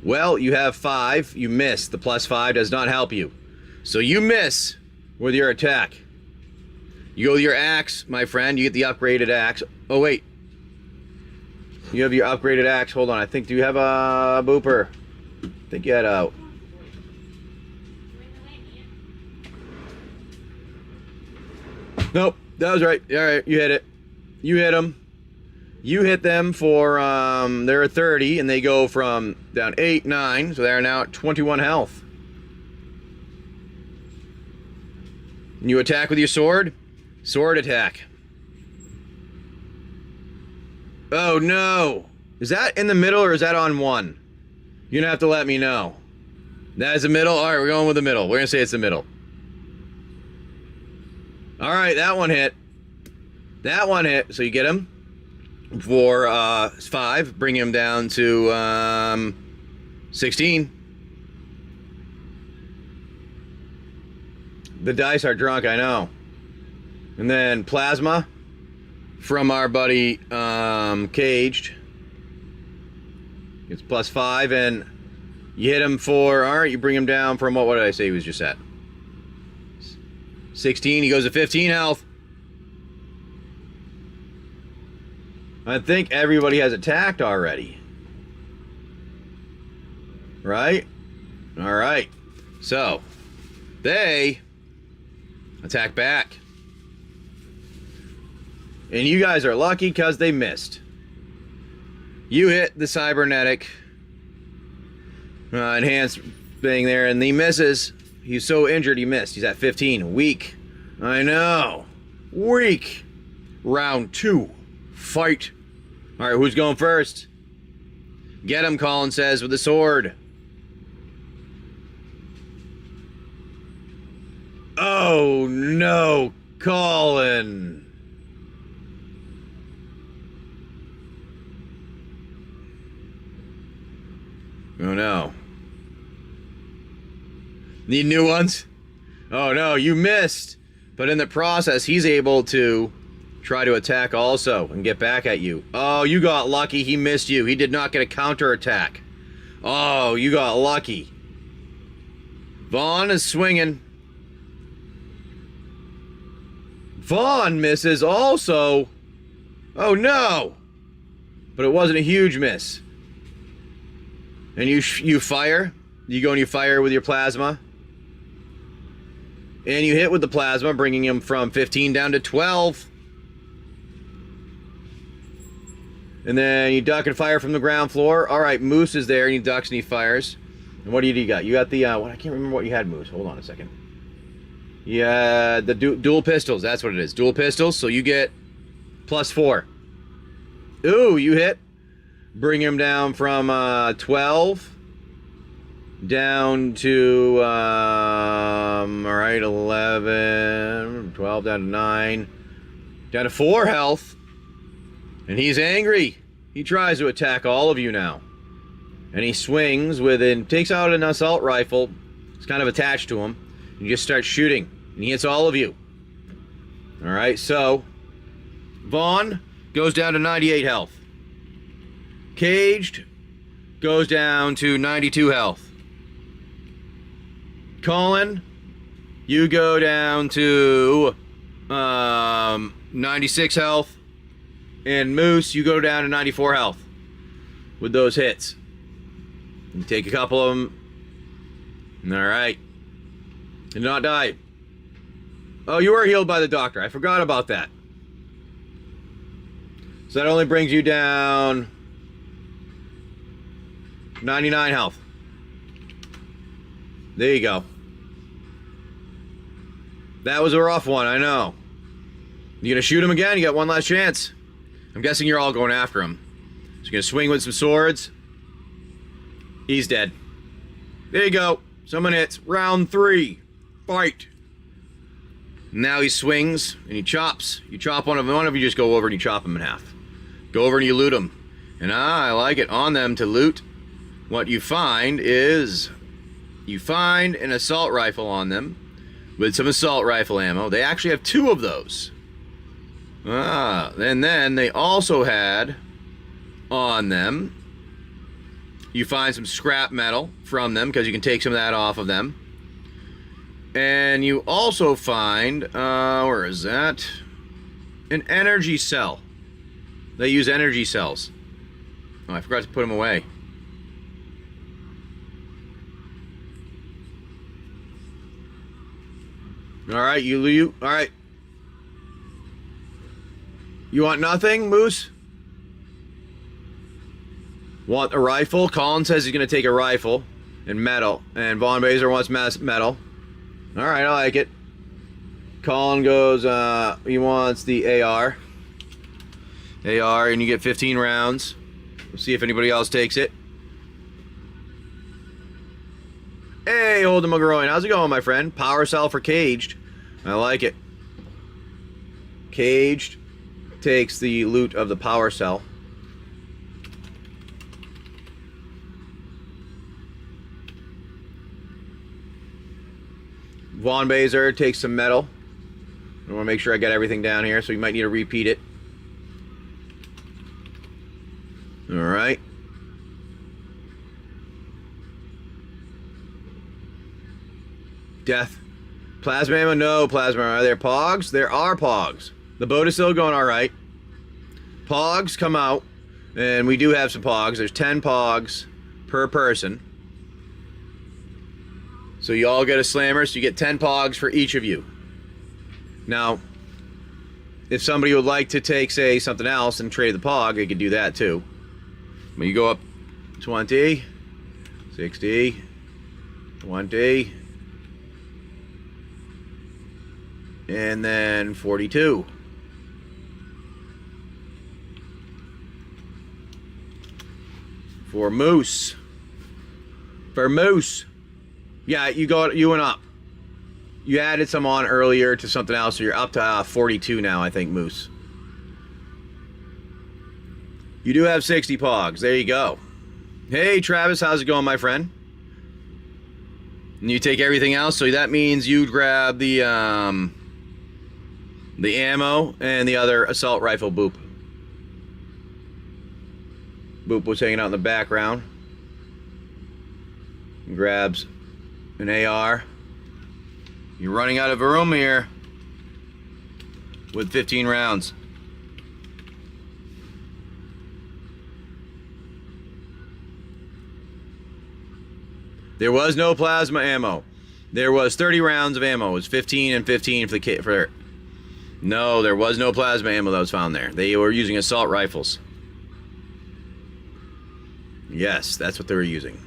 Well, you have 5. You miss. The +5 does not help you. So you miss with your attack. You go with your axe, my friend. You get the upgraded axe. Oh, wait. You have your upgraded axe. Hold on. I think, do you have a booper? I think you had a... Nope. That was right. All right. You hit it. You hit them. You hit them for, they're 30, and they go from down 8, 9, so they're now at 21 health. And you attack with your sword. Sword attack. Oh no! Is that in the middle or is that on 1? You're gonna have to let me know. That is the middle? Alright, we're going with the middle. We're gonna say it's the middle. Alright, that one hit. That one hit. So you get him for 5. Bring him down to 16. The dice are drunk, I know. And then plasma from our buddy Caged. It's +5, and you hit him for, alright, you bring him down from what did I say he was just at? 16, he goes to 15 health. I think everybody has attacked already. Right? Alright. So, they attack back. And you guys are lucky because they missed. You hit the cybernetic enhanced thing there, and he misses. He's so injured he missed. He's at 15. Weak. I know. Weak. Round 2. Fight. All right, who's going first? Get him, Colin says, with the sword. Oh, no, Colin. Oh no. Need new ones? Oh no, you missed. But in the process, he's able to try to attack also and get back at you. Oh, you got lucky. He missed you. He did not get a counter attack. Oh, you got lucky. Vaughn is swinging. Vaughn misses also. Oh no. But it wasn't a huge miss. And you fire. You go and you fire with your plasma. And you hit with the plasma, bringing him from 15 down to 12. And then you duck and fire from the ground floor. All right, Moose is there, and he ducks and he fires. And what do you got? You got the, I can't remember what you had, Moose. Hold on a second. Yeah, the dual pistols. That's what it is. Dual pistols, so you get +4. Ooh, you hit. Bring him down from 12 down to, all right, 11, 12 down to 9, down to 4 health. And he's angry. He tries to attack all of you now. And he swings with it, takes out an assault rifle. It's kind of attached to him. And he just starts shooting. And he hits all of you. All right, so Vaughn goes down to 98 health. Caged goes down to 92 health. Colin, you go down to 96 health. And Moose, you go down to 94 health with those hits. You take a couple of them. All right. Did not die. Oh, you were healed by the doctor. I forgot about that. So that only brings you down 99 health. There you go. That was a rough one, I know. You gonna shoot him again? You got one last chance. I'm guessing you're all going after him. So you're gonna swing with some swords. He's dead. There you go. Someone hits. Round 3. Fight. Now he swings and he chops. You chop one of them. One of you just go over and you chop him in half. Go over and you loot him. And I like it. On them to loot. What you find is you find an assault rifle on them with some assault rifle ammo. They actually have 2 of those. And then they also had on them, you find some scrap metal from them because you can take some of that off of them. And you also find, where is that? An energy cell. They use energy cells. Oh, I forgot to put them away. Alright, you, alright. You want nothing, Moose? Want a rifle? Colin says he's going to take a rifle and metal. And Von Baser wants metal. Alright, I like it. Colin goes, he wants the AR. AR, and you get 15 rounds. We'll see if anybody else takes it. Hey, Holden McGroin, how's it going, my friend? Power cell for Caged. I like it. Caged takes the loot of the power cell. Von Baser takes some metal. I want to make sure I got everything down here, so you might need to repeat it. Alright. Death. Plasma ammo? No plasma ammo. Are there pogs? There are pogs. The boat is still going alright. Pogs come out. And we do have some pogs. There's 10 pogs per person. So you all get a slammer, so you get 10 pogs for each of you. Now, if somebody would like to take, say, something else and trade the pog, they could do that too. When you go up 20, 60, 20, and then 42. For Moose. For Moose. Yeah, you went up. You added some on earlier to something else, so you're up to 42 now, I think, Moose. You do have 60 pogs. There you go. Hey, Travis, how's it going, my friend? And you take everything else, so that means you grab the ammo and the other assault rifle. Boop. Boop was hanging out in the background. Grabs an AR. You're running out of room here with 15 rounds. There was no plasma ammo. There was 30 rounds of ammo. It was 15 and 15 for the kit. No, there was no plasma ammo that was found there. They were using assault rifles. Yes, that's what they were using.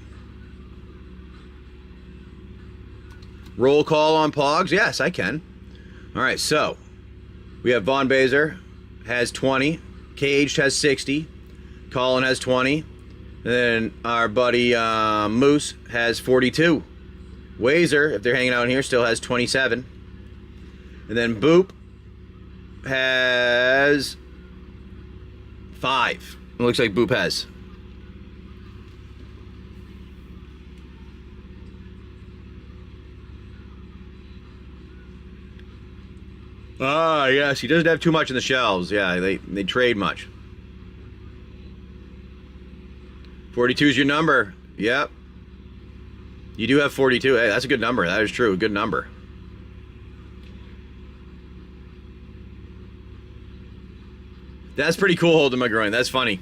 Roll call on pogs? Yes, I can. Alright, so we have Von Baser has 20. Caged has 60. Colin has 20. And then our buddy Moose has 42. Wazer, if they're hanging out in here, still has 27. And then Boop has 5. It looks like Boop has. Ah, yes, he doesn't have too much in the shelves. Yeah, they trade much. 42 is your number. Yep. You do have 42. Hey, that's a good number. That is true. A good number. That's pretty cool, holding my groin. That's funny.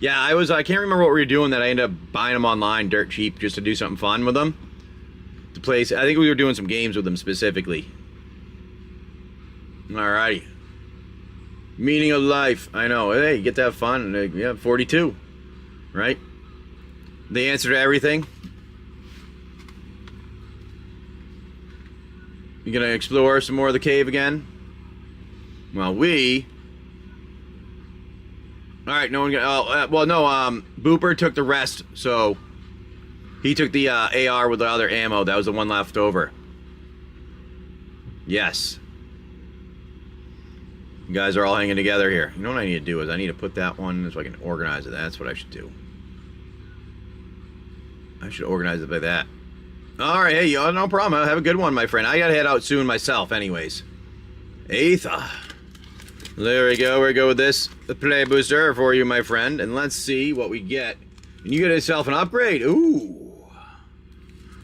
Yeah, I can't remember what we were doing that I ended up buying them online dirt cheap just to do something fun with them. To play, I think we were doing some games with them specifically. Alrighty. Meaning of life. I know. Hey, you get to have fun. Yeah, 42. Right? The answer to everything. You gonna explore some more of the cave again? Well, Alright, no one got... well, no, Booper took the rest, so... He took the AR with the other ammo. That was the one left over. Yes. You guys are all hanging together here. You know what I need to do is I need to put that one so I can organize it. That's what I should do. I should organize it by that. Alright, hey, y'all, no problem. Have a good one, my friend. I gotta head out soon myself, anyways. Aether. There we go. We go with this. The play booster for you, my friend. And let's see what we get. And you get yourself an upgrade. Ooh.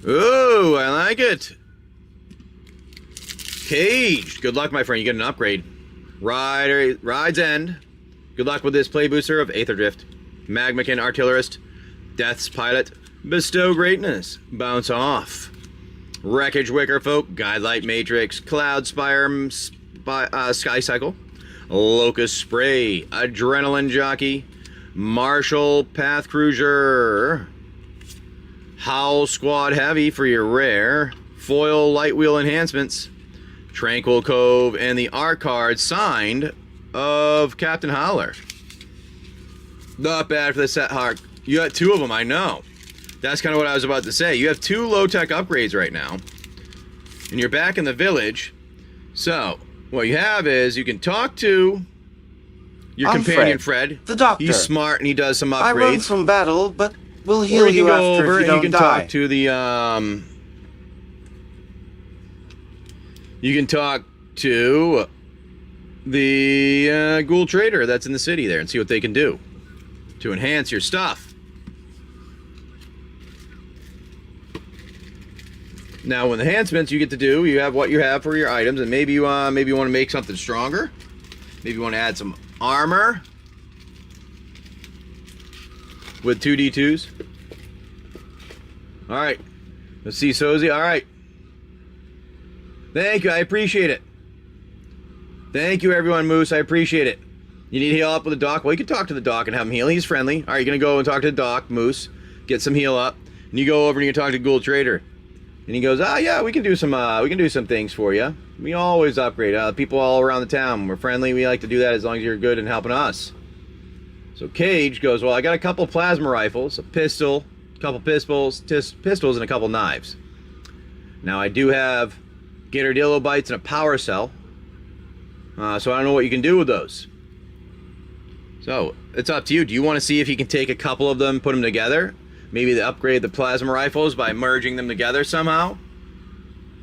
Ooh, I like it. Caged. Good luck, my friend. You get an upgrade. Ride's End. Good luck with this play booster of Aetherdrift. Magmakin Artillerist. Death's Pilot. Bestow Greatness. Bounce Off. Wreckage Wickerfolk. Guidelight Matrix. Cloud Spire. Sky Cycle. Locust Spray. Adrenaline Jockey. Marshall Path Cruiser. Howl Squad Heavy for your rare. Foil Light Wheel Enhancements. Tranquil Cove. And the art card signed of Captain Howler. Not bad for the set, Hark. You got two of them, I know. That's kind of what I was about to say. You have two low-tech upgrades right now. And you're back in the village. So, what you have is you can talk to your companion, Fred. The doctor. He's smart and he does some upgrades. I run from battle, but we'll heal or you you can go after over if you and don't you can die. talk to the, you can talk to the ghoul trader that's in the city there and see what they can do to enhance your stuff. Now, with enhancements, you get to do, you have what you have for your items, and maybe you want to make something stronger. Maybe you want to add some armor with 2d2s. All right, let's see, Sozy. All right, thank you. I appreciate it. Thank you, everyone. Moose, I appreciate it. You need to heal up with the doc. Well, you can talk to the doc and have him heal. He's friendly. All right, you're gonna go and talk to the doc, Moose. Get some heal up, and you go over and you talk to Ghoul Trader. And he goes, yeah, we can do some things for you. We always upgrade. People all around the town, we're friendly. We like to do that as long as you're good and helping us. So Cage goes, well, I got a couple plasma rifles, a pistol, a couple pistols, and a couple knives. Now I do have Gatordillo bites and a power cell. So I don't know what you can do with those. So it's up to you. Do you want to see if you can take a couple of them, put them together? Maybe upgrade the plasma rifles by merging them together somehow?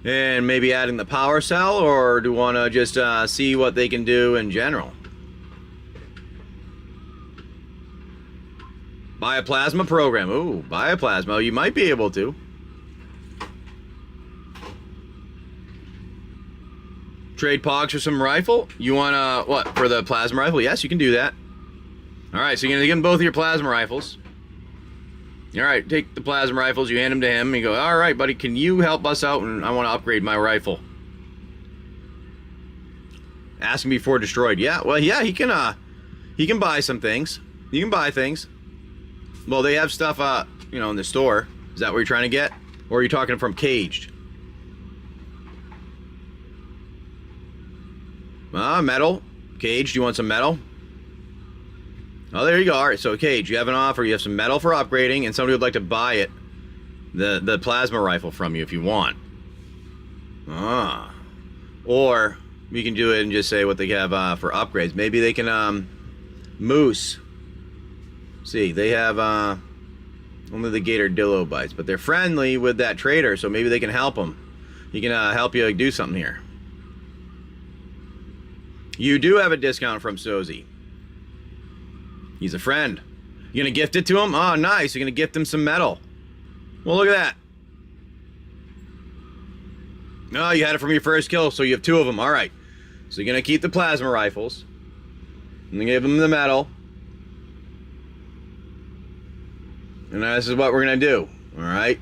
And maybe adding the power cell? Or do you want to just see what they can do in general? Buy a plasma program. Ooh, buy a plasma. You might be able to. Trade pogs for some rifle? You want to, what, for the plasma rifle? Yes, you can do that. Alright, so you're going to give him both of your plasma rifles. Alright, take the plasma rifles, you hand them to him, and you go, alright, buddy, can you help us out? And I want to upgrade my rifle. Ask him before destroyed. Yeah, well, yeah, he can buy some things. You can buy things. Well, they have stuff, in the store. Is that what you're trying to get? Or are you talking from Caged? Metal. Cage, do you want some metal? Oh, there you go. Alright, so Cage, you have an offer. You have some metal for upgrading, and somebody would like to buy it. The plasma rifle from you if you want. Or we can do it and just say what they have for upgrades. Maybe they can, Moose. See, they have only the Gatordillo bites, but they're friendly with that trader, so maybe they can help them. He can help you do something here. You do have a discount from Sozy. He's a friend. You gonna gift it to him? Oh, nice. You're gonna gift him some metal. Well, look at that. Oh, you had it from your first kill, so you have two of them. All right. So you're gonna keep the plasma rifles. And give him the metal. And this is what we're gonna do. All right.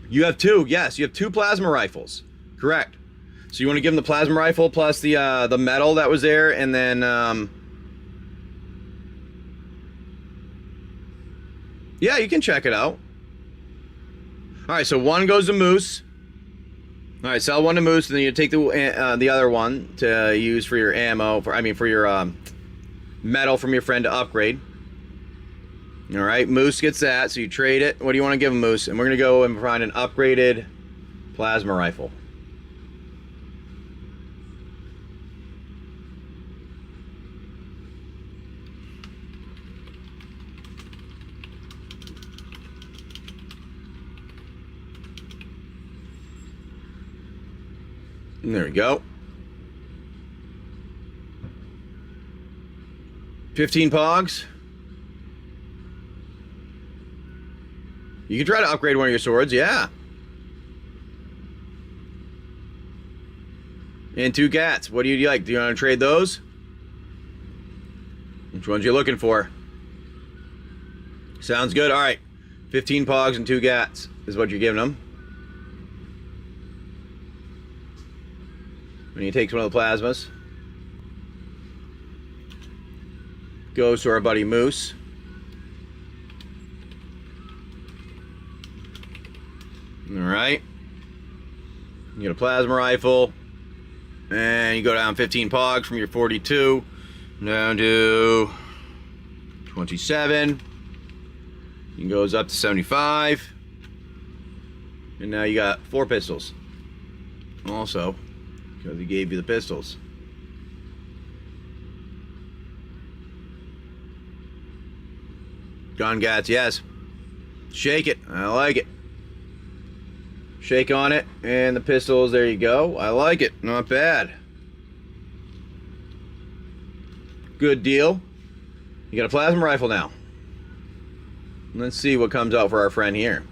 You have two. Yes, you have two plasma rifles. Correct. So you want to give him the plasma rifle plus the metal that was there, and then yeah, you can check it out. All right, so one goes to Moose. All right, sell one to Moose, and then you take the other one to use for your ammo. For your metal from your friend to upgrade. All right, Moose gets that, so you trade it. What do you want to give him, Moose? And we're gonna go and find an upgraded plasma rifle. And there we go. 15 pogs. You can try to upgrade one of your swords, yeah. And 2 gats. What do you like? Do you want to trade those? Which ones are you looking for? Sounds good. All right. 15 pogs and 2 gats is what you're giving them. When he takes one of the plasmas. Goes to our buddy Moose. Alright. You get a plasma rifle. And you go down 15 pogs from your 42 down to 27. He goes up to 75. And now you got 4 pistols. Also, because he gave you the pistols. Gun gats, yes. Shake it. I like it. Shake on it, and the pistols, there you go. I like it. Not bad. Good deal. You got a plasma rifle now. Let's see what comes out for our friend here.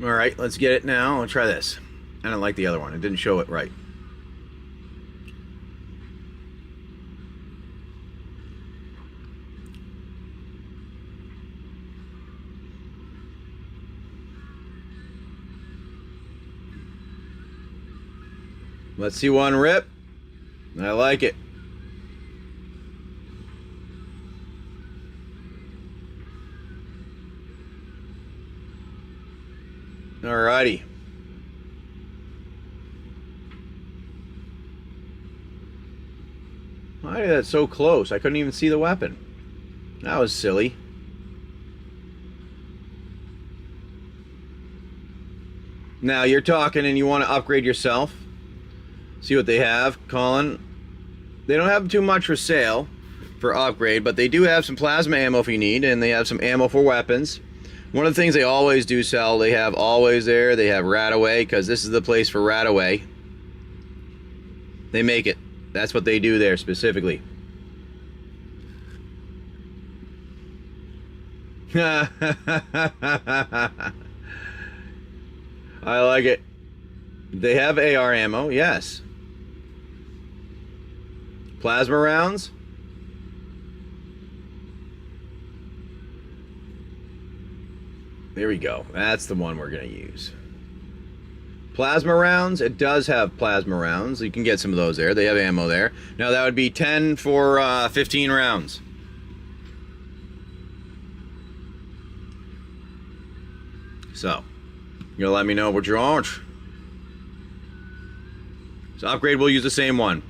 Alright, let's get it now. I'll try this. I don't like the other one. It didn't show it right. Let's see one rip. I like it. Alrighty. Why is that so close? I couldn't even see the weapon. That was silly. Now you're talking and you want to upgrade yourself. See what they have, Colin. They don't have too much for sale for upgrade, but they do have some plasma ammo if you need, and they have some ammo for weapons. One of the things they always do sell, they have always there, they have Radaway, because this is the place for Radaway. They make it. That's what they do there specifically. I like it. They have AR ammo, yes. Plasma rounds. There we go. That's the one we're going to use. Plasma rounds. It does have plasma rounds. You can get some of those there. They have ammo there. Now that would be 10 for 15 rounds. So, you're going to let me know what you want. So upgrade, we'll use the same one.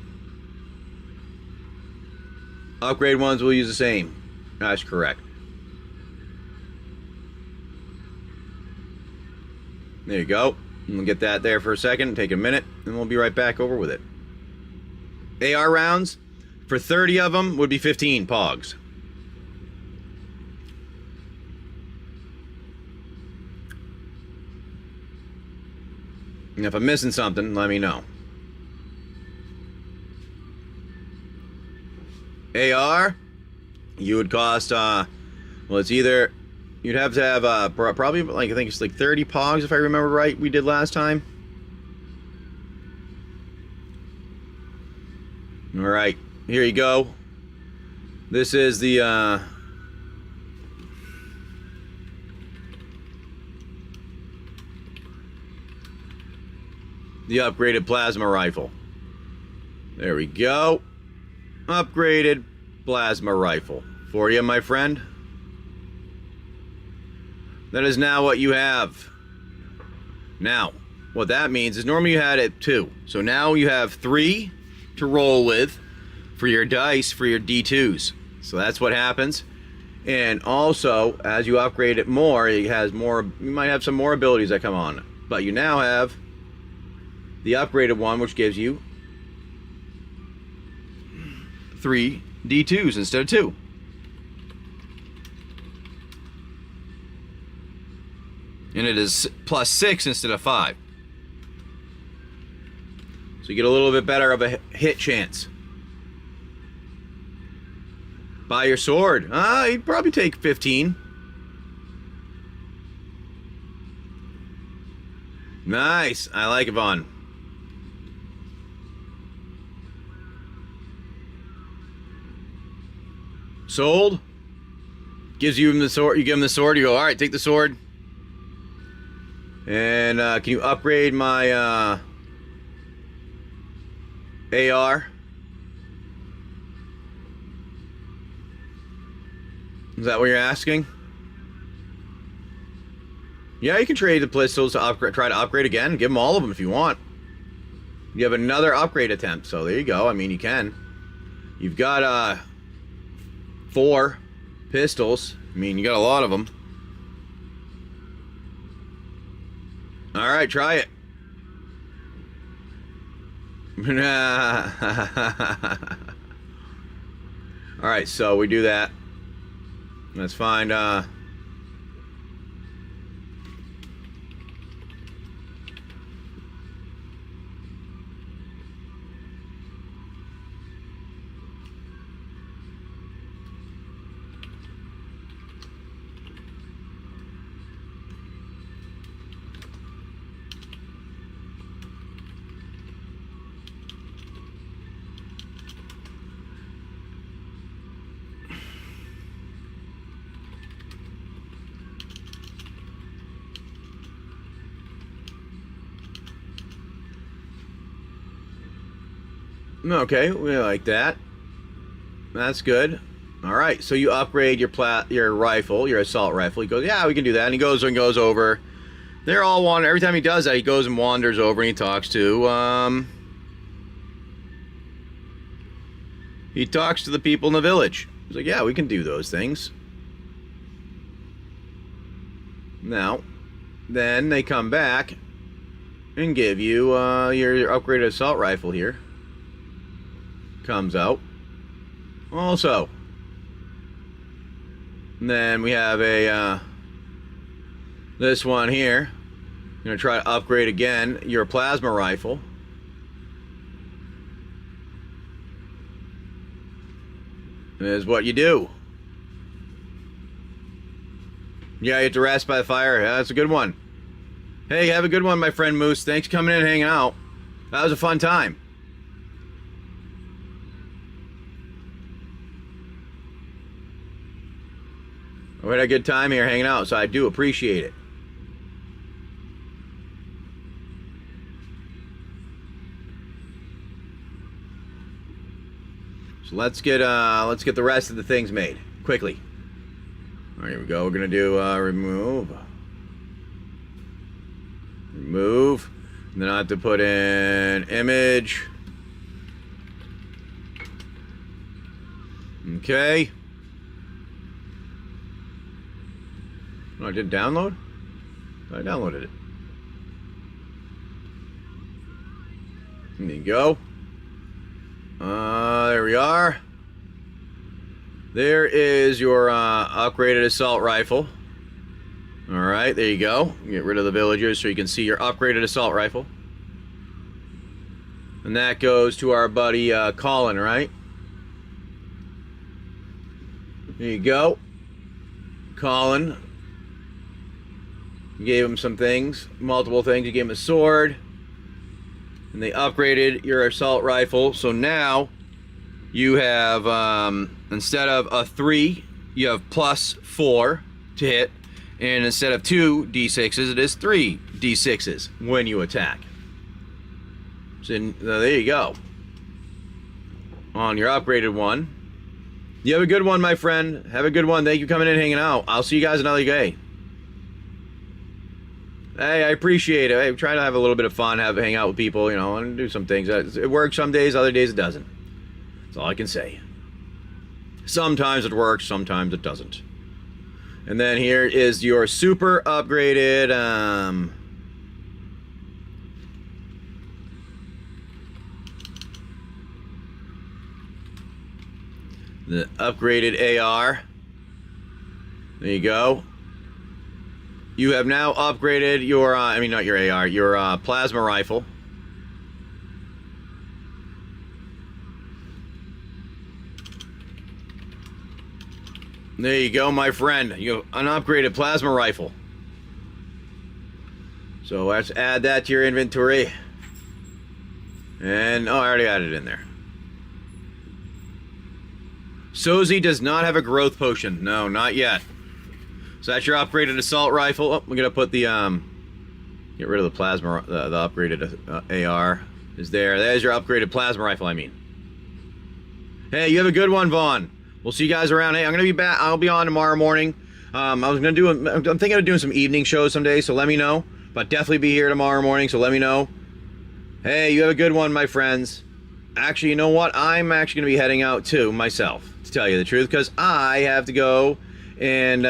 Upgrade ones, we'll use the same. That's correct. There you go. We'll get that there for a second, take a minute, and we'll be right back over with it. AR rounds, for 30 of them, would be 15 pogs. And if I'm missing something, let me know. AR, you would cost, well, it's either, you'd have to have, probably, like, I think it's like 30 pogs, if I remember right, we did last time. Alright, here you go. This is the, upgraded plasma rifle. There we go. Upgraded plasma rifle for you, my friend. That is now what you have. Now, what that means is normally you had it 2. So now you have 3 to roll with for your dice, for your D2s. So that's what happens. And also, as you upgrade it more, it has more, you might have some more abilities that come on. But you now have the upgraded one, which gives you 3 D2s instead of 2. And it is plus 6 instead of 5. So you get a little bit better of a hit chance. Buy your sword. You'd probably take 15. Nice. I like it, Vaughn. Sold. Gives you the sword. You give him the sword. You go, all right, take the sword. And can you upgrade my AR? Is that what you're asking? Yeah, you can trade the pistols to upgrade. Try to upgrade again. Give them all of them if you want. You have another upgrade attempt. So there you go. I mean, you can. You've got 4 pistols. I mean, you got a lot of them. All right, try it. All right, so we do that. Let's find okay, we like that. That's good. All right, so you upgrade your rifle, your assault rifle. He goes, yeah, we can do that. And he goes and goes over. They're all wandering. Every time he does that, he goes and wanders over and he talks to he talks to the people in the village. He's like, yeah, we can do those things. Now, then they come back and give you your upgraded assault rifle here. Comes out. Also, and then we have a this one here. I'm gonna try to upgrade again your plasma rifle. Is what you do. Yeah, you have to rest by the fire. Yeah, that's a good one. Hey, have a good one, my friend Moose. Thanks for coming in and hanging out. That was a fun time. We had a good time here hanging out, so I do appreciate it. So let's get the rest of the things made quickly. All right, here we go. We're gonna do remove, and then I have to put in image. Okay. Oh, I did download? I downloaded it. There you go. There we are. There is your upgraded assault rifle. Alright, there you go. Get rid of the villagers so you can see your upgraded assault rifle. And that goes to our buddy Colin, right? There you go. Colin. You gave him some things, multiple things. You gave him a sword. And they upgraded your assault rifle. So now you have, instead of a 3, you have +4 to hit. And instead of 2 d6s, it is 3 d6s when you attack. So there you go. On your upgraded one. You have a good one, my friend. Have a good one. Thank you for coming in and hanging out. I'll see you guys another day. Hey, I appreciate it. I try to have a little bit of fun, hang out with people, you know, and do some things. It works some days, other days it doesn't. That's all I can say. Sometimes it works, sometimes it doesn't. And then here is your super upgraded, the upgraded AR. There you go. You have now upgraded your, I mean not your AR, your plasma rifle. There you go, my friend. You have an upgraded plasma rifle. So let's add that to your inventory. And, oh, I already added it in there. Sozi does not have a growth potion. No, not yet. So that's your upgraded assault rifle. Oh, we're gonna put the get rid of the plasma, the upgraded AR is there. There's your upgraded plasma rifle. I mean, hey, you have a good one, Vaughn. We'll see you guys around. Hey, I'm gonna be back. I'll be on tomorrow morning. I'm thinking of doing some evening shows someday. So let me know. But definitely be here tomorrow morning. So let me know. Hey, you have a good one, my friends. Actually, you know what? I'm actually gonna be heading out too myself, to tell you the truth, because I have to go and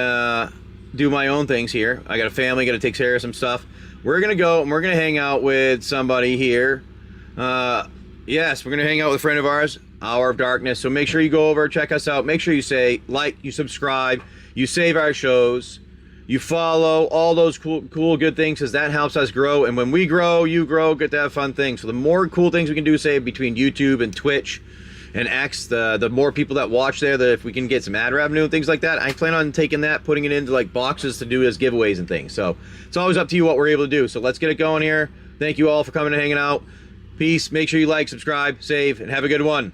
do my own things here. I got a family, got to take care of some stuff. We're gonna go and we're gonna hang out with somebody here. Yes, we're gonna hang out with a friend of ours, Hour of Darkness. So make sure you go over, check us out. Make sure you say like, you subscribe, you save our shows, you follow all those cool good things, because that helps us grow. And when we grow, you grow, get to have fun things. So the more cool things we can do, say between YouTube and Twitch and X, the more people that watch there, that if we can get some ad revenue and things like that, I plan on taking that, putting it into like boxes to do as giveaways and things. So it's always up to you what we're able to do. So let's get it going here. Thank you all for coming and hanging out. Peace. Make sure you like, subscribe, save, and have a good one.